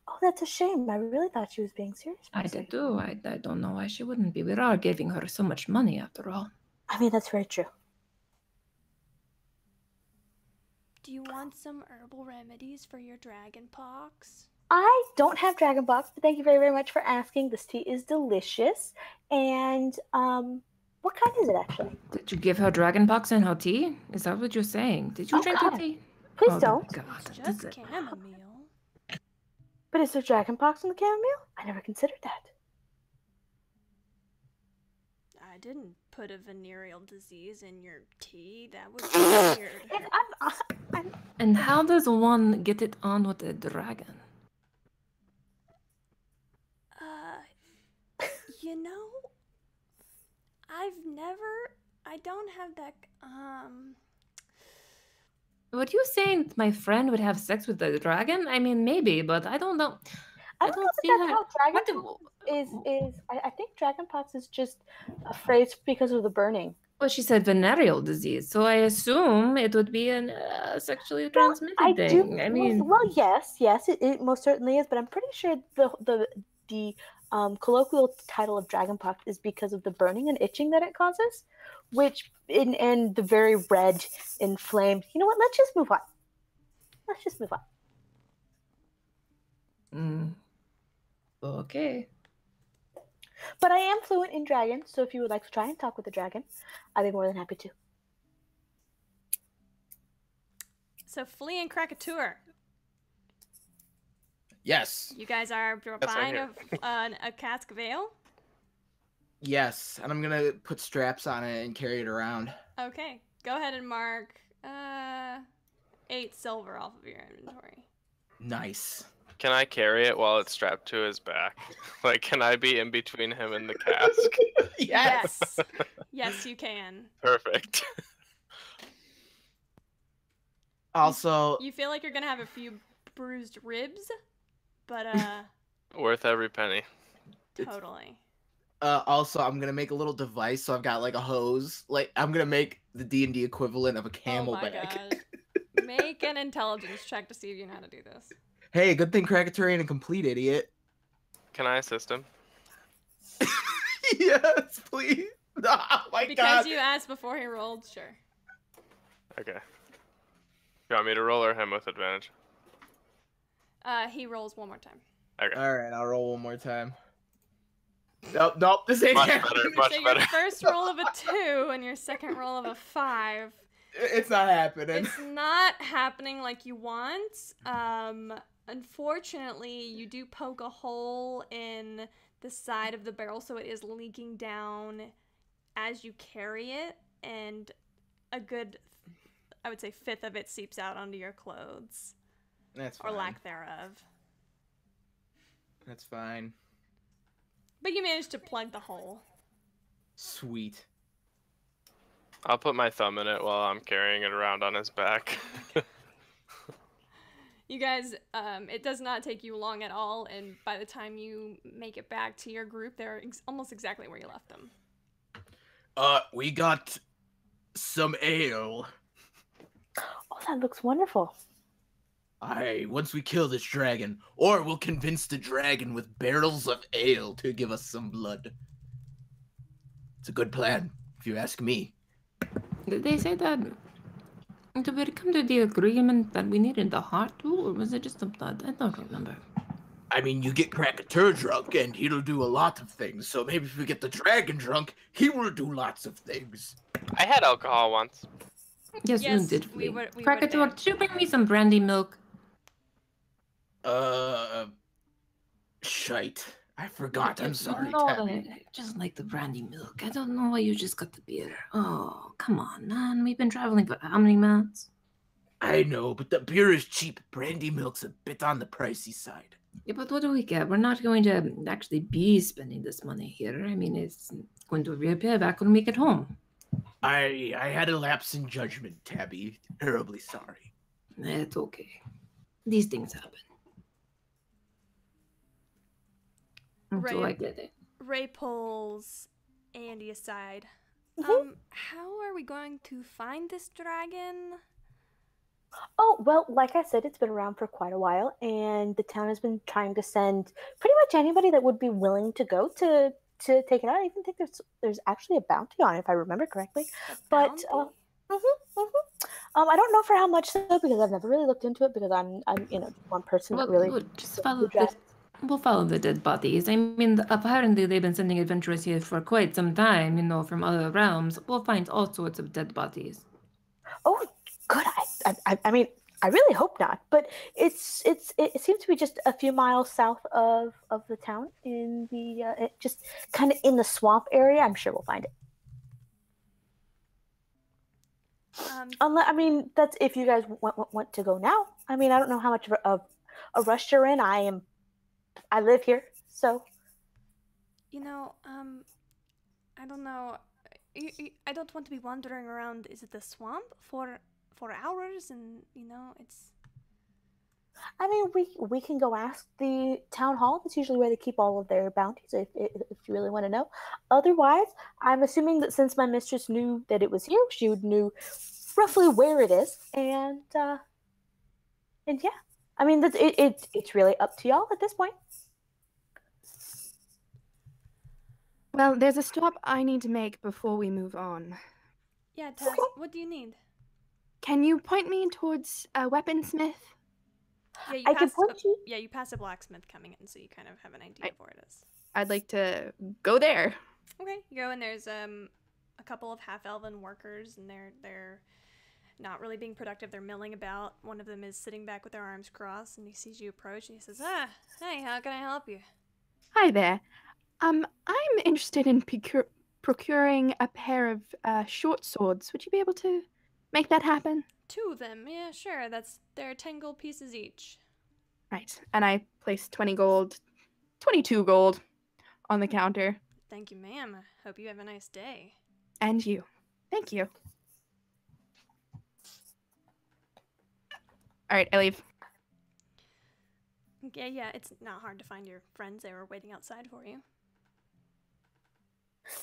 Speaker 6: Oh, that's a shame. I really thought she was being serious.
Speaker 2: I
Speaker 6: Mercy.
Speaker 2: did too. I don't know why she wouldn't be. We are giving her so much money after all.
Speaker 6: I mean, that's very true.
Speaker 1: Do you want some herbal remedies for your dragon pox?
Speaker 6: I don't have dragon box, but thank you very, very much for asking. This tea is delicious. And what kind is it actually?
Speaker 2: Did you give her dragon pox in her tea? Is that what you're saying? Did you
Speaker 6: Oh,
Speaker 2: drink
Speaker 6: God.
Speaker 2: the tea?
Speaker 6: Please
Speaker 2: Oh,
Speaker 6: don't.
Speaker 2: God.
Speaker 1: It's
Speaker 2: This
Speaker 1: just
Speaker 2: is-
Speaker 1: chamomile.
Speaker 6: But is there dragon pox in the chamomile? I never considered that.
Speaker 1: I didn't put a venereal disease in your tea. That would be weird.
Speaker 6: And I'm
Speaker 2: And how does one get it on with a dragon?
Speaker 1: You know, I don't have that,
Speaker 2: Were you saying my friend would have sex with the dragon? I mean, maybe, but I don't know.
Speaker 6: I don't know
Speaker 2: see
Speaker 6: if that's how dragon
Speaker 2: what
Speaker 6: pox is. I think dragon pox is just a phrase because of the burning.
Speaker 2: Well, she said venereal disease, so I assume it would be a sexually transmitted thing. I mean,
Speaker 6: well, yes, it most certainly is. But I'm pretty sure the colloquial title of dragon pox is because of the burning and itching that it causes, which and the very red, inflamed. You know what? Let's just move on.
Speaker 2: Okay.
Speaker 6: But I am fluent in dragon, so if you would like to try and talk with the dragon, I'd be more than happy to.
Speaker 1: So Flea and Krakatoa,
Speaker 5: Yes.
Speaker 1: you guys are buying a cask of ale?
Speaker 5: Yes. And I'm gonna put straps on it and carry it around.
Speaker 1: Okay, go ahead and mark 8 silver off of your inventory.
Speaker 5: Nice.
Speaker 4: Can I carry it while it's strapped to his back? Like, can I be in between him and the cask?
Speaker 1: Yes. Yes, you can.
Speaker 4: Perfect.
Speaker 5: Also,
Speaker 1: You feel like you're gonna have a few bruised ribs, but
Speaker 4: Worth every penny.
Speaker 1: totally.
Speaker 5: also, I'm gonna make a little device. So I've got like a hose. Like I'm gonna make the D&D equivalent of a camel
Speaker 1: Oh my
Speaker 5: bag.
Speaker 1: god. Make an intelligence check to see if you know how to do this.
Speaker 5: Hey, good thing Krakatoa ain't a complete idiot.
Speaker 4: Can I assist him?
Speaker 5: Yes, please. Oh my
Speaker 1: Because
Speaker 5: god.
Speaker 1: you asked before he rolled, sure.
Speaker 4: Okay. You want me to roll or him with advantage?
Speaker 1: He rolls one more time.
Speaker 4: Okay.
Speaker 5: All right, I'll roll one more time. Nope, this ain't
Speaker 4: Much
Speaker 5: happening.
Speaker 4: better, much
Speaker 1: So
Speaker 4: better.
Speaker 1: your first roll of a 2 and your second roll of a 5.
Speaker 5: It's not happening.
Speaker 1: It's not happening like you want. Unfortunately, you do poke a hole in the side of the barrel, so it is leaking down as you carry it, and a good, I would say, fifth of it seeps out onto your clothes,
Speaker 5: That's
Speaker 1: or
Speaker 5: fine.
Speaker 1: lack thereof.
Speaker 5: That's fine.
Speaker 1: But you managed to plug the hole.
Speaker 5: Sweet.
Speaker 4: I'll put my thumb in it while I'm carrying it around on his back.
Speaker 1: You guys, it does not take you long at all, and by the time you make it back to your group, they're almost exactly where you left them.
Speaker 5: We got some ale.
Speaker 6: Oh, that looks wonderful.
Speaker 5: Aye, once we kill this dragon, or we'll convince the dragon with barrels of ale to give us some blood. It's a good plan, if you ask me.
Speaker 2: Did they say that? Did we come to the agreement that we needed the heart too, or was it just the blood? I don't remember.
Speaker 5: I mean, you get Krakatoa drunk, and he'll do a lot of things, so maybe if we get the dragon drunk, he will do lots of things.
Speaker 4: I had alcohol once.
Speaker 2: Yes,
Speaker 1: Yes,
Speaker 2: you did.
Speaker 1: we would
Speaker 2: Krakatoa,
Speaker 1: have.
Speaker 2: did you bring me some brandy milk?
Speaker 5: Shite. I forgot. I'm sorry,
Speaker 2: No,
Speaker 5: Tabby.
Speaker 2: I just like the brandy milk. I don't know why you just got the beer. Oh, come on, man. We've been traveling for how many months?
Speaker 5: I know, but the beer is cheap. Brandy milk's a bit on the pricey side.
Speaker 2: Yeah, but what do we get? We're not going to actually be spending this money here. I mean, it's going to reappear back when we get home.
Speaker 5: I had a lapse in judgment, Tabby. Terribly sorry.
Speaker 2: It's okay. these things happen. So
Speaker 1: Ray,
Speaker 2: I get it.
Speaker 1: Ray pulls Andy aside.
Speaker 6: Mhm.
Speaker 1: How are we going to find this dragon?
Speaker 6: Oh, well, like I said, it's been around for quite a while, and the town has been trying to send pretty much anybody that would be willing to go to take it out. I even think there's actually a bounty on it, if I remember correctly.
Speaker 1: A
Speaker 6: But
Speaker 1: bounty?
Speaker 6: I don't know for how much though, because I've never really looked into it because I'm one person that really
Speaker 2: Well, just
Speaker 6: doesn't
Speaker 2: follow
Speaker 6: do dress.
Speaker 2: we'll follow the dead bodies. I mean, apparently they've been sending adventurers here for quite some time, from other realms. We'll find all sorts of dead bodies.
Speaker 6: Oh, good. I mean, I really hope not. But it seems to be just a few miles south of the town in the just kind of in the swamp area. I'm sure we'll find it. Unless, I mean, that's if you guys want to go now. I mean, I don't know how much of a rush you're in. I live here, so.
Speaker 1: I don't know. I don't want to be wandering around. Is it the swamp for hours? And it's.
Speaker 6: I mean, we can go ask the town hall. That's usually where they keep all of their bounties, if you really want to know. Otherwise, I'm assuming that since my mistress knew that it was here, she would knew roughly where it is, and yeah. I mean, it's really up to y'all at this point.
Speaker 3: Well, there's a stop I need to make before we move on.
Speaker 1: Yeah, Taz, what do you need?
Speaker 3: Can you point me towards a weaponsmith?
Speaker 1: Yeah,
Speaker 6: I can point you.
Speaker 1: Yeah, you pass a blacksmith coming in, so you kind of have an idea of where it is.
Speaker 3: I'd like to go there.
Speaker 1: Okay, you go and there's a couple of half-elven workers, and they're not really being productive. They're milling about. One of them is sitting back with their arms crossed, and he sees you approach, and he says, hey, how can I help you?
Speaker 3: Hi there. I'm interested in procuring a pair of short swords. Would you be able to make that happen?
Speaker 1: 2 of them, yeah, sure. They're 10 gold pieces each.
Speaker 3: Right, and I place 20 gold, 22 gold on the counter.
Speaker 1: Thank you, ma'am. I hope you have a nice day.
Speaker 3: And you. Thank you. All right, I leave.
Speaker 1: Yeah, it's not hard to find your friends. They were waiting outside for you.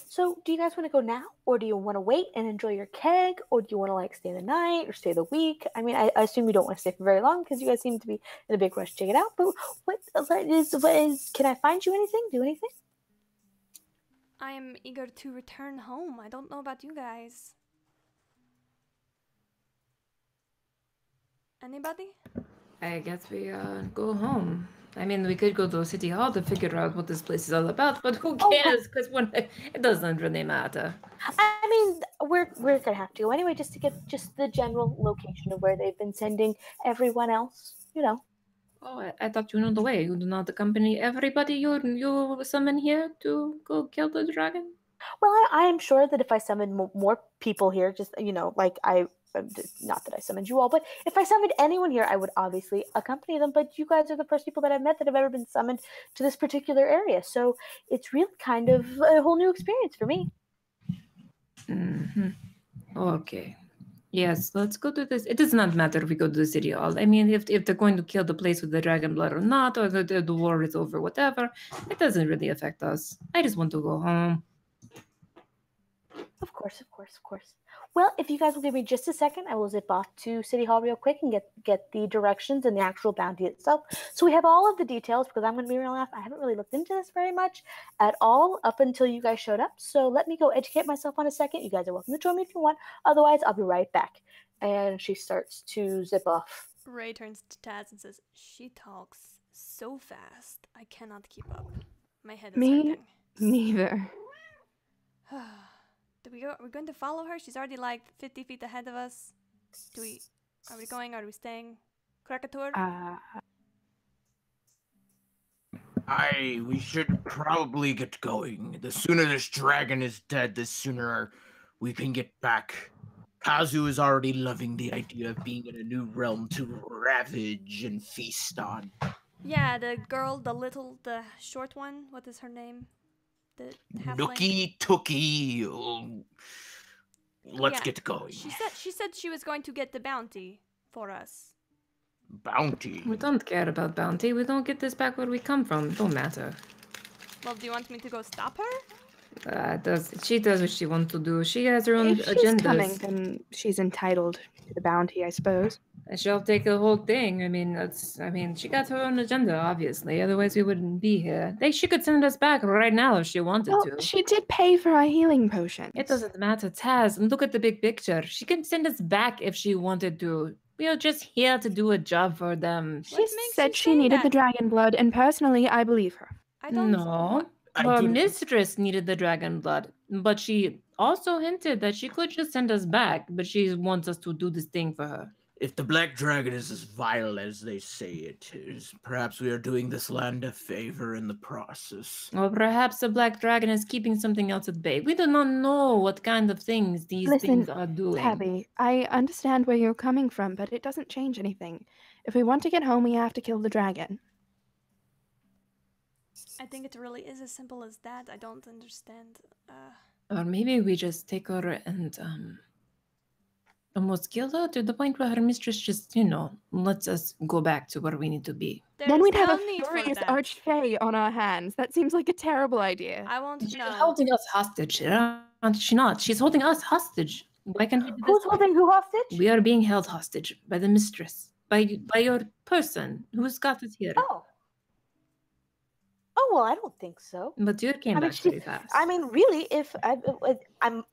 Speaker 6: So, do you guys want to go now, or do you want to wait and enjoy your keg, or do you want to stay the night or stay the week? I mean, I assume you don't want to stay for very long because you guys seem to be in a big rush to check it out. But what is? Can I find you anything? Do anything?
Speaker 1: I am eager to return home. I don't know about you guys. Anybody?
Speaker 2: I guess we go home. I mean, we could go to City Hall to figure out what this place is all about, but who cares? Because it doesn't really matter.
Speaker 6: I mean, we're gonna have to go anyway, just to get just the general location of where they've been sending everyone else.
Speaker 2: Oh, I thought you knew the way. You do not accompany everybody you summon here to go kill the dragon?
Speaker 6: Well, I am sure that if I summon more people here, just not that I summoned you all, but if I summoned anyone here, I would obviously accompany them. But you guys are the first people that I've met that have ever been summoned to this particular area, so it's really kind of a whole new experience for me.
Speaker 2: Mm-hmm. Okay. Yes, let's go to this. It does not matter if we go to the city hall. I mean, if they're going to kill the place with the dragon blood or not, or the war is over, whatever, it doesn't really affect us. I just want to go home.
Speaker 6: Of course. Well, if you guys will give me just a second, I will zip off to City Hall real quick and get the directions and the actual bounty itself. So we have all of the details, because I'm going to be real enough, I haven't really looked into this very much at all up until you guys showed up. So let me go educate myself on a second. You guys are welcome to join me if you want. Otherwise, I'll be right back. And she starts to zip off.
Speaker 1: Ray turns to Taz and says, she talks so fast. I cannot keep up. My head is hurting.
Speaker 3: Neither.
Speaker 1: Are we going to follow her? She's already 50 feet ahead of us. Are we going? Are we staying? Krakatour?
Speaker 5: We should probably get going. The sooner this dragon is dead, the sooner we can get back. Kazu is already loving the idea of being in a new realm to ravage and feast on.
Speaker 1: Yeah, the girl, the short one, what is her name? The
Speaker 5: Nookie Tookie. Let's get going.
Speaker 1: She said she was going to get the bounty for us.
Speaker 5: Bounty.
Speaker 2: We don't care about bounty. We don't get this back where we come from. Don't matter.
Speaker 1: Well, do you want me to go stop her?
Speaker 2: She does what she wants to do. She has her own
Speaker 3: If she's coming,
Speaker 2: agendas.
Speaker 3: then she's entitled to the bounty, I suppose.
Speaker 2: And she'll take the whole thing. She got her own agenda, obviously. Otherwise, we wouldn't be here. She could send us back right now if she wanted
Speaker 3: Well,
Speaker 2: to.
Speaker 3: she did pay for our healing potions.
Speaker 2: It doesn't matter, Taz. Look at the big picture. She can send us back if she wanted to. We are just here to do a job for them.
Speaker 3: She
Speaker 1: What makes
Speaker 3: said
Speaker 1: you
Speaker 3: she
Speaker 1: say
Speaker 3: needed the
Speaker 1: that?
Speaker 3: dragon blood, and personally, I believe her.
Speaker 1: I don't.
Speaker 2: No.
Speaker 5: I
Speaker 2: Her
Speaker 5: do-
Speaker 2: mistress needed the dragon blood, but she also hinted that she could just send us back, but she wants us to do this thing for her.
Speaker 5: If the black dragon is as vile as they say it is, perhaps we are doing this land a favor in the process.
Speaker 2: Or perhaps the black dragon is keeping something else at bay. We do not know what kind of things these
Speaker 3: Listen,
Speaker 2: things are doing.
Speaker 3: Tabby, I understand where you're coming from, but it doesn't change anything. If we want to get home, we have to kill the dragon.
Speaker 1: I think it really is as simple as that. I don't understand.
Speaker 2: Or maybe we just take her and almost kill her to the point where her mistress just, lets us go back to where we need to be.
Speaker 3: Then we'd have
Speaker 1: no
Speaker 3: a
Speaker 1: need for
Speaker 3: furious
Speaker 1: that.
Speaker 3: archfey on our hands. That seems like a terrible idea.
Speaker 1: I won't
Speaker 2: She's
Speaker 1: know.
Speaker 2: holding us hostage. She not. She's holding us hostage. Why can't we do
Speaker 6: Who's
Speaker 2: this?
Speaker 6: holding who hostage?
Speaker 2: We are being held hostage by the mistress, by your person who's got us here.
Speaker 6: Oh. Oh well, I don't think so.
Speaker 2: But you came
Speaker 6: I mean,
Speaker 2: back pretty fast.
Speaker 6: I mean, really, if I'm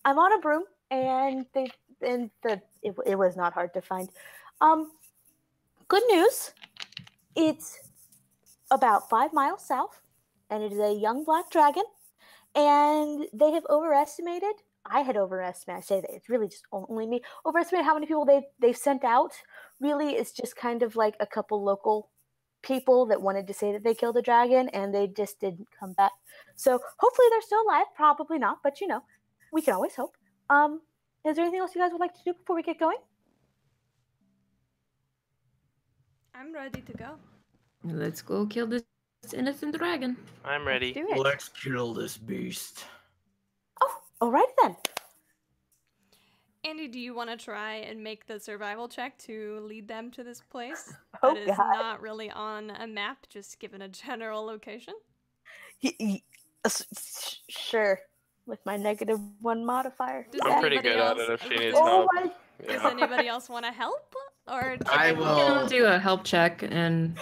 Speaker 6: on a broom, and it was not hard to find. Good news. It's about 5 miles south, and it is a young black dragon, and they have overestimated. I had overestimated. I say that it's really just only me overestimated how many people they've sent out. Really, it's just kind of like a couple local people that wanted to say that they killed a dragon, and they just didn't come back. So hopefully they're still alive. Probably not, but we can always hope. Is there anything else you guys would like to do before we get going?
Speaker 1: I'm ready to go.
Speaker 2: Let's go kill this innocent dragon.
Speaker 4: I'm ready.
Speaker 3: Do it.
Speaker 5: Let's kill this beast.
Speaker 6: Oh, all right then.
Speaker 1: Andy, do you want to try and make the survival check to lead them to this place?
Speaker 6: Oh,
Speaker 1: that is
Speaker 6: God.
Speaker 1: not really on a map, just given a general location.
Speaker 6: Sure. With my -1 modifier.
Speaker 1: Does
Speaker 4: I'm pretty
Speaker 1: anybody
Speaker 4: good at
Speaker 1: else-
Speaker 4: it if she needs
Speaker 1: does-
Speaker 4: help.
Speaker 6: my
Speaker 1: Does
Speaker 4: Yeah.
Speaker 1: anybody else want to help? Or
Speaker 5: I
Speaker 2: We
Speaker 5: will-
Speaker 2: can all do a help check and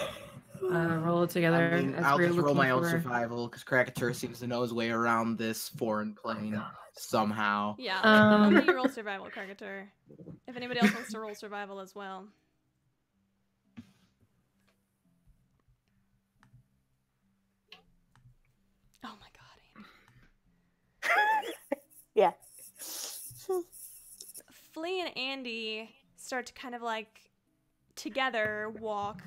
Speaker 2: roll it together.
Speaker 5: I mean,
Speaker 2: as
Speaker 5: I'll
Speaker 2: we're
Speaker 5: just roll
Speaker 2: looking
Speaker 5: my own
Speaker 2: for-
Speaker 5: survival because Krakatur seems to know his way around this foreign plane somehow.
Speaker 1: Yeah,
Speaker 2: Um,
Speaker 1: let me roll survival, Krakatur. If anybody else wants to roll survival as well. Oh my god, Andy.
Speaker 6: Yeah.
Speaker 1: Flea and Andy start to kind of like together walk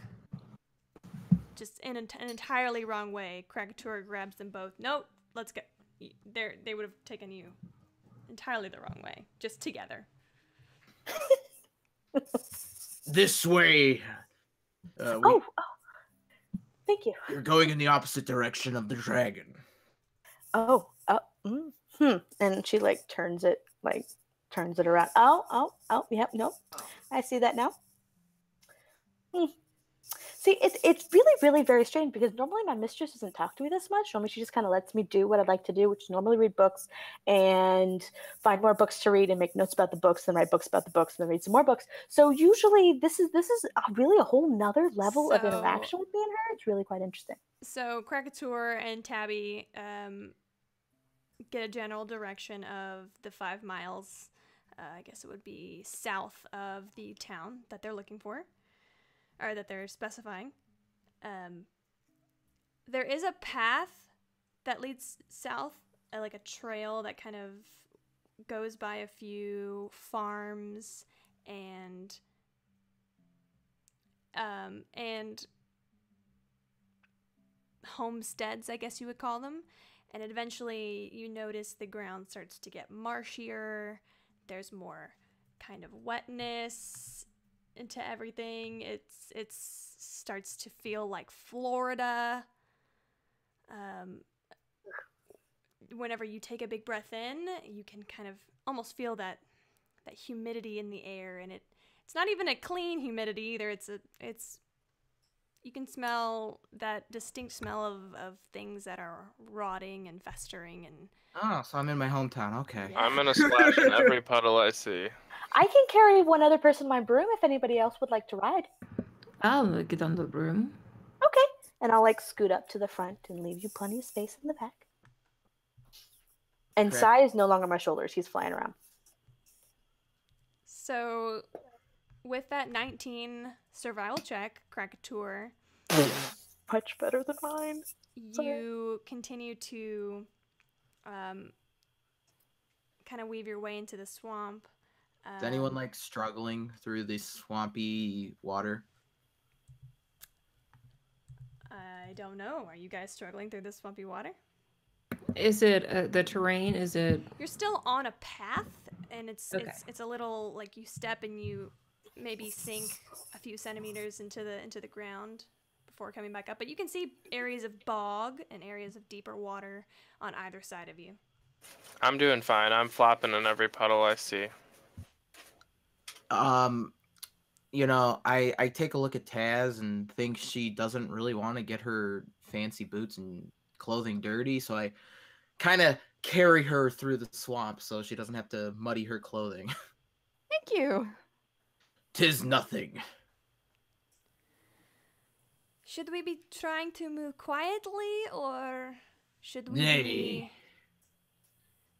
Speaker 1: just in an entirely wrong way. Krakatur grabs them both. Nope, let's go. They would have taken you entirely the wrong way, just together.
Speaker 5: This way.
Speaker 6: Oh, thank you.
Speaker 5: We're going in the opposite direction of the dragon.
Speaker 6: And she turns it around. Oh, yep, nope. I see that now. See, it's really, really very strange because normally my mistress doesn't talk to me this much. Normally she just kind of lets me do what I'd like to do, which is normally read books and find more books to read and make notes about the books, then write books about the books, and then read some more books. So usually this is really a whole nother level of
Speaker 1: So-
Speaker 6: interaction with me and her. It's really quite interesting.
Speaker 1: So Krakatur and Tabby get a general direction of the 5 miles. I guess it would be south of the town that they're looking for, or that they're specifying. There is a path that leads south, like a trail that kind of goes by a few farms and homesteads, I guess you would call them. And eventually you notice the ground starts to get marshier. There's more kind of wetness into everything. It starts to feel like Florida. Whenever you take a big breath in, you can kind of almost feel that humidity in the air, and It's not even a clean humidity either. It's you can smell that distinct smell of things that are rotting and festering and.
Speaker 5: Oh, so I'm in my hometown. Okay.
Speaker 1: Yeah.
Speaker 4: I'm gonna splash in every puddle I see.
Speaker 6: I can carry one other person in my broom if anybody else would like to ride.
Speaker 2: I'll get on the broom.
Speaker 6: Okay. And I'll like scoot up to the front and leave you plenty of space in the back. And
Speaker 5: Correct.
Speaker 6: Sai is no longer on my shoulders. He's flying around.
Speaker 1: So, with that 19 survival check, Krakatoa,
Speaker 6: Much better than mine.
Speaker 1: you continue to kind of weave your way into the swamp.
Speaker 5: Is anyone like struggling through this swampy water?
Speaker 1: I don't know. Are you guys struggling through the swampy water?
Speaker 2: Is it the terrain? Is it?
Speaker 1: You're still on a path, and it's
Speaker 2: Okay.
Speaker 1: it's a little like you step and you maybe sink a few centimeters into the ground before coming back up. But you can see areas of bog and areas of deeper water on either side of you.
Speaker 4: I'm doing fine. I'm flopping in every puddle I see.
Speaker 5: You know, I take a look at Taz and think she doesn't really want to get her fancy boots and clothing dirty, so I kind of carry her through the swamp so she doesn't have to muddy her clothing.
Speaker 3: Thank you.
Speaker 5: 'Tis nothing.
Speaker 1: Should we be trying to move quietly, or should we
Speaker 5: Nay.
Speaker 1: be...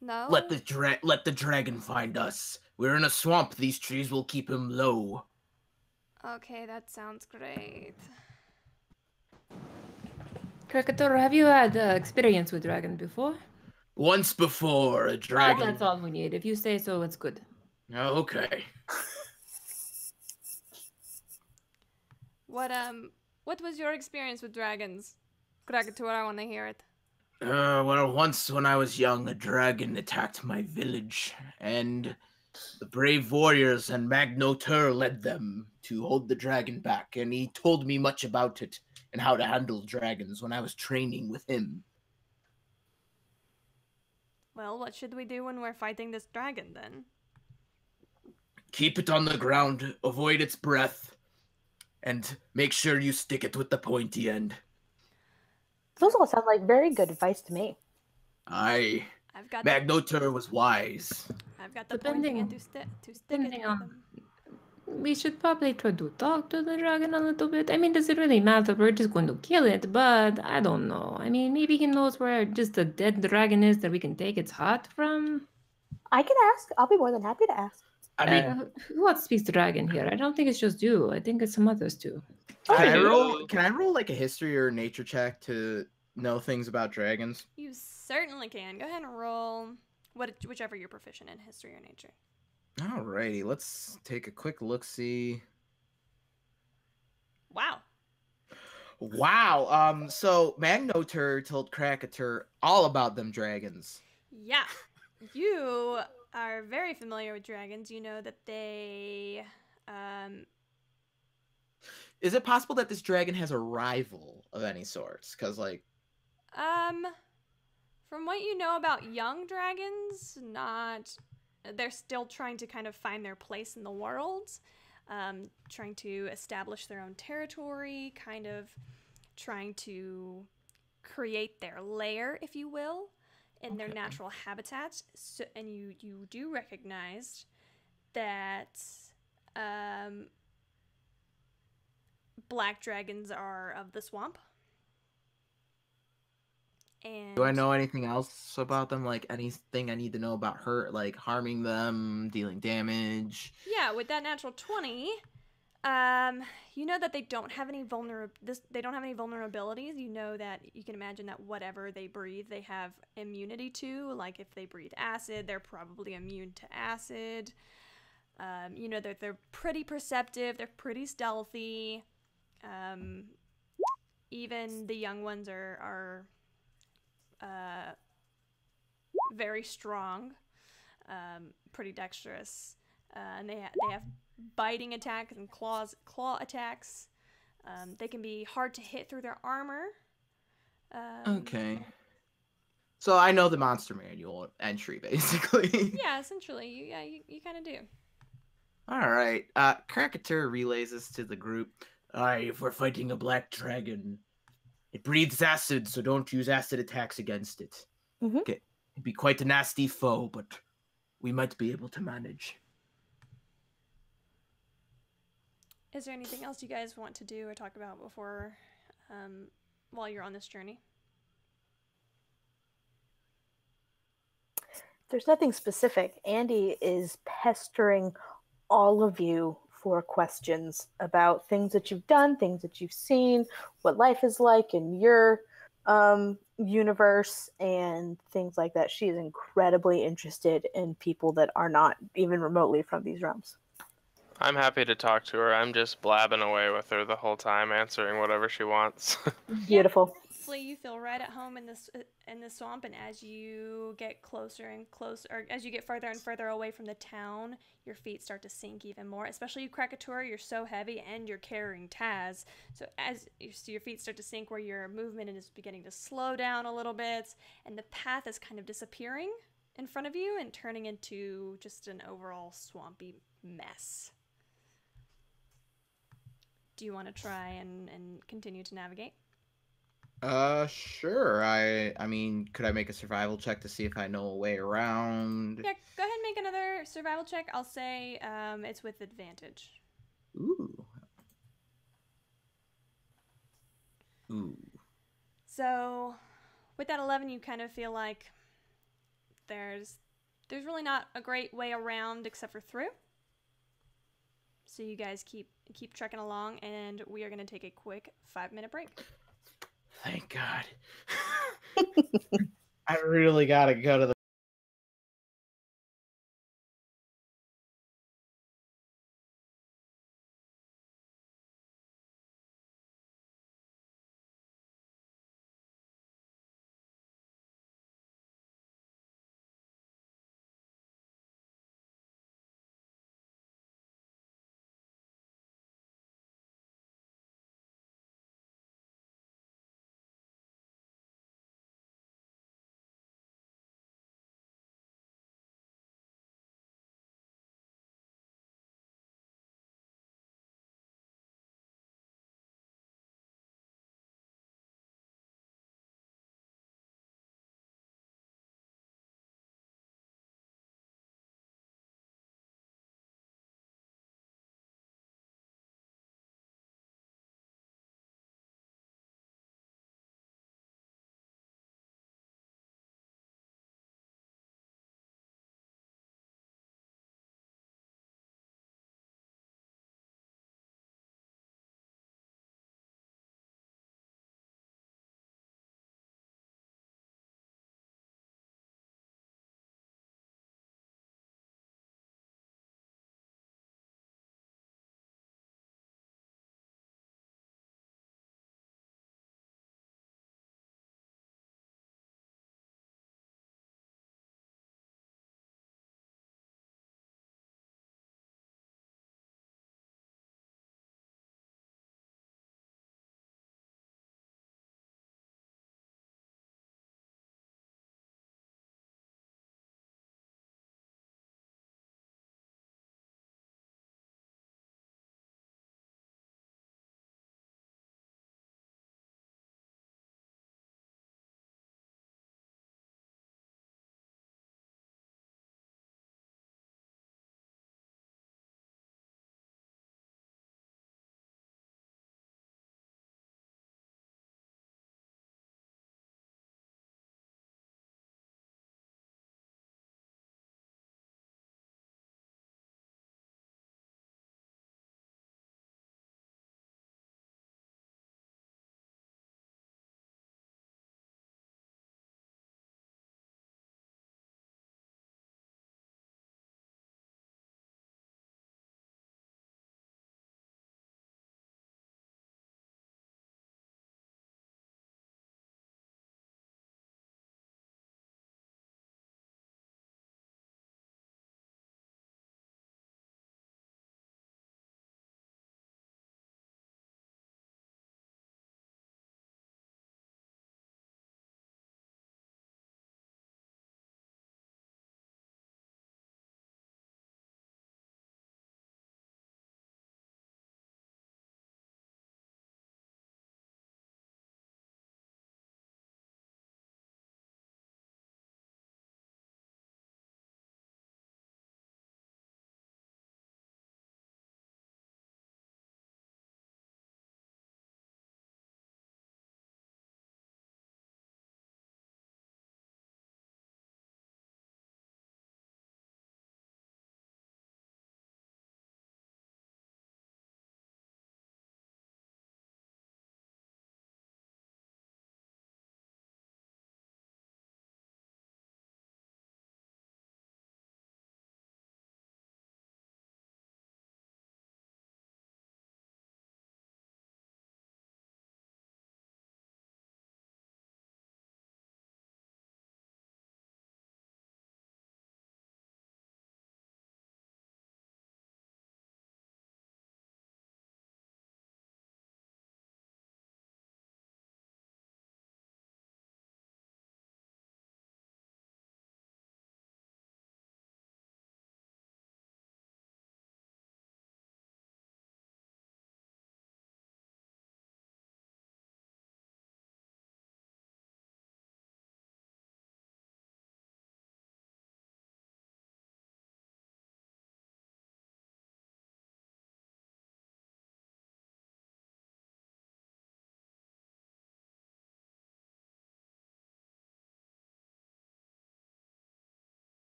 Speaker 1: No?
Speaker 5: Let the dragon find us. We're in a swamp. These trees will keep him low.
Speaker 1: Okay, that sounds great.
Speaker 2: Krakatoa, have you had experience with dragon before?
Speaker 5: Once before, a dragon.
Speaker 2: That's all we need. If you say so, it's good.
Speaker 5: Okay.
Speaker 1: What was your experience with dragons? Krakatoa, I want to hear it.
Speaker 5: Well, once when I was young, a dragon attacked my village, and the brave warriors and Magnotur led them to hold the dragon back, and he told me much about it and how to handle dragons when I was training with him.
Speaker 1: Well, what should we do when we're fighting this dragon, then?
Speaker 5: Keep it on the ground, avoid its breath, and make sure you stick it with the pointy end.
Speaker 6: Those all sound like very good advice to me.
Speaker 5: Aye.
Speaker 1: I've got
Speaker 5: Magnotur was wise.
Speaker 1: I've got the
Speaker 2: Depending-
Speaker 1: pointing end to stick it
Speaker 2: depending
Speaker 1: with
Speaker 2: on-
Speaker 1: them.
Speaker 2: We should probably try to talk to the dragon a little bit. I mean, does it really matter? We're just going to kill it, but I don't know. I mean, maybe he knows where just a dead dragon is that we can take its heart from.
Speaker 6: I can ask. I'll be more than happy to ask.
Speaker 5: I mean,
Speaker 2: Who else speaks to dragon here? I don't think it's just you. I think it's some others too.
Speaker 5: can I roll like a history or nature check to know things about dragons?
Speaker 1: You certainly can. Go ahead and roll whichever you're proficient in, history or nature.
Speaker 5: Alrighty, let's take a quick look-see.
Speaker 1: Wow.
Speaker 5: Wow. So Magnotur told Krakatoa all about them dragons.
Speaker 1: Yeah. You are very familiar with dragons. You know that they
Speaker 5: Is it possible that this dragon has a rival of any sorts? Because, like,
Speaker 1: from what you know about young dragons, not. They're still trying to kind of find their place in the world, trying to establish their own territory, kind of trying to create their lair, if you will, in their natural habitat. So, and you do recognize that black dragons are of the swamp. And
Speaker 5: do I know anything else about them? Like, anything I need to know about her? Like, harming them, dealing damage?
Speaker 1: yeah, with that natural 20, you know that they don't have any they don't have any vulnerabilities. You know that you can imagine that whatever they breathe, they have immunity to. Like if they breathe acid, they're probably immune to acid. You know that they're pretty perceptive. They're pretty stealthy. Even the young ones are very strong, pretty dexterous, and they have biting attacks and claw attacks. They can be hard to hit through their armor.
Speaker 5: Okay. So I know the monster manual entry, basically.
Speaker 1: Yeah, essentially, you kind of do.
Speaker 5: All right. Krakatur relays this to the group. Alright, if we're fighting a black dragon, it breathes acid, so don't use acid attacks against it.
Speaker 6: Mhm.
Speaker 5: Okay. It'd be quite a nasty foe, but we might be able to manage.
Speaker 1: Is there anything else you guys want to do or talk about before, while you're on this journey?
Speaker 6: There's nothing specific. Andy is pestering all of you for questions about things that you've done, things that you've seen, what life is like in your universe, and things like that. She is incredibly interested in people that are not even remotely from these realms.
Speaker 4: I'm happy to talk to her. I'm just blabbing away with her the whole time, answering whatever she wants.
Speaker 6: Beautiful.
Speaker 1: Honestly, you feel right at home in this swamp, and as you get closer and closer, or as you get further and further away from the town, your feet start to sink even more. Especially you, Krakator, you're so heavy, and you're carrying Taz. So as your feet start to sink, where your movement is beginning to slow down a little bit, and the path is kind of disappearing in front of you and turning into just an overall swampy mess. Do you want to try and continue to navigate?
Speaker 5: Sure. I mean, could I make a survival check to see if I know a way around?
Speaker 1: Yeah, go ahead and make another survival check. I'll say it's with advantage.
Speaker 5: Ooh. Ooh.
Speaker 1: So, with that 11, you kind of feel like there's really not a great way around except for through. So you guys keep trekking along, and we are going to take a quick 5-minute break.
Speaker 5: Thank God. I really gotta go to the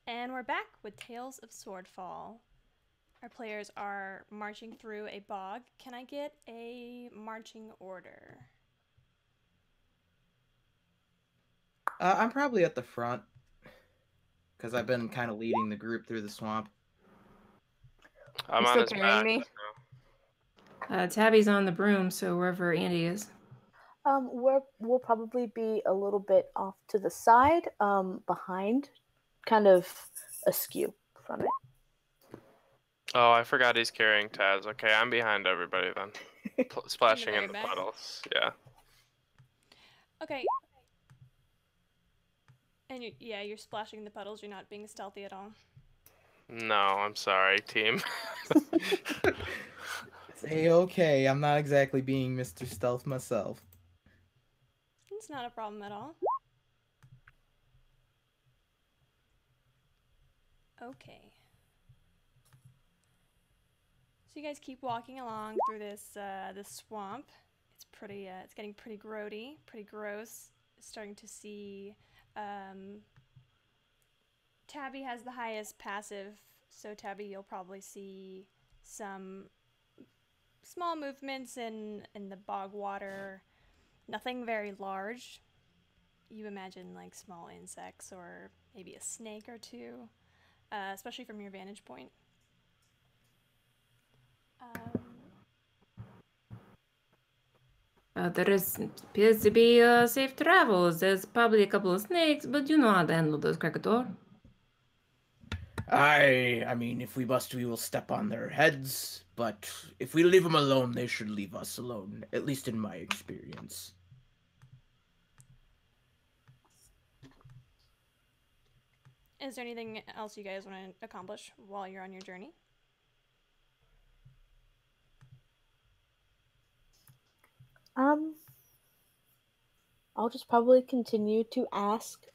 Speaker 1: And we're back with Tales of Swordfall. Our players are marching through a bog. Can I get a marching order?
Speaker 5: I'm probably at the front because I've been kind of leading the group through the swamp.
Speaker 4: I'm
Speaker 3: You
Speaker 4: on
Speaker 3: still
Speaker 4: his
Speaker 3: carrying
Speaker 4: back.
Speaker 3: me?
Speaker 2: Tabby's on the broom, so wherever Andy is.
Speaker 6: We'll probably be a little bit off to the side, behind, kind of askew from it.
Speaker 4: Oh, I forgot he's carrying Taz. Okay, I'm behind everybody then. Splashing
Speaker 1: very
Speaker 4: in the
Speaker 1: back?
Speaker 4: puddles. Yeah.
Speaker 1: Okay. And you're splashing in the puddles. You're not being stealthy at all.
Speaker 4: No, I'm sorry, team.
Speaker 5: It's A-okay. I'm not exactly being Mr. Stealth myself.
Speaker 1: It's not a problem at all. Okay. So you guys keep walking along through this swamp. It's pretty. It's getting pretty grody, pretty gross. Starting to see. Tabby has the highest passive, so Tabby, you'll probably see some small movements in the bog water. Nothing very large. You imagine like small insects or maybe a snake or two, especially from your vantage point.
Speaker 2: There appears to be safe travels. There's probably a couple of snakes, but you know how to handle those, Crackator.
Speaker 5: I mean, if we must, we will step on their heads. But if we leave them alone, they should leave us alone. At least in my experience.
Speaker 1: Is there anything else you guys want to accomplish while you're on your journey?
Speaker 6: I'll just probably continue to ask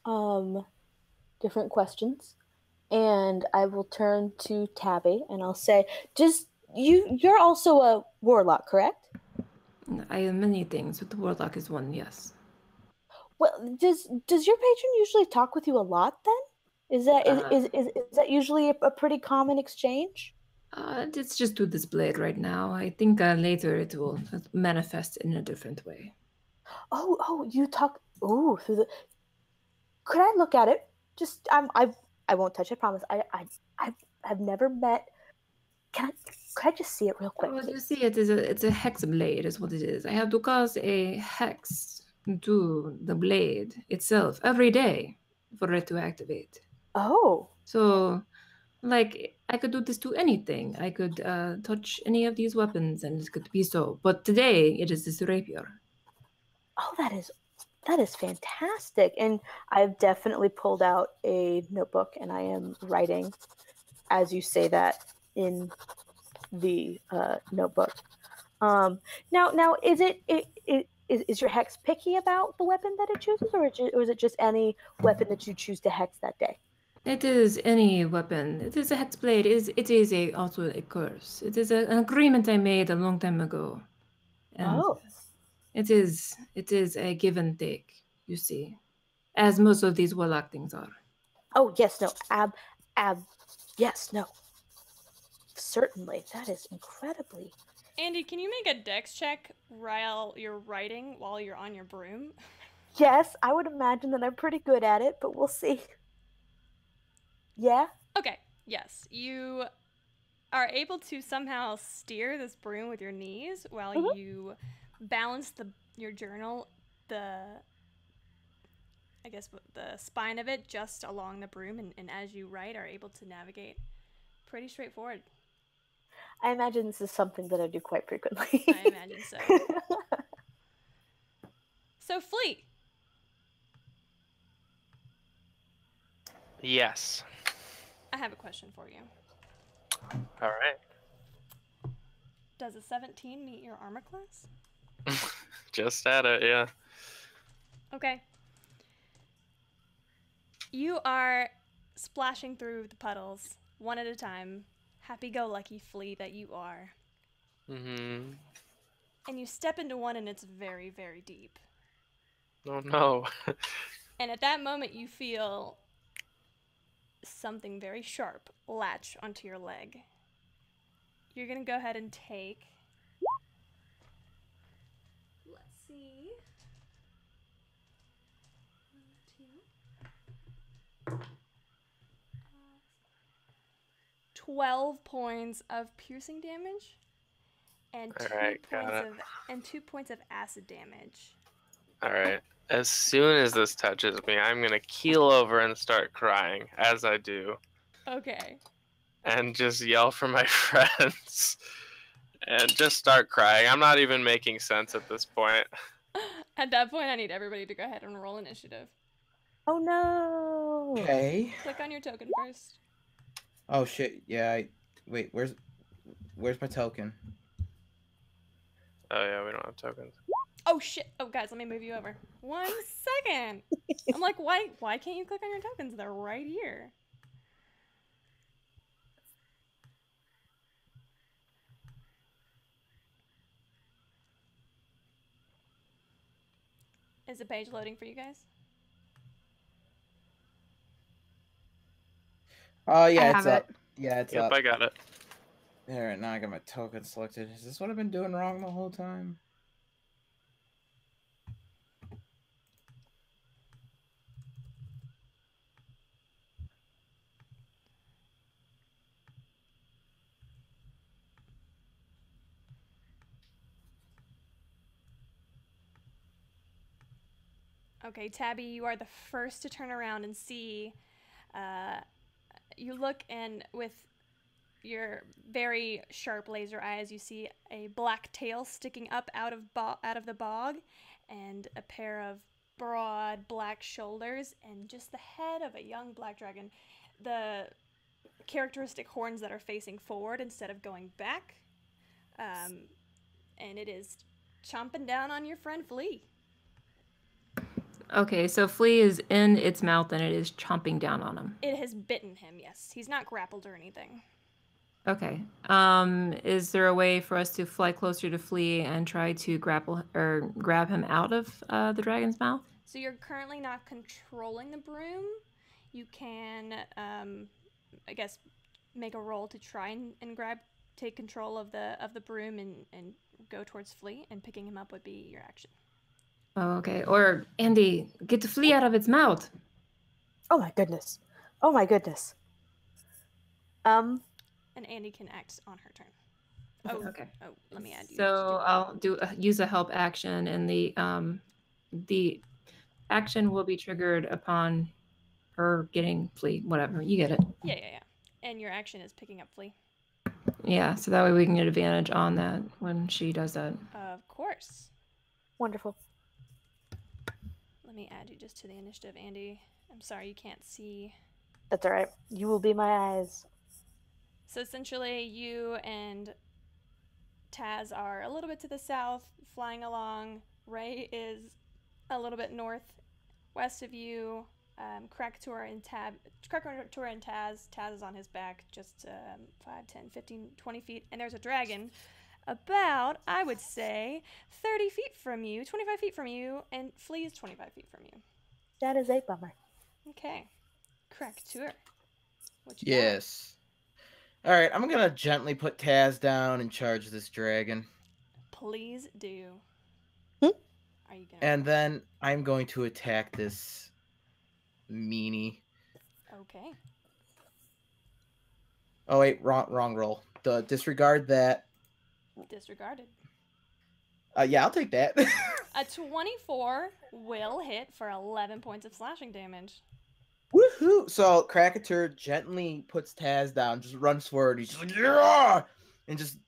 Speaker 6: different questions, and I will turn to Tabby and I'll say, you're also a warlock, correct?
Speaker 2: I am many things, but the warlock is one, yes.
Speaker 6: Well, does your patron usually talk with you a lot then? Is that usually a pretty common exchange?
Speaker 2: It's just too displayed right now. I think later it will manifest in a different way.
Speaker 6: Oh, you talk. Oh, through the. Could I look at it? Just I won't touch it. I promise. I've never met. Could I just see it real quick?
Speaker 2: Well, you see, it's a hex blade, is what it is. I have to cast a hex to the blade itself every day for it to activate.
Speaker 6: Oh.
Speaker 2: So, like, I could do this to anything. I could touch any of these weapons, and it could be so. But today, it is this rapier.
Speaker 6: Oh, that is fantastic. And I've definitely pulled out a notebook, and I am writing, as you say that, in the notebook. Now, is your hex picky about the weapon that it chooses, or is it just any weapon that you choose to hex that day?
Speaker 2: It is any weapon. It is a hex blade. It is also a curse. It is an agreement I made a long time ago. And it is a give and take, you see, as most of these warlock things are.
Speaker 6: Oh, yes, no, yes, no. Certainly, that is incredibly.
Speaker 1: Andy, can you make a dex check while you're writing while you're on your broom?
Speaker 6: Yes, I would imagine that I'm pretty good at it, but we'll see. Yeah?
Speaker 1: Okay, yes. You are able to somehow steer this broom with your knees while you balance your journal, the spine of it just along the broom, and as you write are able to navigate pretty straightforward.
Speaker 6: I imagine this is something that I do quite frequently.
Speaker 1: I imagine so. So, Fleet.
Speaker 4: Yes.
Speaker 1: I have a question for you.
Speaker 4: All right.
Speaker 1: Does a 17 meet your armor class?
Speaker 4: Just at it, yeah.
Speaker 1: Okay. You are splashing through the puddles one at a time, happy-go-lucky flea that you are.
Speaker 4: Mm-hmm.
Speaker 1: And you step into one and it's very, very deep.
Speaker 4: Oh no.
Speaker 1: And at that moment you feel something very sharp latch onto your leg. You're gonna go ahead and take, let's see, 12 points of piercing damage and
Speaker 4: All right, got it.
Speaker 1: 2 points of acid damage.
Speaker 4: All right. As soon as this touches me, I'm gonna keel over and start crying, as I do,
Speaker 1: Okay.
Speaker 4: and just yell for my friends, and just start crying. I'm not even making sense at this point.
Speaker 1: At that point, I need everybody to go ahead and roll initiative.
Speaker 6: Oh no!
Speaker 5: Okay.
Speaker 1: Click on your token first.
Speaker 5: Oh shit. Yeah. Wait. Where's my token?
Speaker 4: Oh yeah, we don't have tokens.
Speaker 1: Oh shit! Oh guys, let me move you over. 1 second. I'm like, why can't you click on your tokens? They're right here. Is the page loading for you guys?
Speaker 5: Oh yeah,
Speaker 3: I
Speaker 5: it's
Speaker 3: have
Speaker 5: up.
Speaker 3: it.
Speaker 5: Yeah, it's
Speaker 4: Yep,
Speaker 5: up.
Speaker 4: I got it.
Speaker 5: Alright, now I got my token selected. Is this what I've been doing wrong the whole time?
Speaker 1: Okay, Tabby, you are the first to turn around and see. You look, and with your very sharp laser eyes, you see a black tail sticking up out of the bog, and a pair of broad black shoulders, and just the head of a young black dragon. The characteristic horns that are facing forward instead of going back, and it is chomping down on your friend Flea.
Speaker 2: Okay, so Flea is in its mouth and it is chomping down on him.
Speaker 1: It has bitten him, yes. He's not grappled or anything.
Speaker 2: Okay. Is there a way for us to fly closer to Flea and try to grapple or grab him out of the dragon's mouth?
Speaker 1: So you're currently not controlling the broom. You can, I guess, make a roll to try and take control of the broom and go towards Flea, and picking him up would be your action.
Speaker 2: Oh, okay. Or Andy, get the Flea out of its mouth.
Speaker 6: Oh my goodness! Oh my goodness!
Speaker 1: And Andy can act on her turn. Oh,
Speaker 2: Okay.
Speaker 1: Oh, let me add you.
Speaker 2: So I'll use a help action, and the action will be triggered upon her getting Flea. Whatever, you get it.
Speaker 1: Yeah. And your action is picking up Flea.
Speaker 2: Yeah, so that way we can get advantage on that when she does that.
Speaker 1: Of course.
Speaker 6: Wonderful.
Speaker 1: Let me add you just to the initiative, Andy. I'm sorry you can't see.
Speaker 6: That's all right. You will be my eyes.
Speaker 1: So essentially, you and Taz are a little bit to the south, flying along. Ray is a little bit northwest of you. Krakatoa and Taz. Taz is on his back, just 5, 10, 15, 20 feet. And there's a dragon about, I would say, 30 feet from you, 25 feet from you, and Flea is 25 feet from you.
Speaker 6: That is a bummer.
Speaker 1: Okay. Krakatoa. What you got?
Speaker 5: Yes. Alright, I'm gonna gently put Taz down and charge this dragon.
Speaker 1: Please do.
Speaker 6: Hmm?
Speaker 1: Are you gonna?
Speaker 5: And then I'm going to attack this meanie.
Speaker 1: Okay.
Speaker 5: Oh wait, wrong roll. Disregard that.
Speaker 1: Disregarded.
Speaker 5: Yeah, I'll take that.
Speaker 1: A 24 will hit for 11 points of slashing damage.
Speaker 5: Woohoo! So Krakatoa gently puts Taz down, just runs forward. He's just like, yeah! And just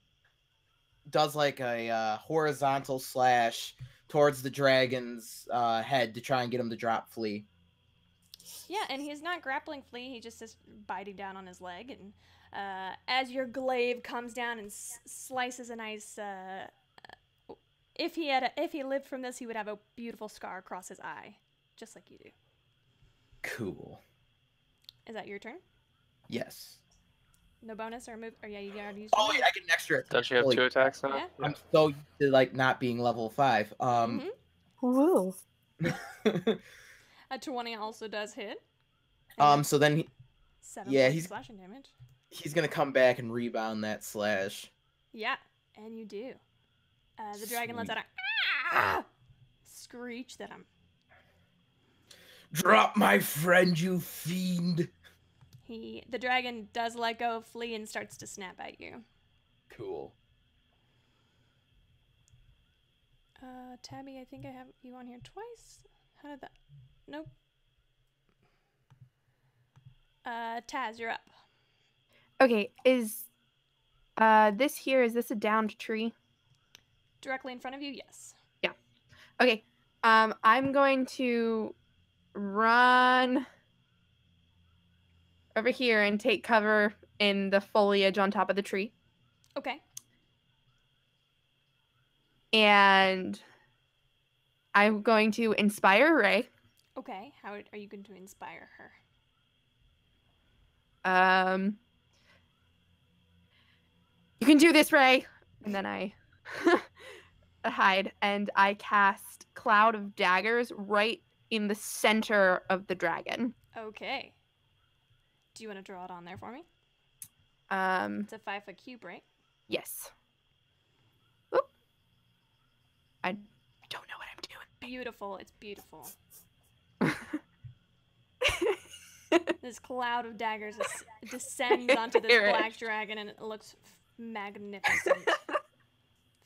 Speaker 5: does like a horizontal slash towards the dragon's head to try and get him to drop Flea.
Speaker 1: Yeah, and he's not grappling Flea. He just is biting down on his leg. And as your glaive comes down and slices a nice... if he lived from this, he would have a beautiful scar across his eye, just like you do.
Speaker 5: Cool.
Speaker 1: Is that your turn?
Speaker 5: Yes.
Speaker 1: No bonus or move? Or yeah, you already used.
Speaker 5: Oh wait, I get an extra attack.
Speaker 4: Don't you have
Speaker 5: Holy-
Speaker 4: 2 attacks now?
Speaker 1: Yeah.
Speaker 5: I'm so used to like not being level 5.
Speaker 6: Woo.
Speaker 1: A 20 also does hit.
Speaker 5: So then
Speaker 1: 7
Speaker 5: Yeah,
Speaker 1: points
Speaker 5: he's-
Speaker 1: of slashing damage.
Speaker 5: He's gonna come back and rebound that slash.
Speaker 1: Yeah, and you do. The dragon lets
Speaker 5: Sweet.
Speaker 1: out a "Ah!" screech that
Speaker 5: Drop my friend, you fiend!
Speaker 1: the dragon does let go of Flea and starts to snap at you.
Speaker 5: Cool.
Speaker 1: Tabby, I think I have you on here twice. How did that? Nope. Taz, you're up.
Speaker 3: Okay, is this here, is this a downed tree?
Speaker 1: Directly in front of you, yes.
Speaker 3: Okay. I'm going to run over here and take cover in the foliage on top of the tree.
Speaker 1: Okay.
Speaker 3: And I'm going to inspire Ray.
Speaker 1: Okay. How are you going to inspire her?
Speaker 3: You can do this, Ray. And then I hide and I cast Cloud of Daggers right in the center of the dragon.
Speaker 1: Okay. Do you want to draw it on there for me?
Speaker 3: Um,
Speaker 1: It's a 5-foot cube, right?
Speaker 3: yes. Oop. I don't know what I'm doing.
Speaker 1: Beautiful. It's beautiful. This cloud of daggers descends onto this
Speaker 3: Hear it.
Speaker 1: black dragon, and it looks magnificent.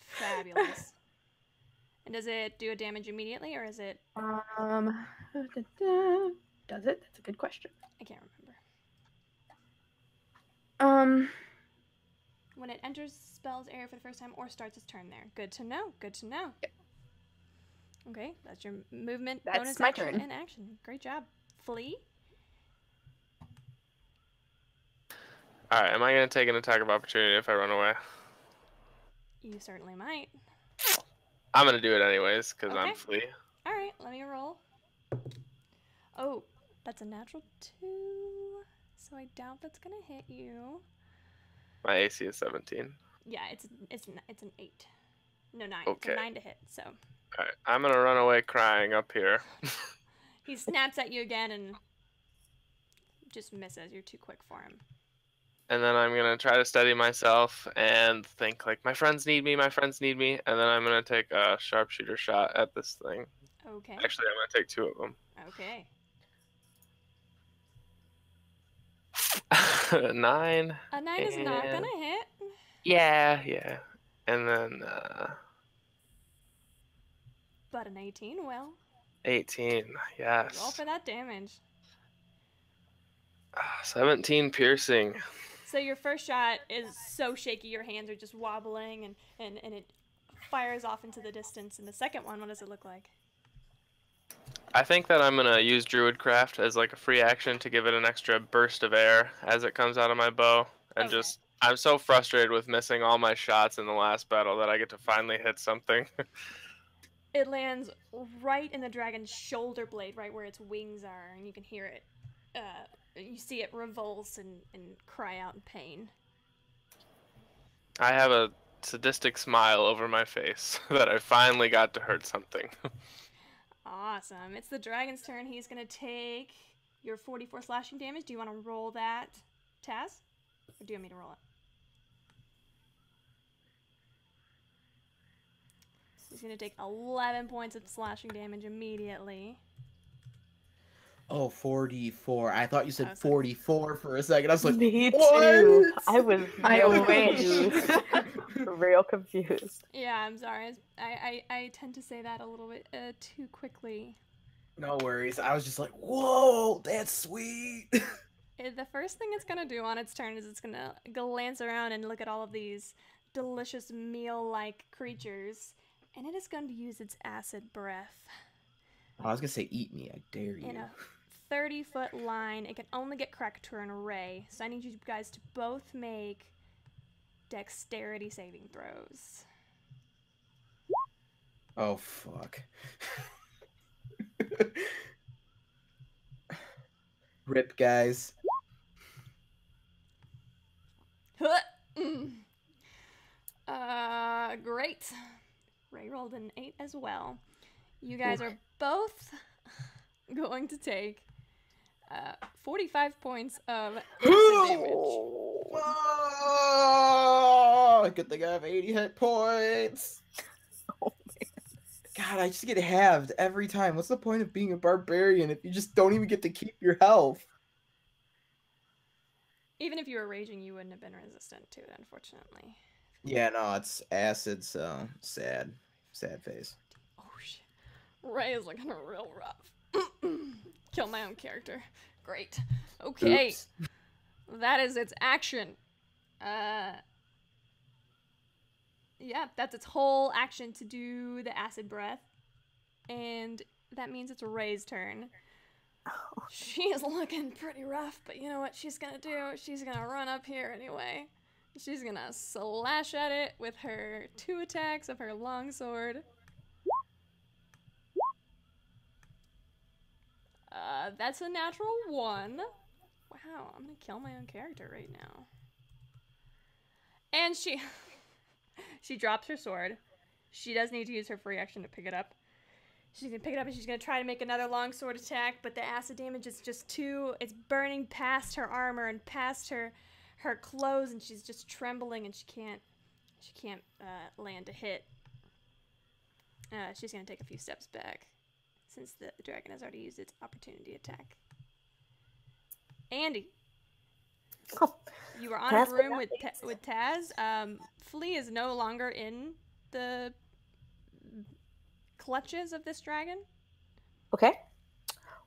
Speaker 1: Fabulous. And does it do a damage immediately, or is it...
Speaker 3: Does it? That's a good question.
Speaker 1: I can't remember. When it enters spell's area for the first time or starts its turn there. Good to know. Good to know.
Speaker 3: Yep.
Speaker 1: Okay, that's your movement,
Speaker 3: That's
Speaker 1: bonus
Speaker 3: my
Speaker 1: action,
Speaker 3: turn.
Speaker 1: and action. Great job. Flea?
Speaker 4: Alright, am I going to take an attack of opportunity if I run away?
Speaker 1: You certainly might.
Speaker 4: I'm going to do it anyways, because
Speaker 1: Okay.
Speaker 4: I'm Flea.
Speaker 1: All right, let me roll. Oh, that's a natural 2. So I doubt that's going to hit you.
Speaker 4: My AC is 17.
Speaker 1: Yeah, it's an 8. No, 9.
Speaker 4: Okay.
Speaker 1: It's a 9 to hit. So
Speaker 4: Alright, I'm going to run away crying up here.
Speaker 1: he snaps at you again and just misses. You're too quick for him.
Speaker 4: And then I'm going to try to steady myself and think, like, my friends need me, my friends need me. And then I'm going to take a sharpshooter shot at this thing.
Speaker 1: Okay.
Speaker 4: Actually, I'm going to take 2 of them.
Speaker 1: Okay.
Speaker 4: 9.
Speaker 1: A 9 is not
Speaker 4: And-
Speaker 1: gonna hit.
Speaker 4: Yeah. And then
Speaker 1: But an 18 will.
Speaker 4: 18.
Speaker 1: Roll
Speaker 4: Yes.
Speaker 1: for that damage.
Speaker 4: 17 piercing.
Speaker 1: So your first shot is so shaky, your hands are just wobbling, and it fires off into the distance. And the second one, what does it look like?
Speaker 4: I think that I'm going to use Druidcraft as like a free action to give it an extra burst of air as it comes out of my bow. And
Speaker 1: Okay.
Speaker 4: just, I'm so frustrated with missing all my shots in the last battle that I get to finally hit something.
Speaker 1: It lands right in the dragon's shoulder blade, right where its wings are, and you can hear it. You see it revulse and cry out in pain.
Speaker 4: I have a sadistic smile over my face that I finally got to hurt something.
Speaker 1: Awesome. It's the dragon's turn. He's going to take your 44 slashing damage. Do you want to roll that, Taz? Or do you want me to roll it? He's going to take 11 points of slashing damage immediately.
Speaker 5: Oh, 44. I thought you said
Speaker 1: I was like-
Speaker 5: 44 for a second. I was like,
Speaker 6: Me
Speaker 5: what?
Speaker 6: too. I was
Speaker 3: I
Speaker 6: real
Speaker 3: wish.
Speaker 6: confused. Real confused.
Speaker 1: Yeah, I'm sorry. I tend to say that a little bit too quickly.
Speaker 5: No worries. I was just like, whoa, that's sweet.
Speaker 1: The first thing it's going to do on its turn is it's going to glance around and look at all of these delicious meal-like creatures, and it is going to use its acid breath.
Speaker 5: I was going to say, eat me. I dare you.
Speaker 1: In a 30-foot line. It can only get Krakatoa and Ray, so I need you guys to both make dexterity saving throws.
Speaker 5: Oh, fuck. Rip, guys.
Speaker 1: Great. Ray rolled an 8 as well. You guys are both going to take 45 points of acid damage.
Speaker 5: Oh, good thing I have 80 hit points.
Speaker 6: Oh,
Speaker 5: God, I just get halved every time. What's the point of being a barbarian if you just don't even get to keep your health?
Speaker 1: Even if you were raging, you wouldn't have been resistant to it, unfortunately.
Speaker 5: Yeah, no, it's acid, so sad. Sad face.
Speaker 1: Oh shit. Ray is looking real rough. Kill my own character. Great. Okay.
Speaker 5: Oops.
Speaker 1: That is its action. Yeah, that's its whole action to do the acid breath. And that means it's Ray's turn. She is looking pretty rough, but you know what she's gonna do? She's gonna run up here anyway. She's gonna slash at it with her 2 attacks of her longsword. That's a natural 1. Wow, I'm gonna kill my own character right now. And she drops her sword. She does need to use her free action to pick it up. She's gonna pick it up and she's gonna try to make another longsword attack, but the acid damage is just too. It's burning past her armor and past her clothes, and she's just trembling, and she can't land a hit. She's gonna take a few steps back, since the dragon has already used its opportunity attack. Andy, you were on a broom with Taz. Flea is no longer in the clutches of this dragon.
Speaker 6: Okay.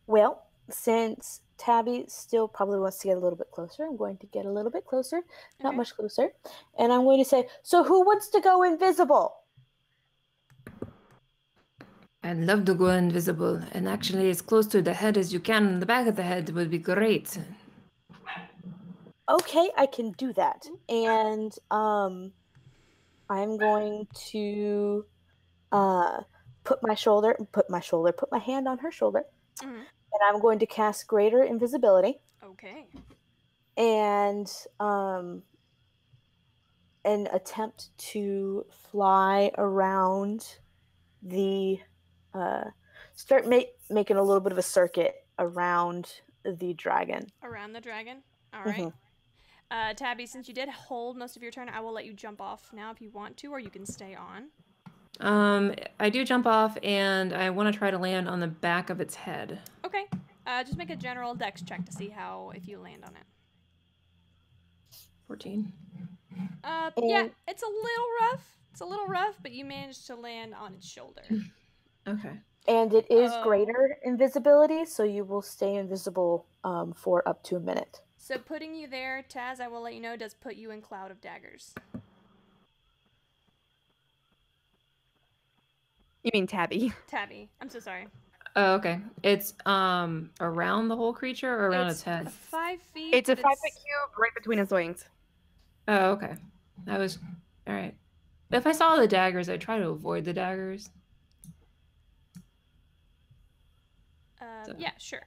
Speaker 6: Well, since Tabby still probably wants to get a little bit closer, I'm going to get a little bit closer, not
Speaker 1: Okay.
Speaker 6: much closer, and I'm going to say, so who wants to go invisible?
Speaker 2: I'd love to go invisible, and actually as close to the head as you can on the back of the head would be great.
Speaker 6: Okay, I can do that. And I'm going to put my hand on her shoulder,
Speaker 1: Mhm.
Speaker 6: and I'm going to cast Greater Invisibility
Speaker 1: Okay.
Speaker 6: and attempt to fly around the start making a little bit of a circuit around the dragon.
Speaker 1: Around the dragon. All right. Tabby, since you did hold most of your turn, I will let you jump off now if you want to, or you can stay on.
Speaker 2: I do jump off, and I want to try to land on the back of its head.
Speaker 1: Okay. Just make a general dex check to see if you land on it.
Speaker 2: 14.
Speaker 1: Yeah, it's a little rough. It's a little rough, but you managed to land on its shoulder.
Speaker 2: Okay.
Speaker 6: And it is Greater Invisibility, so you will stay invisible for up to a minute.
Speaker 1: So putting you there, Taz, I will let you know, does put you in Cloud of Daggers.
Speaker 3: You mean Tabby?
Speaker 1: Tabby. I'm so sorry.
Speaker 2: Oh, okay. It's around the whole creature or around its head?
Speaker 1: 5 feet.
Speaker 3: It's a
Speaker 1: but
Speaker 3: 5-foot cube right between his wings.
Speaker 2: Oh, okay. That was all right. If I saw the daggers, I'd try to avoid the daggers.
Speaker 1: Yeah, sure.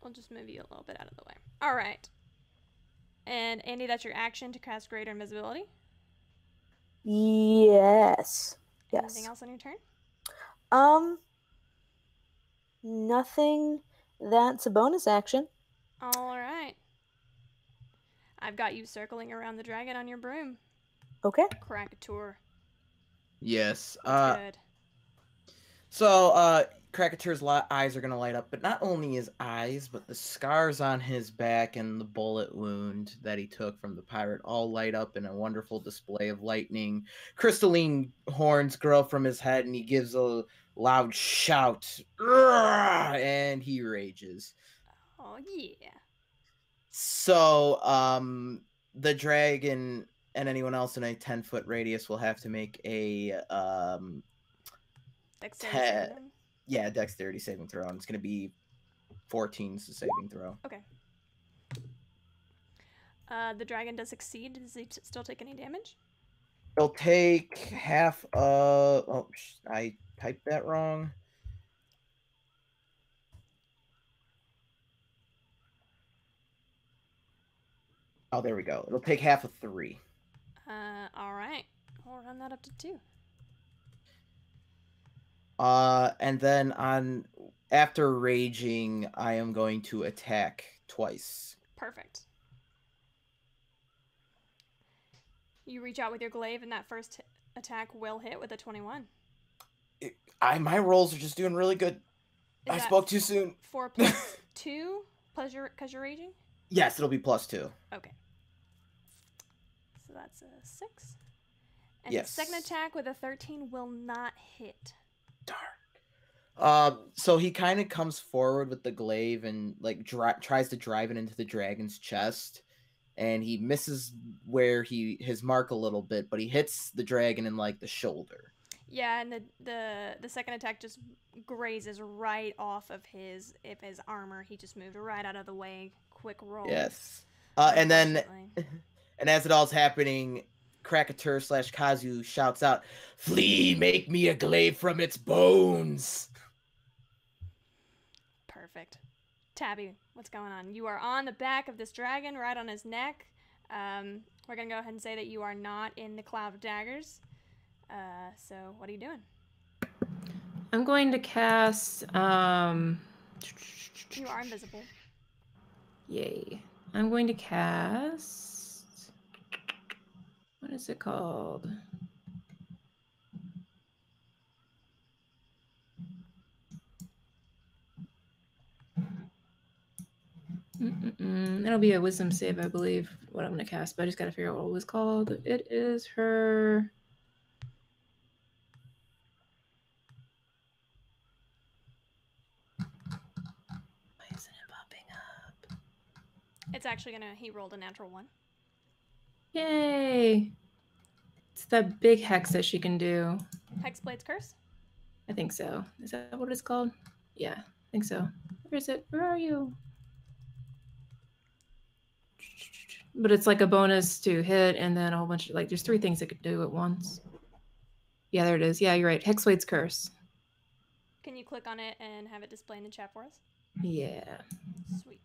Speaker 1: We'll just move you a little bit out of the way. All right. And Andy, that's your action to cast Greater Invisibility.
Speaker 6: Yes.
Speaker 1: Anything else on your turn?
Speaker 6: Nothing. That's a bonus action.
Speaker 1: All right. I've got you circling around the dragon on your broom.
Speaker 6: Okay.
Speaker 1: Krakator.
Speaker 5: Yes.
Speaker 1: That's good.
Speaker 5: So, Krakator's eyes are gonna light up, but not only his eyes, but the scars on his back and the bullet wound that he took from the pirate all light up in a wonderful display of lightning. Crystalline horns grow from his head, and he gives a loud shout, and he rages.
Speaker 1: Oh, yeah.
Speaker 5: So, the dragon and anyone else in a 10-foot radius will have to make a
Speaker 1: Dexterity saving throw?
Speaker 5: dexterity saving throw, and it's going to be 14's the saving throw.
Speaker 1: Okay. The dragon does succeed. Does he still take any damage?
Speaker 5: He'll take half of... Oh, I typed that wrong. Oh, there we go. It'll take half of 3.
Speaker 1: All right. We'll run that up to 2.
Speaker 5: And then on after raging, I am going to attack twice.
Speaker 1: Perfect. You reach out with your glaive, and that first attack will hit with a 21.
Speaker 5: My rolls are just doing really good. I spoke too soon.
Speaker 1: 4 plus 2 plus because you're raging?
Speaker 5: Yes, it'll be +2.
Speaker 1: Okay. So that's a 6. And
Speaker 5: yes.
Speaker 1: the second attack with a 13 will not hit.
Speaker 5: Darn. So he kind of comes forward with the glaive and like tries to drive it into the dragon's chest, and he misses where his mark a little bit, but he hits the dragon in like the shoulder.
Speaker 1: Yeah, and the second attack just grazes right off of his armor. He just moved right out of the way. Quick roll.
Speaker 5: Yes. And then, and as it all's happening, Krakatur/Kazu shouts out, "Flee, make me a glaive from its bones."
Speaker 1: Perfect. Tabby, what's going on? You are on the back of this dragon, right on his neck. We're going to go ahead and say that you are not in the cloud of daggers. So what are you doing?
Speaker 2: I'm going to cast...
Speaker 1: You are invisible.
Speaker 2: Yay. I'm going to cast... What is it called? It'll be a wisdom save, I believe, what I'm going to cast, but I just got to figure out what it was called. It is her... Why isn't it popping up?
Speaker 1: It's actually going to... He rolled a natural 1.
Speaker 2: Yay! It's that big hex that she can do.
Speaker 1: Hexblade's Curse?
Speaker 2: I think so. Is that what it's called? Yeah, I think so. Where is it? Where are you? But it's like a bonus to hit, and then a whole bunch of, like, there's 3 things it could do at once. Yeah, there it is. Yeah, you're right. Hexblade's Curse.
Speaker 1: Can you click on it and have it display in the chat for us?
Speaker 2: Yeah.
Speaker 1: Sweet.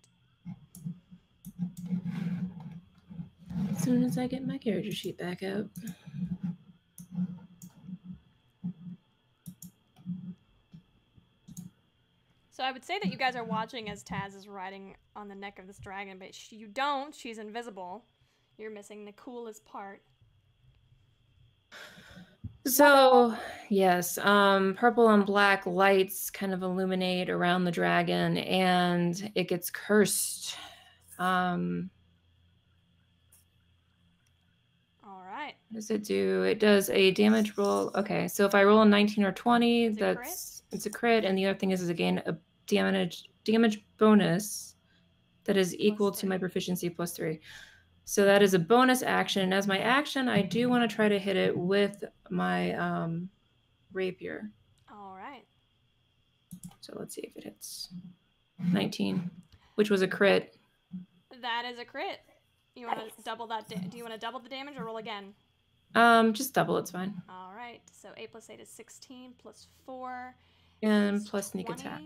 Speaker 2: As soon as I get my character sheet back up.
Speaker 1: So I would say that you guys are watching as Taz is riding on the neck of this dragon, but you don't. She's invisible. You're missing the coolest part.
Speaker 2: So, yes, purple and black lights kind of illuminate around the dragon, and it gets cursed.
Speaker 1: All right.
Speaker 2: What does it do? It does a damage roll. Okay, so if I roll a 19 or 20, it's a crit, and the other thing is again a damage bonus that is equal to my proficiency plus 3. So that is a bonus action. As my action, I do want to try to hit it with my rapier.
Speaker 1: All right.
Speaker 2: So let's see if it hits. 19, which was a crit.
Speaker 1: That is a crit. You want to double that? Do you want to double the damage or roll again?
Speaker 2: Just double. It's fine.
Speaker 1: All right. So 8 plus 8 is 16 plus 4.
Speaker 2: And plus sneak attack.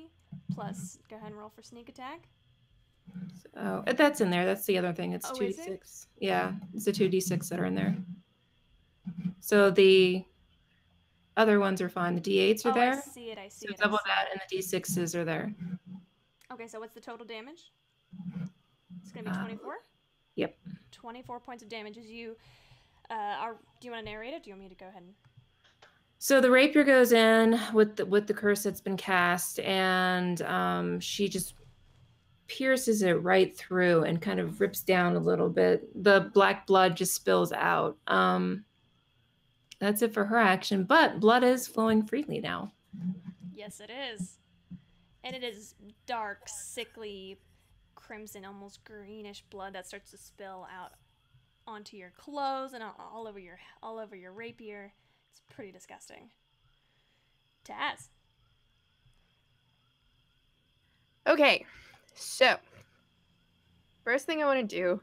Speaker 1: Plus, go ahead and roll for sneak attack.
Speaker 2: So that's in there. That's the other thing. It's 2d6.
Speaker 1: It?
Speaker 2: Yeah, it's the 2d6 that are in there. So the other ones are fine. The d8s are there.
Speaker 1: I see it.
Speaker 2: So double that, and the d6s are there.
Speaker 1: Okay, so what's the total damage? It's gonna be 24.
Speaker 2: Yep.
Speaker 1: 24 points of damage. As you do you want to narrate it? Do you want me to go ahead and...
Speaker 2: So the rapier goes in with the curse that's been cast, and she just pierces it right through and kind of rips down a little bit. The black blood just spills out. That's it for her action, but blood is flowing freely now.
Speaker 1: Yes, it is. And it is dark, sickly, crimson, almost greenish blood that starts to spill out onto your clothes and all over your rapier. It's pretty disgusting. Taz.
Speaker 3: Okay, so first thing I want to do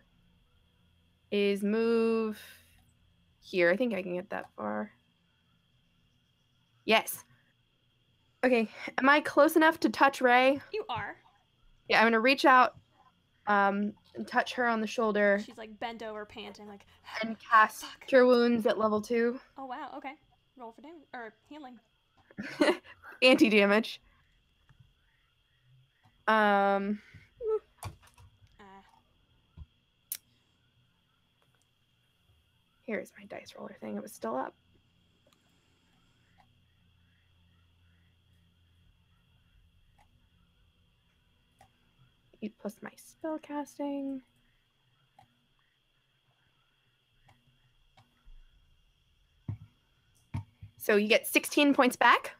Speaker 3: is move here. I think I can get that far. Yes. Okay, am I close enough to touch Ray?
Speaker 1: You are.
Speaker 3: Yeah, I'm gonna reach out and touch her on the shoulder.
Speaker 1: She's like bent over, panting, like...
Speaker 3: And cast Cure Wounds at level 2.
Speaker 1: Oh, wow, okay. Roll for damage, or healing.
Speaker 3: Anti-damage.
Speaker 1: Ah,
Speaker 3: Here's my dice roller thing. It was still up. Plus my spell casting. So you get 16 points back.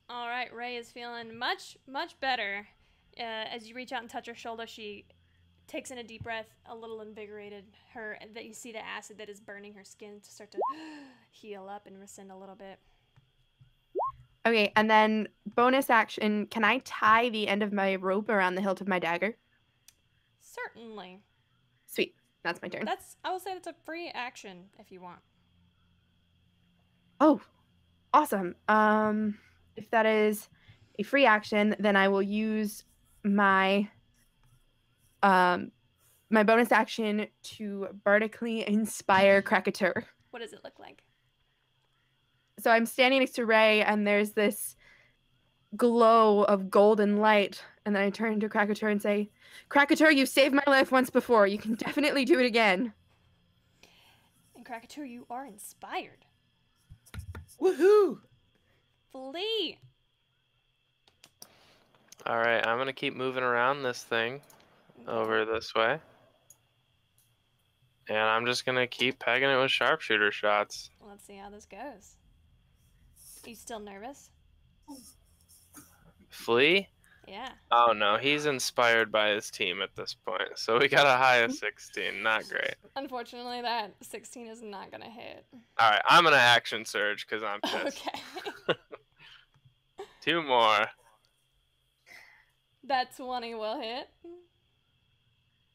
Speaker 1: all right, Ray is feeling much, much better. As you reach out and touch her shoulder, she takes in a deep breath, a little invigorated. That you see the acid that is burning her skin to start to heal up and rescind a little bit.
Speaker 3: Okay, and then bonus action, can I tie the end of my rope around the hilt of my dagger?
Speaker 1: Certainly.
Speaker 3: Sweet. That's my turn.
Speaker 1: I will say that's a free action if you want.
Speaker 3: Oh, awesome. If that is a free action, then I will use my my bonus action to bardically inspire Krakatur.
Speaker 1: What does it look like?
Speaker 3: So I'm standing next to Ray, and there's this glow of golden light, and then I turn to Krakatur and say, Krakatur, you've saved my life once before. You can definitely do it again.
Speaker 1: And Krakatur, you are inspired.
Speaker 5: Woohoo!
Speaker 1: Flee!
Speaker 4: Alright, I'm gonna keep moving around this thing over this way. And I'm just gonna keep pegging it with sharpshooter shots.
Speaker 1: Let's see how this goes. Are you still nervous?
Speaker 4: Flee?
Speaker 1: Yeah.
Speaker 4: Oh no, he's inspired by his team at this point. So we got a high of 16. Not great.
Speaker 1: Unfortunately, that 16 is not gonna hit.
Speaker 4: Alright, I'm gonna action surge because I'm pissed.
Speaker 1: Okay.
Speaker 4: 2 more.
Speaker 1: That 20 will hit.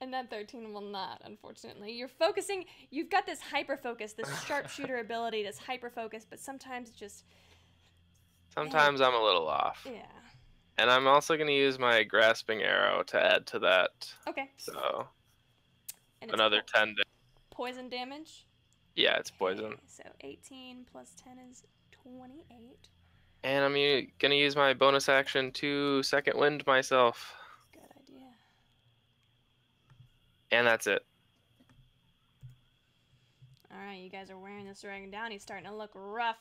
Speaker 1: And that 13 will not, unfortunately. You're focusing, you've got this hyper focus, this sharpshooter ability, this hyper focus, but sometimes it just.
Speaker 4: Sometimes I'm a little off.
Speaker 1: Yeah.
Speaker 4: And I'm also going to use my grasping arrow to add to that.
Speaker 1: Okay.
Speaker 4: So
Speaker 1: And it's
Speaker 4: another 10.
Speaker 1: Poison damage?
Speaker 4: Yeah, it's poison.
Speaker 1: Okay, so 18 plus 10 is 28.
Speaker 4: And I'm going to use my bonus action to second wind myself.
Speaker 1: Good idea.
Speaker 4: And that's it.
Speaker 1: Alright, you guys are wearing this dragon down. He's starting to look rough.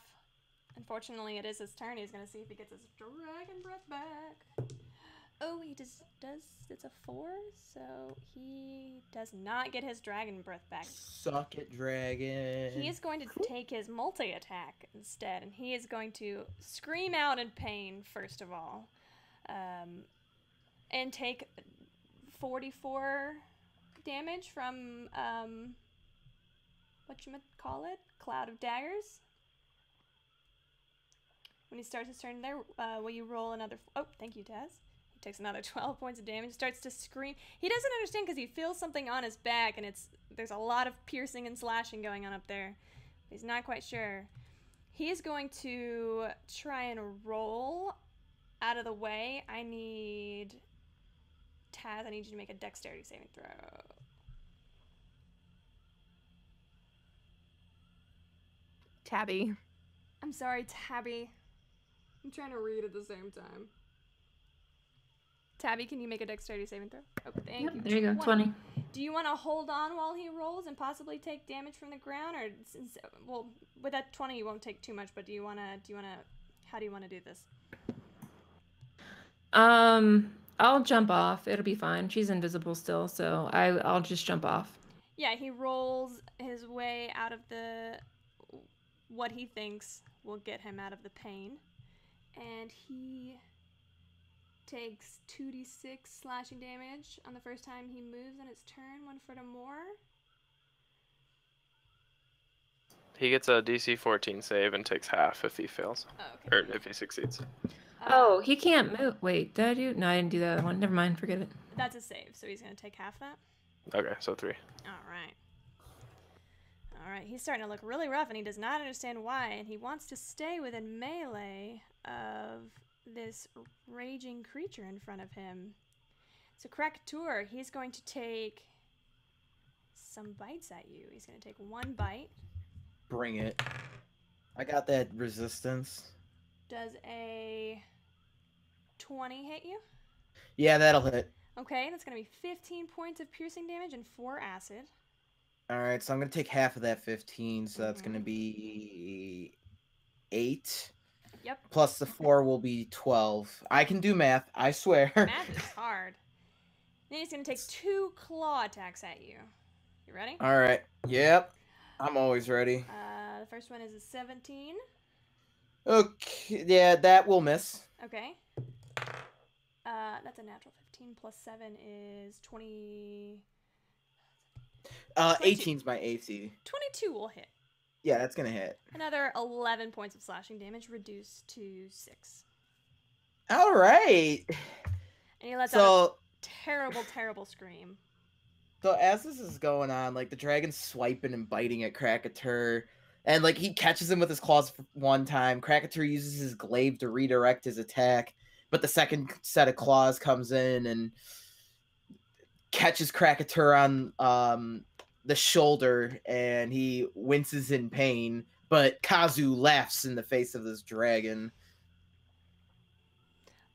Speaker 1: Unfortunately, it is his turn. He's going to see if he gets his dragon breath back. Oh, he does, it's a 4, so he does not get his dragon breath back.
Speaker 5: Suck it, dragon.
Speaker 1: He is going to take his multi-attack instead, and he is going to scream out in pain, first of all, and take 44 damage from, whatchamacallit? Cloud of Daggers. When he starts his turn there, will you roll another... Oh, thank you, Taz. He takes another 12 points of damage, starts to scream. He doesn't understand because he feels something on his back, and there's a lot of piercing and slashing going on up there. He's not quite sure. He is going to try and roll out of the way. I need... Taz, I need you to make a dexterity saving throw.
Speaker 3: Tabby.
Speaker 1: I'm sorry, Tabby. I'm trying to read at the same time. Tabby, can you make a dexterity saving throw? Oh, thank you.
Speaker 2: There you go, 20.
Speaker 1: Do you want to hold on while he rolls and possibly take damage from the ground, or well, with that 20 you won't take too much, but how do you want to do this?
Speaker 2: I'll jump off. It'll be fine. She's invisible still, so I'll just jump off.
Speaker 1: Yeah, he rolls his way out of what he thinks will get him out of the pain. And he takes 2d6 slashing damage on the first time he moves on its turn, 1 foot or more.
Speaker 4: He gets a DC 14 save and takes half if he fails.
Speaker 1: Oh, okay.
Speaker 4: Or if he succeeds.
Speaker 2: Oh, he can't move. Wait, did I do? No, I didn't do that other one. Never mind, forget it.
Speaker 1: That's a save, so he's going to take half that.
Speaker 4: Okay, so 3.
Speaker 1: Alright. Alright, he's starting to look really rough, and he does not understand why, and he wants to stay within melee of this raging creature in front of him. So Krakatur, he's going to take some bites at you. He's going to take 1 bite.
Speaker 5: Bring it. I got that resistance.
Speaker 1: Does a 20 hit you?
Speaker 5: Yeah, that'll hit.
Speaker 1: Okay, that's gonna be 15 points of piercing damage and 4 acid.
Speaker 5: All right, so I'm gonna take half of that 15, so that's gonna
Speaker 1: Mhm.
Speaker 5: be 8.
Speaker 1: Yep.
Speaker 5: Plus the 4 will be 12. I can do math, I swear.
Speaker 1: Math is hard. Then he's gonna take 2 claw attacks at you. You ready?
Speaker 5: All right. Yep. I'm always ready.
Speaker 1: The first one is a 17.
Speaker 5: Okay. Yeah, that will miss.
Speaker 1: Okay. That's a natural 15 plus 7 is 20.
Speaker 5: 18's my AC.
Speaker 1: 22 will hit.
Speaker 5: Yeah, that's gonna hit.
Speaker 1: Another 11 points of slashing damage, reduced to 6.
Speaker 5: All right.
Speaker 1: And he lets out a terrible, terrible scream.
Speaker 5: So as this is going on, like the dragon's swiping and biting at Krakatur, and like he catches him with his claws one time. Krakatur uses his glaive to redirect his attack, but the second set of claws comes in and catches Krakatur on the shoulder, and he winces in pain. But Kazu laughs in the face of this dragon.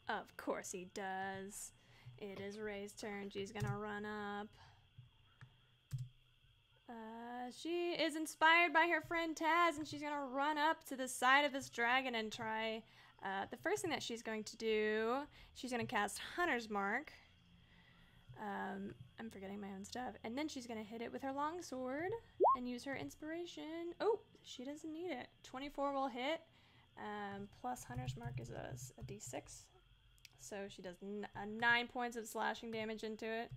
Speaker 1: Of course he does. It is Ray's turn. She's gonna run up. She is inspired by her friend Taz, and she's gonna run up to the side of this dragon and try. The first thing that she's going to do, she's gonna cast Hunter's Mark. I'm forgetting my own stuff. And then she's gonna hit it with her longsword and use her inspiration. Oh, she doesn't need it. 24 will hit. Plus Hunter's Mark is a d6. So she does 9 points of slashing damage into it.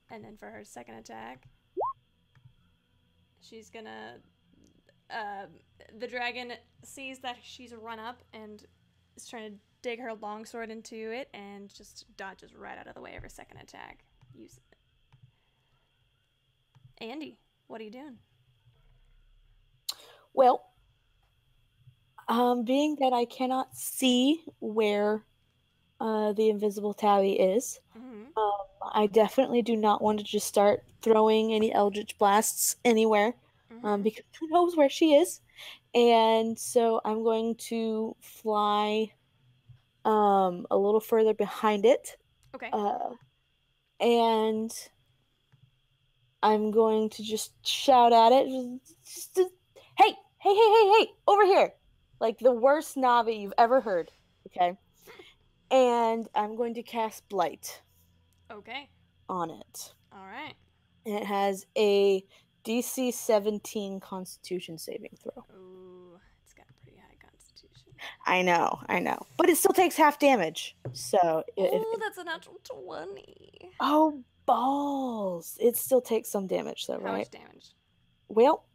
Speaker 1: And then for her second attack, she's gonna... the dragon sees that she's run up and is trying to dig her longsword into it and just dodges right out of the way of her second attack. Use it. Andy, what are you doing?
Speaker 6: Well, being that I cannot see where the invisible tabby is, I definitely do not want to just start throwing any Eldritch Blasts anywhere, because who knows where she is. And so I'm going to fly a little further behind it.
Speaker 1: Okay.
Speaker 6: And I'm going to just shout at it. Hey, over here. Like the worst Navi you've ever heard. Okay. And I'm going to cast Blight.
Speaker 1: Okay.
Speaker 6: On it.
Speaker 1: All right.
Speaker 6: And it has a DC 17 Constitution saving throw.
Speaker 1: Ooh, it's got a pretty high Constitution.
Speaker 6: I know. But it still takes half damage. So
Speaker 1: that's a natural 20.
Speaker 6: Oh, balls. It still takes some damage though, right?
Speaker 1: How much damage?
Speaker 6: Well,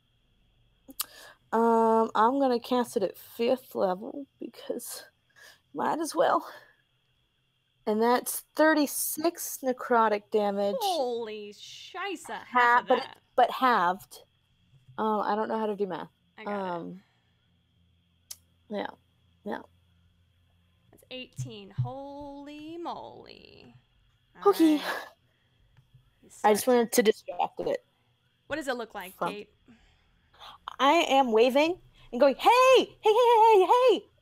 Speaker 6: I'm gonna cast it at 5th level because might as well. And that's 36 necrotic damage.
Speaker 1: Holy shisa, half of that.
Speaker 6: But halved. I don't know how to do math.
Speaker 1: I got it.
Speaker 6: Yeah.
Speaker 1: That's 18. Holy moly.
Speaker 6: Okay.
Speaker 1: Right.
Speaker 6: I just wanted to distract it.
Speaker 1: What does it look like, Cait?
Speaker 6: I am waving and going, hey,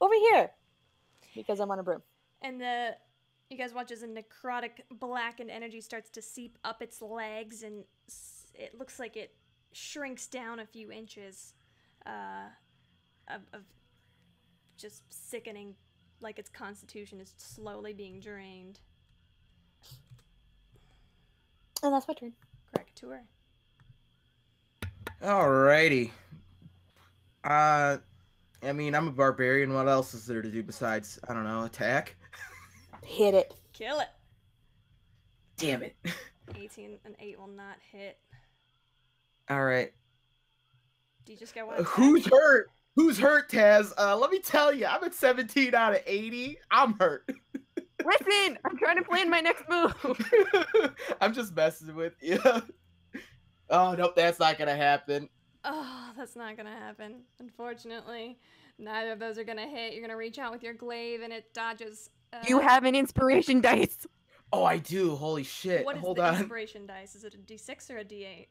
Speaker 6: over here. Because I'm on a broom.
Speaker 1: And you guys watch as a necrotic blackened energy starts to seep up its legs, and it looks like it shrinks down a few inches of just sickening, like its constitution is slowly being drained.
Speaker 6: And that's my turn.
Speaker 1: Krakatur.
Speaker 5: Alrighty. I mean, I'm a barbarian. What else is there to do besides, I don't know, attack?
Speaker 6: Hit it.
Speaker 1: Kill it.
Speaker 5: Damn it.
Speaker 1: 18 and 8 will not hit.
Speaker 5: Alright.
Speaker 1: Do you just get one?
Speaker 5: Who's hurt? Who's hurt, Taz? Let me tell you, I'm at 17 out of 80. I'm hurt.
Speaker 3: Listen, I'm trying to plan my next move.
Speaker 5: I'm just messing with you. Oh, nope, that's not gonna happen.
Speaker 1: Oh, that's not gonna happen. Unfortunately, neither of those are gonna hit. You're gonna reach out with your glaive, and it dodges.
Speaker 3: You have an inspiration dice.
Speaker 5: Oh, I do. Holy shit.
Speaker 1: What is
Speaker 5: Hold
Speaker 1: the
Speaker 5: on.
Speaker 1: inspiration dice? Is it a D6 or a D8?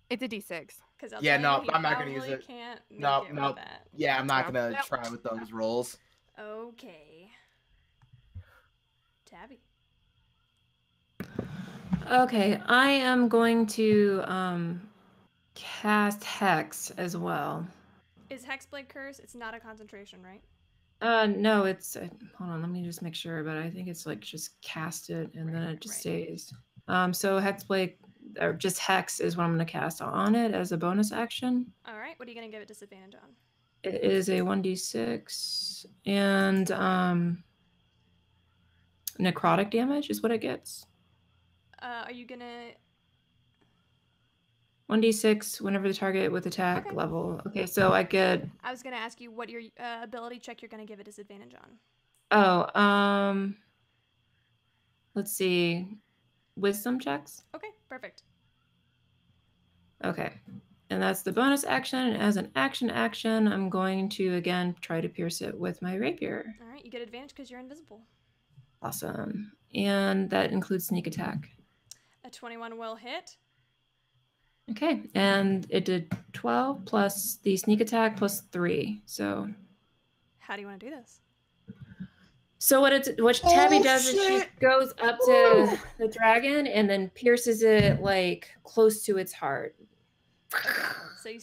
Speaker 3: It's a D6.
Speaker 5: Yeah, no, I'm not gonna use it.
Speaker 1: Can't
Speaker 5: No.
Speaker 1: That.
Speaker 5: Yeah, I'm not gonna try with those rolls.
Speaker 1: Okay. Tabby.
Speaker 2: Okay, I am going to cast Hex as well.
Speaker 1: Is Hexblade Curse? It's not a concentration, right?
Speaker 2: No, it's hold on, let me just make sure, but I think it's like just cast it and then it just stays. So Hexblade or just Hex is what I'm gonna cast on it as a bonus action.
Speaker 1: Alright, what are you gonna give it disadvantage on?
Speaker 2: It is a 1d6 and necrotic damage is what it gets.
Speaker 1: Are you gonna
Speaker 2: 1d6 whenever the target with attack level. Okay, so I get.
Speaker 1: I was gonna ask you what your ability check you're gonna give it disadvantage on.
Speaker 2: Oh, let's see, wisdom checks.
Speaker 1: Okay, perfect.
Speaker 2: Okay, and that's the bonus action. And as an action, I'm going to again try to pierce it with my rapier.
Speaker 1: All right, you get advantage because you're invisible.
Speaker 2: Awesome, and that includes sneak attack.
Speaker 1: A 21 will hit.
Speaker 2: Okay, and it did 12 plus the sneak attack plus 3. So
Speaker 1: how do you want to do this?
Speaker 2: So what Tabby does is she goes up to the dragon and then pierces it like close to its heart.
Speaker 1: So you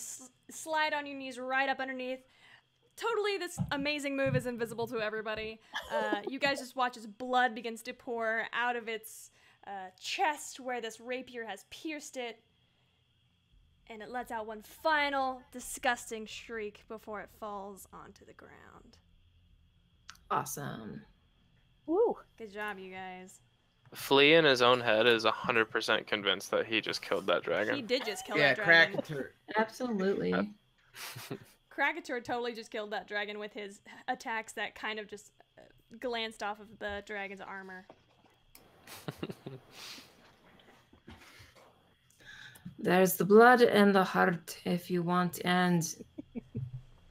Speaker 1: slide on your knees right up underneath. Totally, this amazing move is invisible to everybody. You guys just watch as blood begins to pour out of its chest where this rapier has pierced it. And it lets out one final disgusting shriek before it falls onto the ground.
Speaker 2: Awesome.
Speaker 6: Woo.
Speaker 1: Good job, you guys.
Speaker 4: Flea in his own head is 100% convinced that he just killed that dragon.
Speaker 1: He did just kill
Speaker 5: Yeah,
Speaker 1: that dragon.
Speaker 5: Krakatur.
Speaker 2: Absolutely.
Speaker 1: Krakatur totally just killed that dragon with his attacks that kind of just glanced off of the dragon's armor.
Speaker 2: There's the blood and the heart if you want, and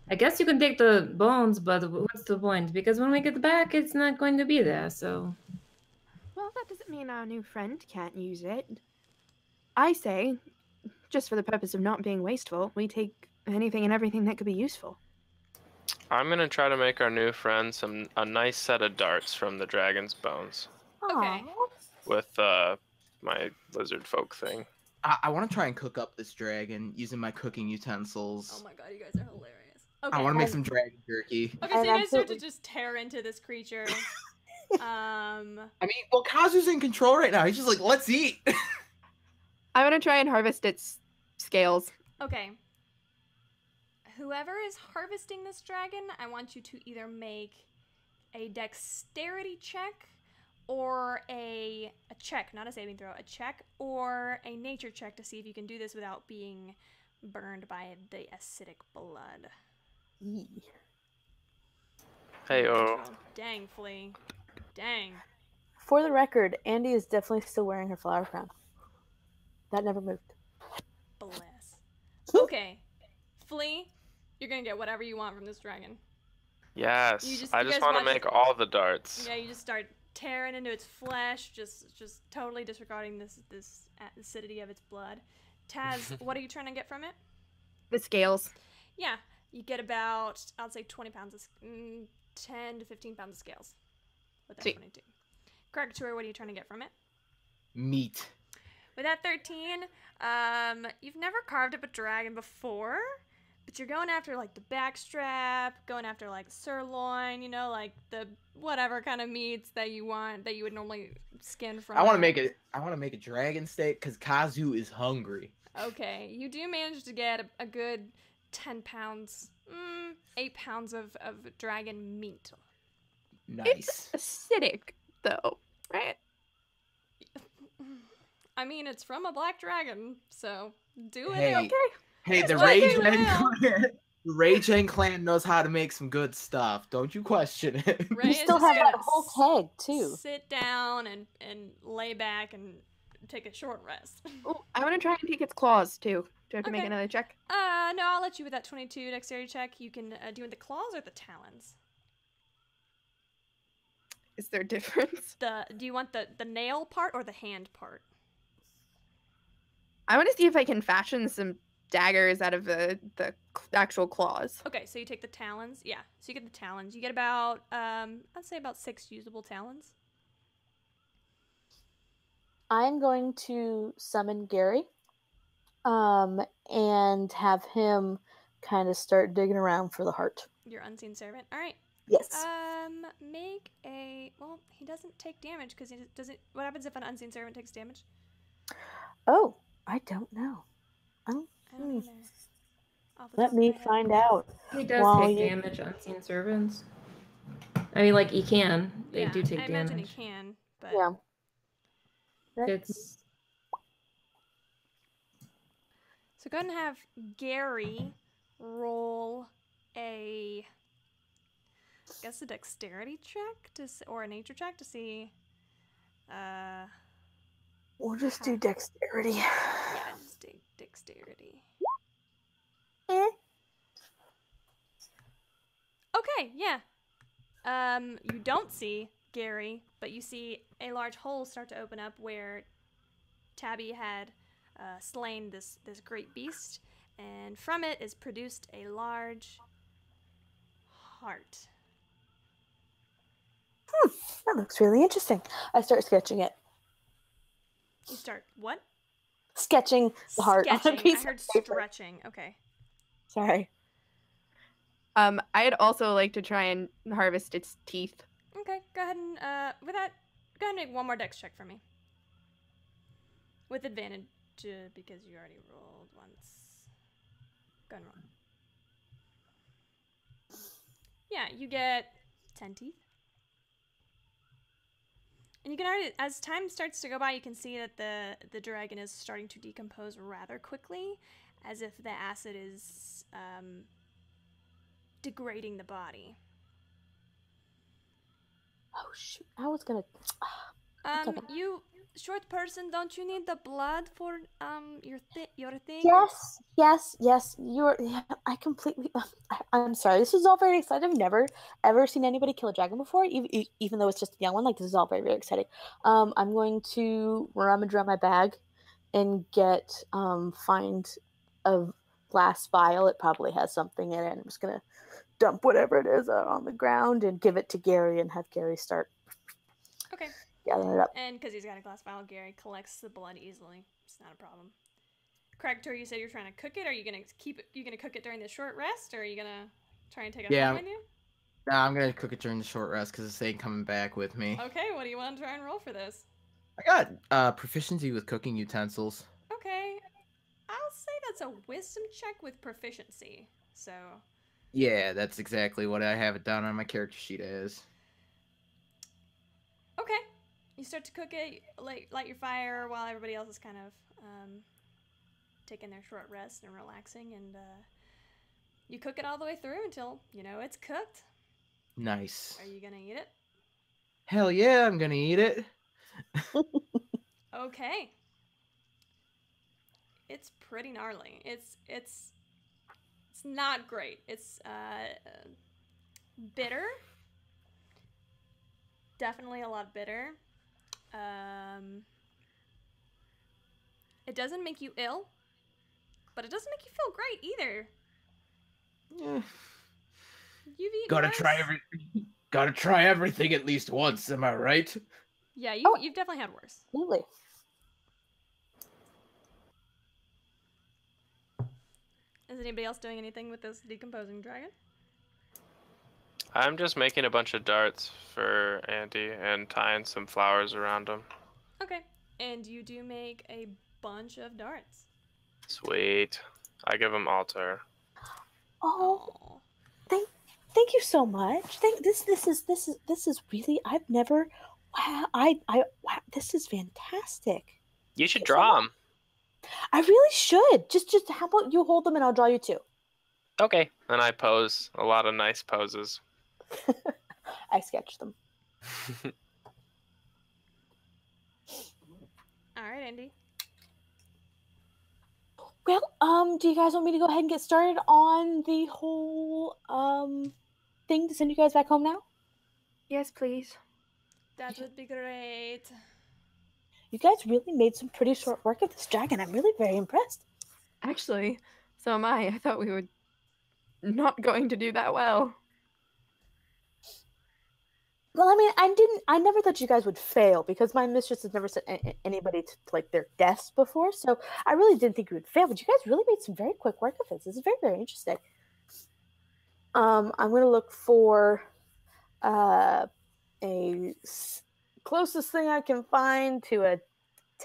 Speaker 2: I guess you can take the bones, but what's the point? Because when we get back, it's not going to be there, so...
Speaker 3: Well, that doesn't mean our new friend can't use it. I say, just for the purpose of not being wasteful, we take anything and everything that could be useful.
Speaker 4: I'm gonna try to make our new friend a nice set of darts from the dragon's bones
Speaker 1: Okay.
Speaker 4: with my lizard folk thing.
Speaker 5: I want to try and cook up this dragon using my cooking utensils.
Speaker 1: Oh my god, you guys are hilarious. Okay.
Speaker 5: I want to make some dragon jerky.
Speaker 1: Okay, so you guys start to just tear into this creature.
Speaker 5: I mean, well, Kazu's in control right now. He's just like, let's eat.
Speaker 3: I want to try and harvest its scales.
Speaker 1: Okay. Whoever is harvesting this dragon, I want you to either make a dexterity check or a check, not a saving throw, a check or a nature check to see if you can do this without being burned by the acidic blood.
Speaker 4: Hey-oh.
Speaker 1: Dang, Flea. Dang.
Speaker 6: For the record, Andy is definitely still wearing her flower crown. That never moved.
Speaker 1: Bless. Okay. Flea, you're gonna get whatever you want from this dragon.
Speaker 4: Yes, I
Speaker 1: you
Speaker 4: just
Speaker 1: guys
Speaker 4: want to
Speaker 1: watch
Speaker 4: make
Speaker 1: it.
Speaker 4: all the darts.
Speaker 1: Yeah, you just start tearing into its flesh, just totally disregarding this acidity of its blood. Taz, what are you trying to get from it?
Speaker 3: The scales.
Speaker 1: Yeah, you get about, I'll say 20 pounds of, 10 to 15 pounds of scales. With that
Speaker 3: Sweet.
Speaker 1: 22. Krakatur, what are you trying to get from it?
Speaker 5: Meat.
Speaker 1: With that 13, you've never carved up a dragon before, but you're going after like the backstrap, going after like sirloin, you know, like the whatever kind of meats that you want, that you would normally skin from.
Speaker 5: I want to make a dragon steak because Kazu is hungry.
Speaker 1: Okay, you do manage to get a good 10 pounds, 8 pounds of dragon meat.
Speaker 5: Nice.
Speaker 3: It's acidic, though, right?
Speaker 1: I mean, it's from a black dragon, so do it.
Speaker 5: Hey,
Speaker 1: Okay.
Speaker 5: hey, the
Speaker 1: What
Speaker 5: Rage
Speaker 1: you
Speaker 5: End
Speaker 1: will.
Speaker 5: clan, the Rage End clan knows how to make some good stuff. Don't you question it.
Speaker 1: Ray
Speaker 6: You
Speaker 1: is
Speaker 6: still
Speaker 1: just
Speaker 6: have that
Speaker 1: gonna
Speaker 6: whole keg, too.
Speaker 1: Sit down and lay back and take a short rest.
Speaker 3: Oh, I want to try and take its claws, too. Do I have to make
Speaker 1: Okay.
Speaker 3: another check?
Speaker 1: No, I'll let you with that 22 dexterity check. You can do it with the claws or the talons.
Speaker 3: Is there a difference?
Speaker 1: Do you want the nail part or the hand part?
Speaker 3: I want to see if I can fashion some daggers out of the actual claws.
Speaker 1: Okay, so you take the talons. Yeah, so you get the talons. You get about, I'd say about 6 usable talons.
Speaker 6: I'm going to summon Gary, and have him kind of start digging around for the heart.
Speaker 1: Your unseen servant. All right.
Speaker 6: Yes.
Speaker 1: Make a. Well, he doesn't take damage because he doesn't. What happens if an unseen servant takes damage?
Speaker 6: Oh, I don't know.
Speaker 1: I don't either. Off the
Speaker 6: Let
Speaker 1: top of
Speaker 6: me
Speaker 1: my head.
Speaker 6: find out.
Speaker 2: He does
Speaker 6: While
Speaker 2: take
Speaker 6: you-
Speaker 2: damage, unseen servants. I mean, like, he can. They
Speaker 1: Yeah,
Speaker 2: do take
Speaker 1: I
Speaker 2: damage.
Speaker 1: imagine he can, but
Speaker 6: Yeah.
Speaker 2: It's
Speaker 1: so go ahead and have Gary roll a. I guess a dexterity check or a nature check to see.
Speaker 6: We'll just do dexterity.
Speaker 1: Yeah, just dexterity.
Speaker 6: Eh.
Speaker 1: Okay, yeah. You don't see Gary, but you see a large hole start to open up where Tabby had slain this great beast, and from it is produced a large heart.
Speaker 6: That looks really interesting. I start sketching it.
Speaker 1: You start what?
Speaker 6: Sketching the heart on a
Speaker 1: Sketching.
Speaker 6: piece
Speaker 1: I heard
Speaker 6: of paper.
Speaker 1: stretching. Okay.
Speaker 6: Sorry.
Speaker 3: I'd also like to try and harvest its teeth.
Speaker 1: Okay. Go ahead and with that, go ahead and make one more dex check for me. With advantage because you already rolled once. Go ahead and roll. Yeah, you get 10 teeth. And you can already, as time starts to go by, you can see that the dragon is starting to decompose rather quickly, as if the acid is degrading the body.
Speaker 6: Oh shoot! I was gonna. okay.
Speaker 1: You short person, don't you need the blood for your thing?
Speaker 6: Yes. You're. Yeah, I completely. I'm sorry. This is all very exciting. I've never ever seen anybody kill a dragon before, even though it's just a young one. Like, this is all very, very exciting. I'm going to rummage around my bag and find a glass vial. It probably has something in it. I'm just gonna dump whatever it is out on the ground and give it to Gary and have Gary start
Speaker 1: Okay.
Speaker 6: gathering it up.
Speaker 1: And because he's got a glass vial, Gary collects the blood easily. It's not a problem. Crackator, you said you're trying to cook it. Are you gonna You gonna cook it during the short rest, or are you gonna try and take it
Speaker 5: Yeah.
Speaker 1: home with you?
Speaker 5: Nah, I'm gonna cook it during the short rest because this ain't coming back with me.
Speaker 1: Okay. What do you want to try and roll for this?
Speaker 5: I got proficiency with cooking utensils.
Speaker 1: Okay. I'll say that's a wisdom check with proficiency. So.
Speaker 5: Yeah, that's exactly what I have it down on my character sheet as.
Speaker 1: Okay. You start to cook it, light your fire while everybody else is kind of taking their short rest and relaxing, and you cook it all the way through until you know it's cooked.
Speaker 5: Nice.
Speaker 1: Are you gonna eat it?
Speaker 5: Hell yeah, I'm gonna eat it.
Speaker 1: Okay. It's pretty gnarly. It's not great. It's bitter. Definitely a lot bitter. It doesn't make you ill, but it doesn't make you feel great either.
Speaker 5: Eh,
Speaker 1: You've eaten
Speaker 5: gotta
Speaker 1: worse.
Speaker 5: gotta try everything at least once, am I right?
Speaker 1: Yeah,
Speaker 6: Oh.
Speaker 1: you've definitely had worse.
Speaker 6: Absolutely.
Speaker 1: Is anybody else doing anything with this decomposing dragon?
Speaker 4: I'm just making a bunch of darts for Andy and tying some flowers around them.
Speaker 1: Okay. And you do make a bunch of darts.
Speaker 4: Sweet. I give them all to her.
Speaker 6: Oh,
Speaker 1: Oh.
Speaker 6: thank you so much. This is really. I've never. Wow. Wow. This is fantastic.
Speaker 4: You should draw them.
Speaker 6: I really should. Just how about you hold them and I'll draw you two.
Speaker 4: Okay. And I pose a lot of nice poses.
Speaker 6: I sketched them.
Speaker 1: All right, Andy.
Speaker 6: Well, do you guys want me to go ahead and get started on the whole thing to send you guys back home now?
Speaker 3: Yes, please.
Speaker 1: That would be great.
Speaker 6: You guys really made some pretty short work of this dragon. I'm really very impressed.
Speaker 3: Actually, So am I. I thought we were not going to do that well.
Speaker 6: Well, I mean, I never thought you guys would fail because my mistress has never sent anybody to like their deaths before. So I really didn't think you would fail. But you guys really made some very quick work of this. This is very, very interesting. I'm gonna look for closest thing I can find to a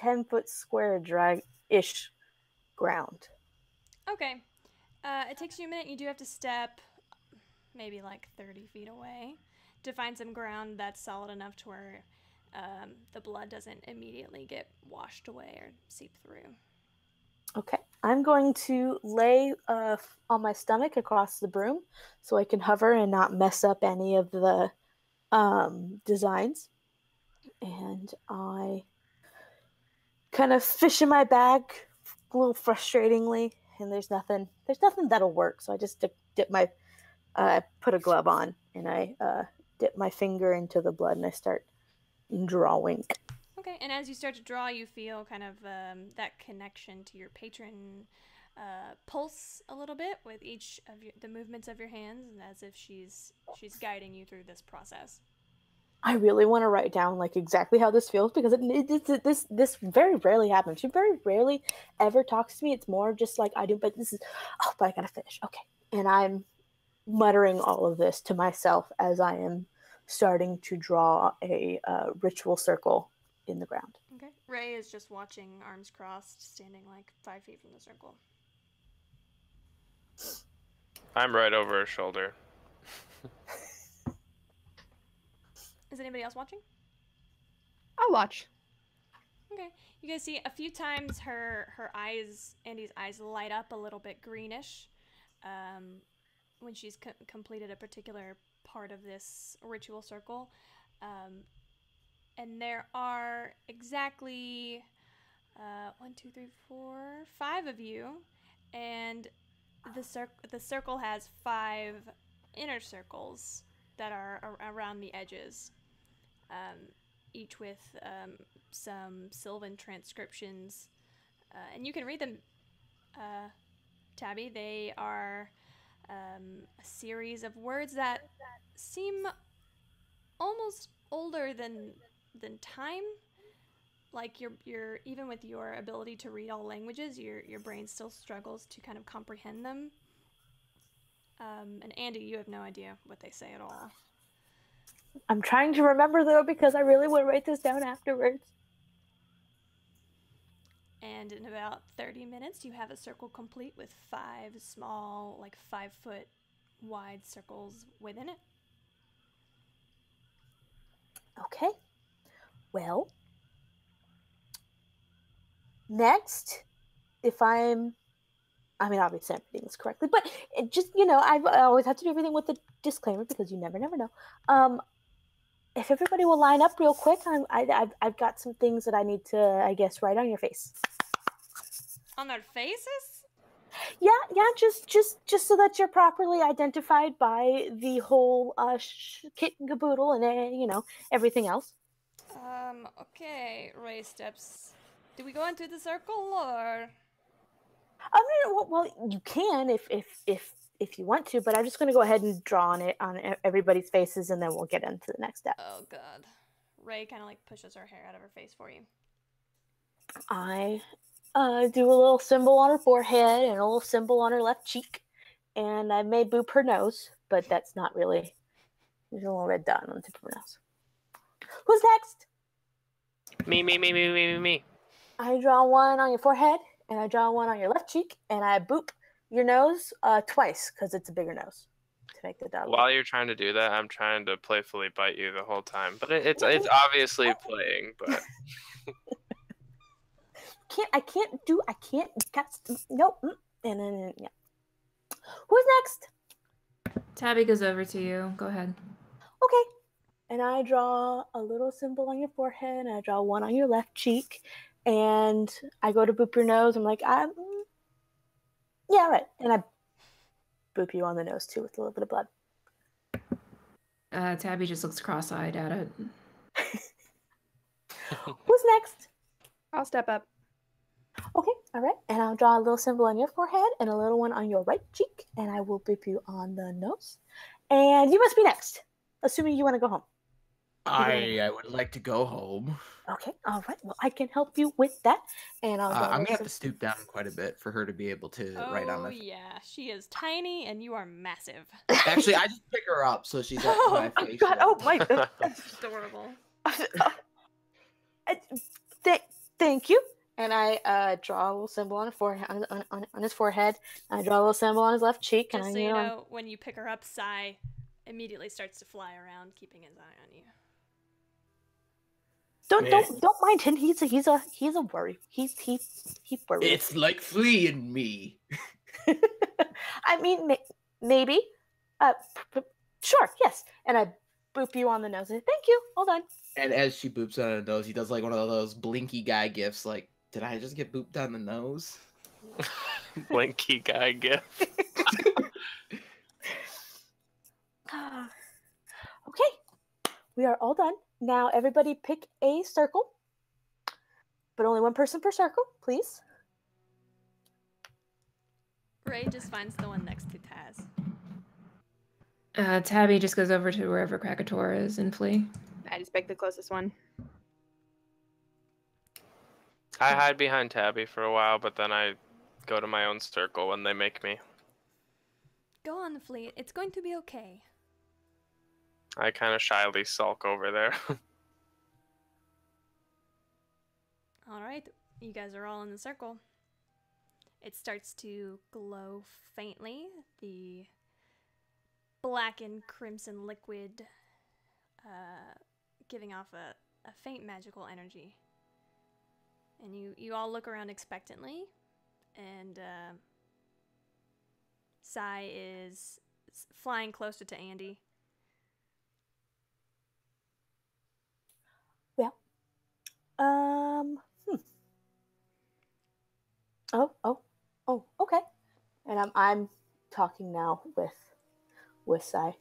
Speaker 6: 10-foot square drag-ish ground.
Speaker 1: Okay. It takes you a minute. You do have to step maybe like 30 feet away to find some ground that's solid enough to where the blood doesn't immediately get washed away or seep through.
Speaker 6: Okay, I'm going to lay on my stomach across the broom so I can hover and not mess up any of the designs. And I kind of fish in my bag a little frustratingly, and there's nothing that'll work. So I just dip my put a glove on and I dip my finger into the blood and I start drawing.
Speaker 1: Okay, and as you start to draw, you feel kind of that connection to your patron pulse a little bit with each of the movements of your hands, and as if she's guiding you through this process.
Speaker 6: I really want to write down like exactly how this feels because this very rarely happens. She very rarely ever talks to me. It's more just like I do, but but I gotta finish. Okay, and I'm muttering all of this to myself as I am starting to draw a ritual circle in the ground.
Speaker 1: Okay. Ray is just watching, arms crossed, standing like 5 feet from the circle.
Speaker 4: I'm right over her shoulder.
Speaker 1: Is anybody else watching?
Speaker 3: I'll watch.
Speaker 1: Okay. You guys see a few times her eyes, Andy's eyes, light up a little bit greenish when she's completed a particular part of this ritual circle. And there are exactly 1, 2, 3, 4, 5 of you, and the circle has 5 inner circles that are around the edges, each with some Sylvan transcriptions, and you can read them, Tabby. They are a series of words that seem almost older than time. Like you're even with your ability to read all languages, your brain still struggles to kind of comprehend them. And Andy, you have no idea what they say at all.
Speaker 6: I'm trying to remember though because I really want to write this down afterwards.
Speaker 1: And in about 30 minutes, you have a circle complete with 5 small, like 5-foot wide circles within it.
Speaker 6: Okay. Well, next, obviously I'm reading this correctly, but it just, I always have to do everything with a disclaimer because you never know. If everybody will line up real quick, I've got some things that I need to, I guess, write on your face.
Speaker 1: On their faces?
Speaker 6: Yeah, just so that you're properly identified by the whole kit and caboodle and everything else.
Speaker 1: Okay. Ray steps. Do we go into the circle or?
Speaker 6: Well, you can if you want to, but I'm just going to go ahead and draw on it on everybody's faces, and then we'll get into the next step.
Speaker 1: Oh God. Ray kind of like pushes her hair out of her face for you.
Speaker 6: I do a little symbol on her forehead and a little symbol on her left cheek, and I may boop her nose, but that's not really. There's a little red dot on the tip of her nose. Who's next?
Speaker 4: Me.
Speaker 6: I draw one on your forehead, and I draw one on your left cheek, and I boop your nose twice because it's a bigger nose to make the dot.
Speaker 4: While you're trying to do that, I'm trying to playfully bite you the whole time, but it's obviously playing. But
Speaker 6: Nope. And then yeah. Who's next?
Speaker 2: Tabby goes over to you. Go ahead.
Speaker 6: Okay. And I draw a little symbol on your forehead, and I draw one on your left cheek, and I go to boop your nose. I'm like, yeah, right. And I boop you on the nose too with a little bit of blood.
Speaker 2: Tabby just looks cross-eyed at it.
Speaker 6: Who's next?
Speaker 3: I'll step up.
Speaker 6: Okay, all right. And I'll draw a little symbol on your forehead and a little one on your right cheek, and I will boop you on the nose. And you must be next, assuming you want to go home.
Speaker 5: I would like to go home.
Speaker 6: Okay, all right. Well, I can help you with that. And I'll draw
Speaker 5: I'm
Speaker 6: a
Speaker 5: gonna have
Speaker 6: little
Speaker 5: to stoop down quite a bit for her to be able to write on
Speaker 1: Oh,
Speaker 5: my.
Speaker 1: yeah. She is tiny and you are massive.
Speaker 5: Actually, I just pick her up so she's at my face.
Speaker 6: God, oh my.
Speaker 1: Adorable.
Speaker 6: Thank you. And I draw a little symbol on his forehead. On his forehead. And I draw a little symbol on his left cheek.
Speaker 1: Just
Speaker 6: and
Speaker 1: so you know, when you pick her up, Sai immediately starts to fly around, keeping his eye on you.
Speaker 6: Don't mind him. He's a worry. He worries.
Speaker 5: It's like fleeing me.
Speaker 6: I mean, maybe. Sure, yes. And I boop you on the nose. And thank you. Hold on.
Speaker 5: And as she boops on the nose, he does like one of those blinky guy gifts. Like, did I just get booped on the nose?
Speaker 4: Blinky guy gift.
Speaker 6: Okay, we are all done. Now everybody pick a circle, but only one person per circle, please.
Speaker 1: Ray just finds the one next to Taz.
Speaker 2: Tabby just goes over to wherever Krakator is and flee.
Speaker 3: I just picked the closest one.
Speaker 4: I hide behind Tabby for a while, but then I go to my own circle when they make me.
Speaker 1: Go on, Fleet. It's going to be okay.
Speaker 4: I kind of shyly sulk over there.
Speaker 1: All right, you guys are all in the circle. It starts to glow faintly. The black and crimson liquid giving off a faint magical energy. And you all look around expectantly, and Sai is flying closer to Andy.
Speaker 6: Well, Oh, okay. And I'm talking now with Sai.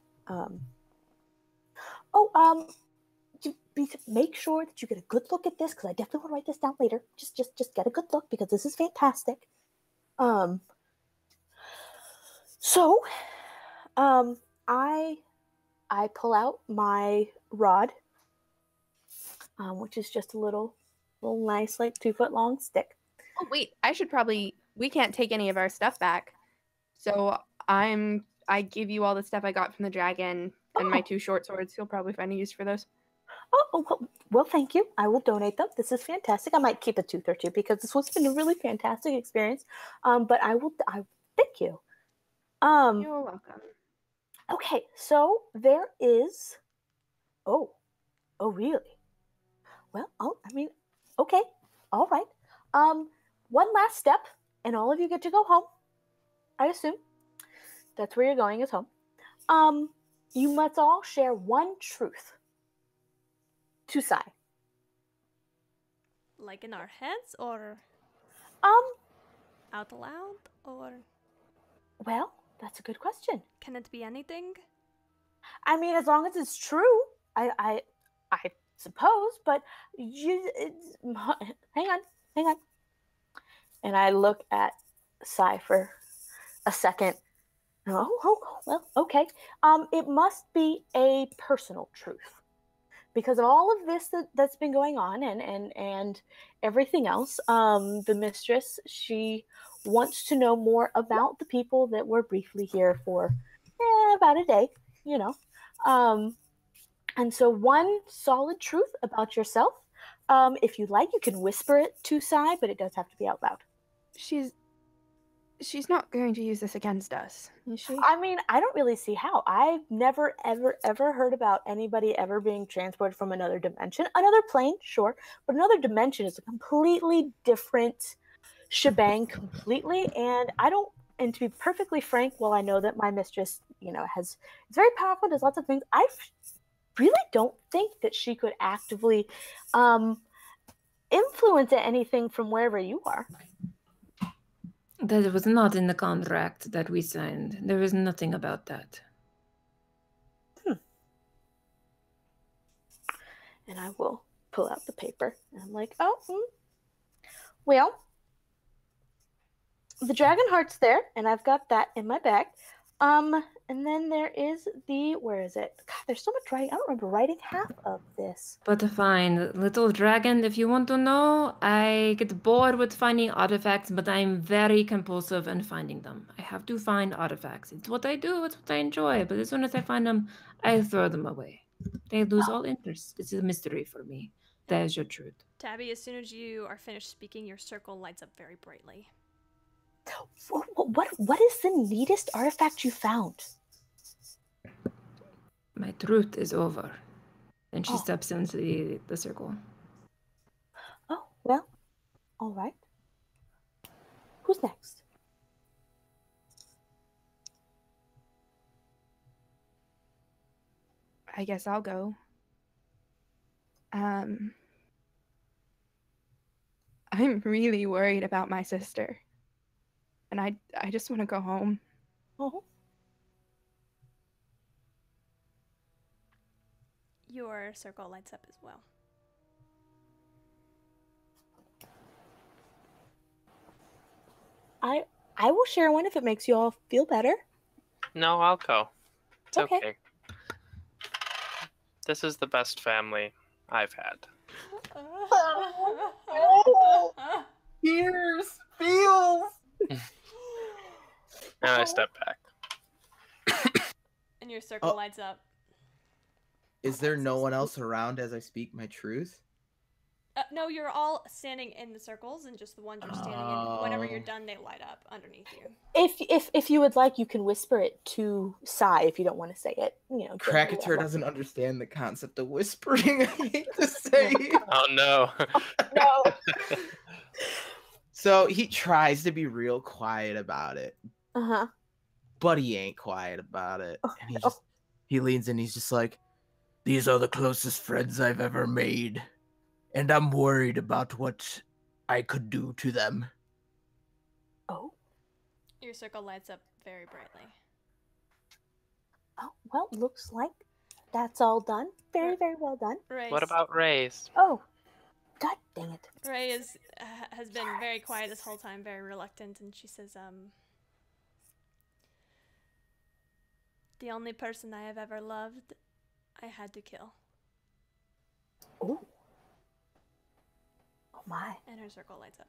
Speaker 6: Make sure that you get a good look at this, because I definitely want to write this down later. Just get a good look, because this is fantastic. So, I pull out my rod, which is just a little nice, like 2-foot long stick.
Speaker 3: Oh wait, we can't take any of our stuff back. So I give you all the stuff I got from the dragon and my 2 short swords. You'll probably find a use for those.
Speaker 6: Well, thank you. I will donate them. This is fantastic. I might keep a tooth or two, because this has been a really fantastic experience. But I thank you.
Speaker 3: You're welcome.
Speaker 6: Okay, so there is. Oh, really? Well, okay, all right. One last step, and all of you get to go home. I assume that's where you're going, is home. You must all share one truth to Sai.
Speaker 1: Like in our heads, or out loud, or
Speaker 6: well, that's a good question.
Speaker 1: Can it be anything?
Speaker 6: I mean, as long as it's true, I suppose. But hang on. And I look at Sai for a second. Oh, well, okay. It must be a personal truth, because of all of this that's been going on and everything else. The mistress, she wants to know more about the people that were briefly here for about a day, and so one solid truth about yourself. If you like, you can whisper it to Sai, but it does have to be out loud.
Speaker 3: She's not going to use this against us, is she?
Speaker 6: I mean, I don't really see how. I've never, ever heard about anybody ever being transported from another dimension. Another plane, sure, but another dimension is a completely different shebang completely. And and to be perfectly frank, while I know that my mistress, is very powerful, does lots of things, I really don't think that she could actively influence anything from wherever you are.
Speaker 2: That was not in the contract that we signed. There was nothing about that.
Speaker 6: And I will pull out the paper. And I'm like, well, the dragon heart's there, and I've got that in my bag. And then there is where is it? God, there's so much writing. I don't remember writing half of this.
Speaker 2: But fine, little dragon, if you want to know, I get bored with finding artifacts, but I'm very compulsive in finding them. I have to find artifacts. It's what I do, it's what I enjoy, but as soon as I find them, I throw them away. They lose all interest. It's a mystery for me. That is your truth.
Speaker 1: Tabby, as soon as you are finished speaking, your circle lights up very brightly.
Speaker 6: What is the neatest artifact you found?
Speaker 2: My truth is over. And she
Speaker 6: Oh.
Speaker 2: steps into the circle.
Speaker 6: Oh, well, all right. Who's next?
Speaker 3: I guess I'll go. I'm really worried about my sister. And I just want to go home.
Speaker 6: Oh,
Speaker 1: Your circle lights up as well.
Speaker 6: I will share one if it makes you all feel better.
Speaker 4: No, I'll go. It's
Speaker 6: Okay.
Speaker 4: okay. This is the best family I've had.
Speaker 5: Hears, feels.
Speaker 4: And I step back.
Speaker 1: And your circle
Speaker 5: Oh.
Speaker 1: lights up.
Speaker 5: Is there no one else around as I speak my truth?
Speaker 1: No, you're all standing in the circles, and just the ones you're standing in. Whenever you're done, they light up underneath you.
Speaker 6: If you would like, you can whisper it to Sai if you don't want to say it. You know,
Speaker 5: Krakatur doesn't understand the concept of whispering. I hate to say it.
Speaker 4: Oh no.
Speaker 6: No.
Speaker 5: So he tries to be real quiet about it,
Speaker 6: Uh-huh.
Speaker 5: but he ain't quiet about it.
Speaker 6: Oh,
Speaker 5: And he leans in, he's just like, "These are the closest friends I've ever made. And I'm worried about what I could do to them."
Speaker 6: Oh.
Speaker 1: Your circle lights up very brightly.
Speaker 6: Oh, well, looks like that's all done. Very, very well done.
Speaker 1: Ray,
Speaker 4: What about Ray's?
Speaker 6: Oh, god dang it.
Speaker 1: Ray has been very quiet this whole time, very reluctant, and she says, "The only person I have ever loved, I had to kill."
Speaker 6: Oh. Oh my.
Speaker 1: And her circle lights up.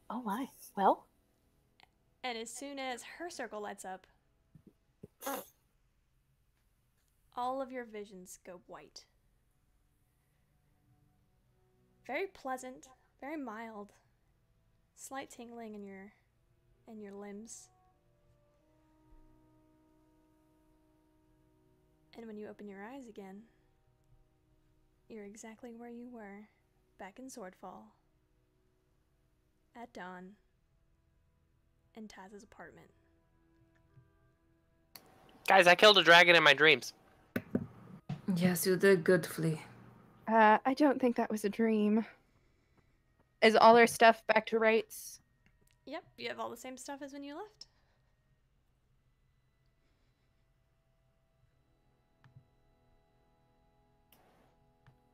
Speaker 6: Oh my. Well,
Speaker 1: And as soon as her circle lights up, all of your visions go white. Very pleasant, very mild, slight tingling in your limbs. And when you open your eyes again, you're exactly where you were, back in Swordfall, at dawn, in Taz's apartment.
Speaker 4: Guys, I killed a dragon in my dreams.
Speaker 2: Yes, you did good, Flea.
Speaker 3: I don't think that was a dream. Is all our stuff back to rights?
Speaker 1: Yep, you have all the same stuff as when you left.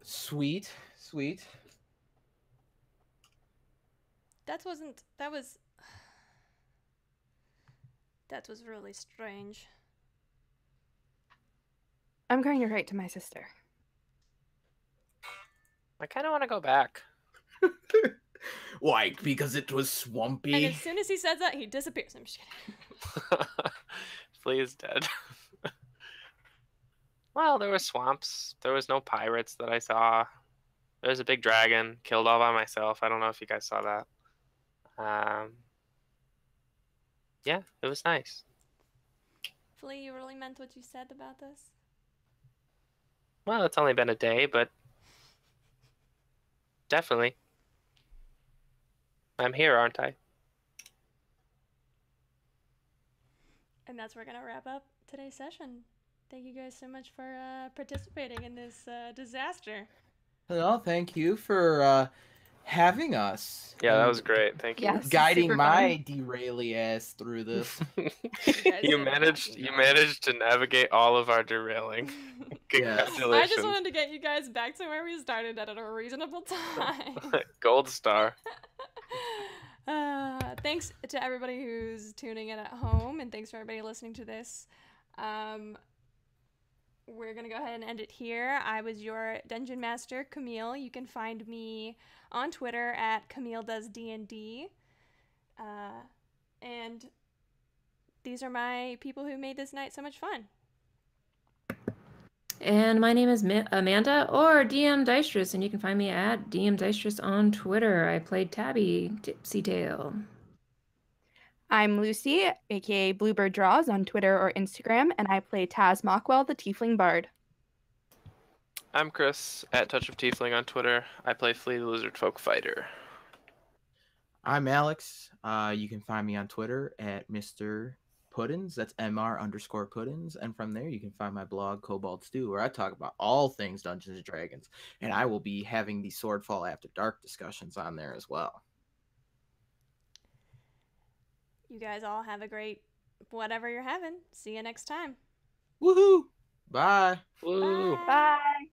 Speaker 5: Sweet, sweet.
Speaker 1: That was really strange.
Speaker 3: I'm going to write to my sister.
Speaker 4: I kind of want to go back.
Speaker 5: Why? Because it was
Speaker 1: And
Speaker 5: swampy.
Speaker 1: as soon as he says that, he disappears. I'm just kidding.
Speaker 4: Flea is dead. Well, there were swamps. There was no pirates that I saw. There was a big dragon killed all by myself. I don't know if you guys saw that. Yeah, it was nice.
Speaker 1: Flea, you really meant what you said about this?
Speaker 4: Well, it's only been a day, but definitely. I'm here, aren't I?
Speaker 1: And that's where we're going to wrap up today's session. Thank you guys so much for participating in this disaster.
Speaker 5: Well, thank you for having us.
Speaker 4: Yeah, that
Speaker 5: and
Speaker 4: was great. Thank you.
Speaker 3: Yes.
Speaker 5: guiding
Speaker 3: super
Speaker 5: my derailing ass through this.
Speaker 1: guys
Speaker 4: you
Speaker 1: did
Speaker 4: managed to navigate all of our derailing.
Speaker 5: Yes.
Speaker 4: Congratulations.
Speaker 1: I just wanted to get you guys back to where we started at a reasonable time.
Speaker 4: Gold star.
Speaker 1: Thanks to everybody who's tuning in at home, and thanks for everybody listening to this. We're going to go ahead and end it here. I was your Dungeon Master, Camille. You can find me on Twitter at CamilleDoesDND. And these are my people who made this night so much fun.
Speaker 2: And my name is Amanda, or DM Deistress, and you can find me at DM Deistress on Twitter. I played Tabby, Tipsy Tail.
Speaker 3: I'm Lucy, aka Bluebird Draws on Twitter or Instagram, and I play Taz Mockwell, the Tiefling Bard.
Speaker 4: I'm Chris, at Touch of Tiefling on Twitter. I play Flea the Lizard Folk Fighter.
Speaker 5: I'm Alex. You can find me on Twitter at Mr. Puddins. That's MR_Puddins. And from there, you can find my blog, Cobalt Stew, where I talk about all things Dungeons and Dragons. And I will be having the Swordfall After Dark discussions on there as well.
Speaker 1: You guys all have a great whatever you're having. See you next time.
Speaker 5: Woohoo! Bye.
Speaker 4: Woo!
Speaker 1: Bye.
Speaker 3: Bye.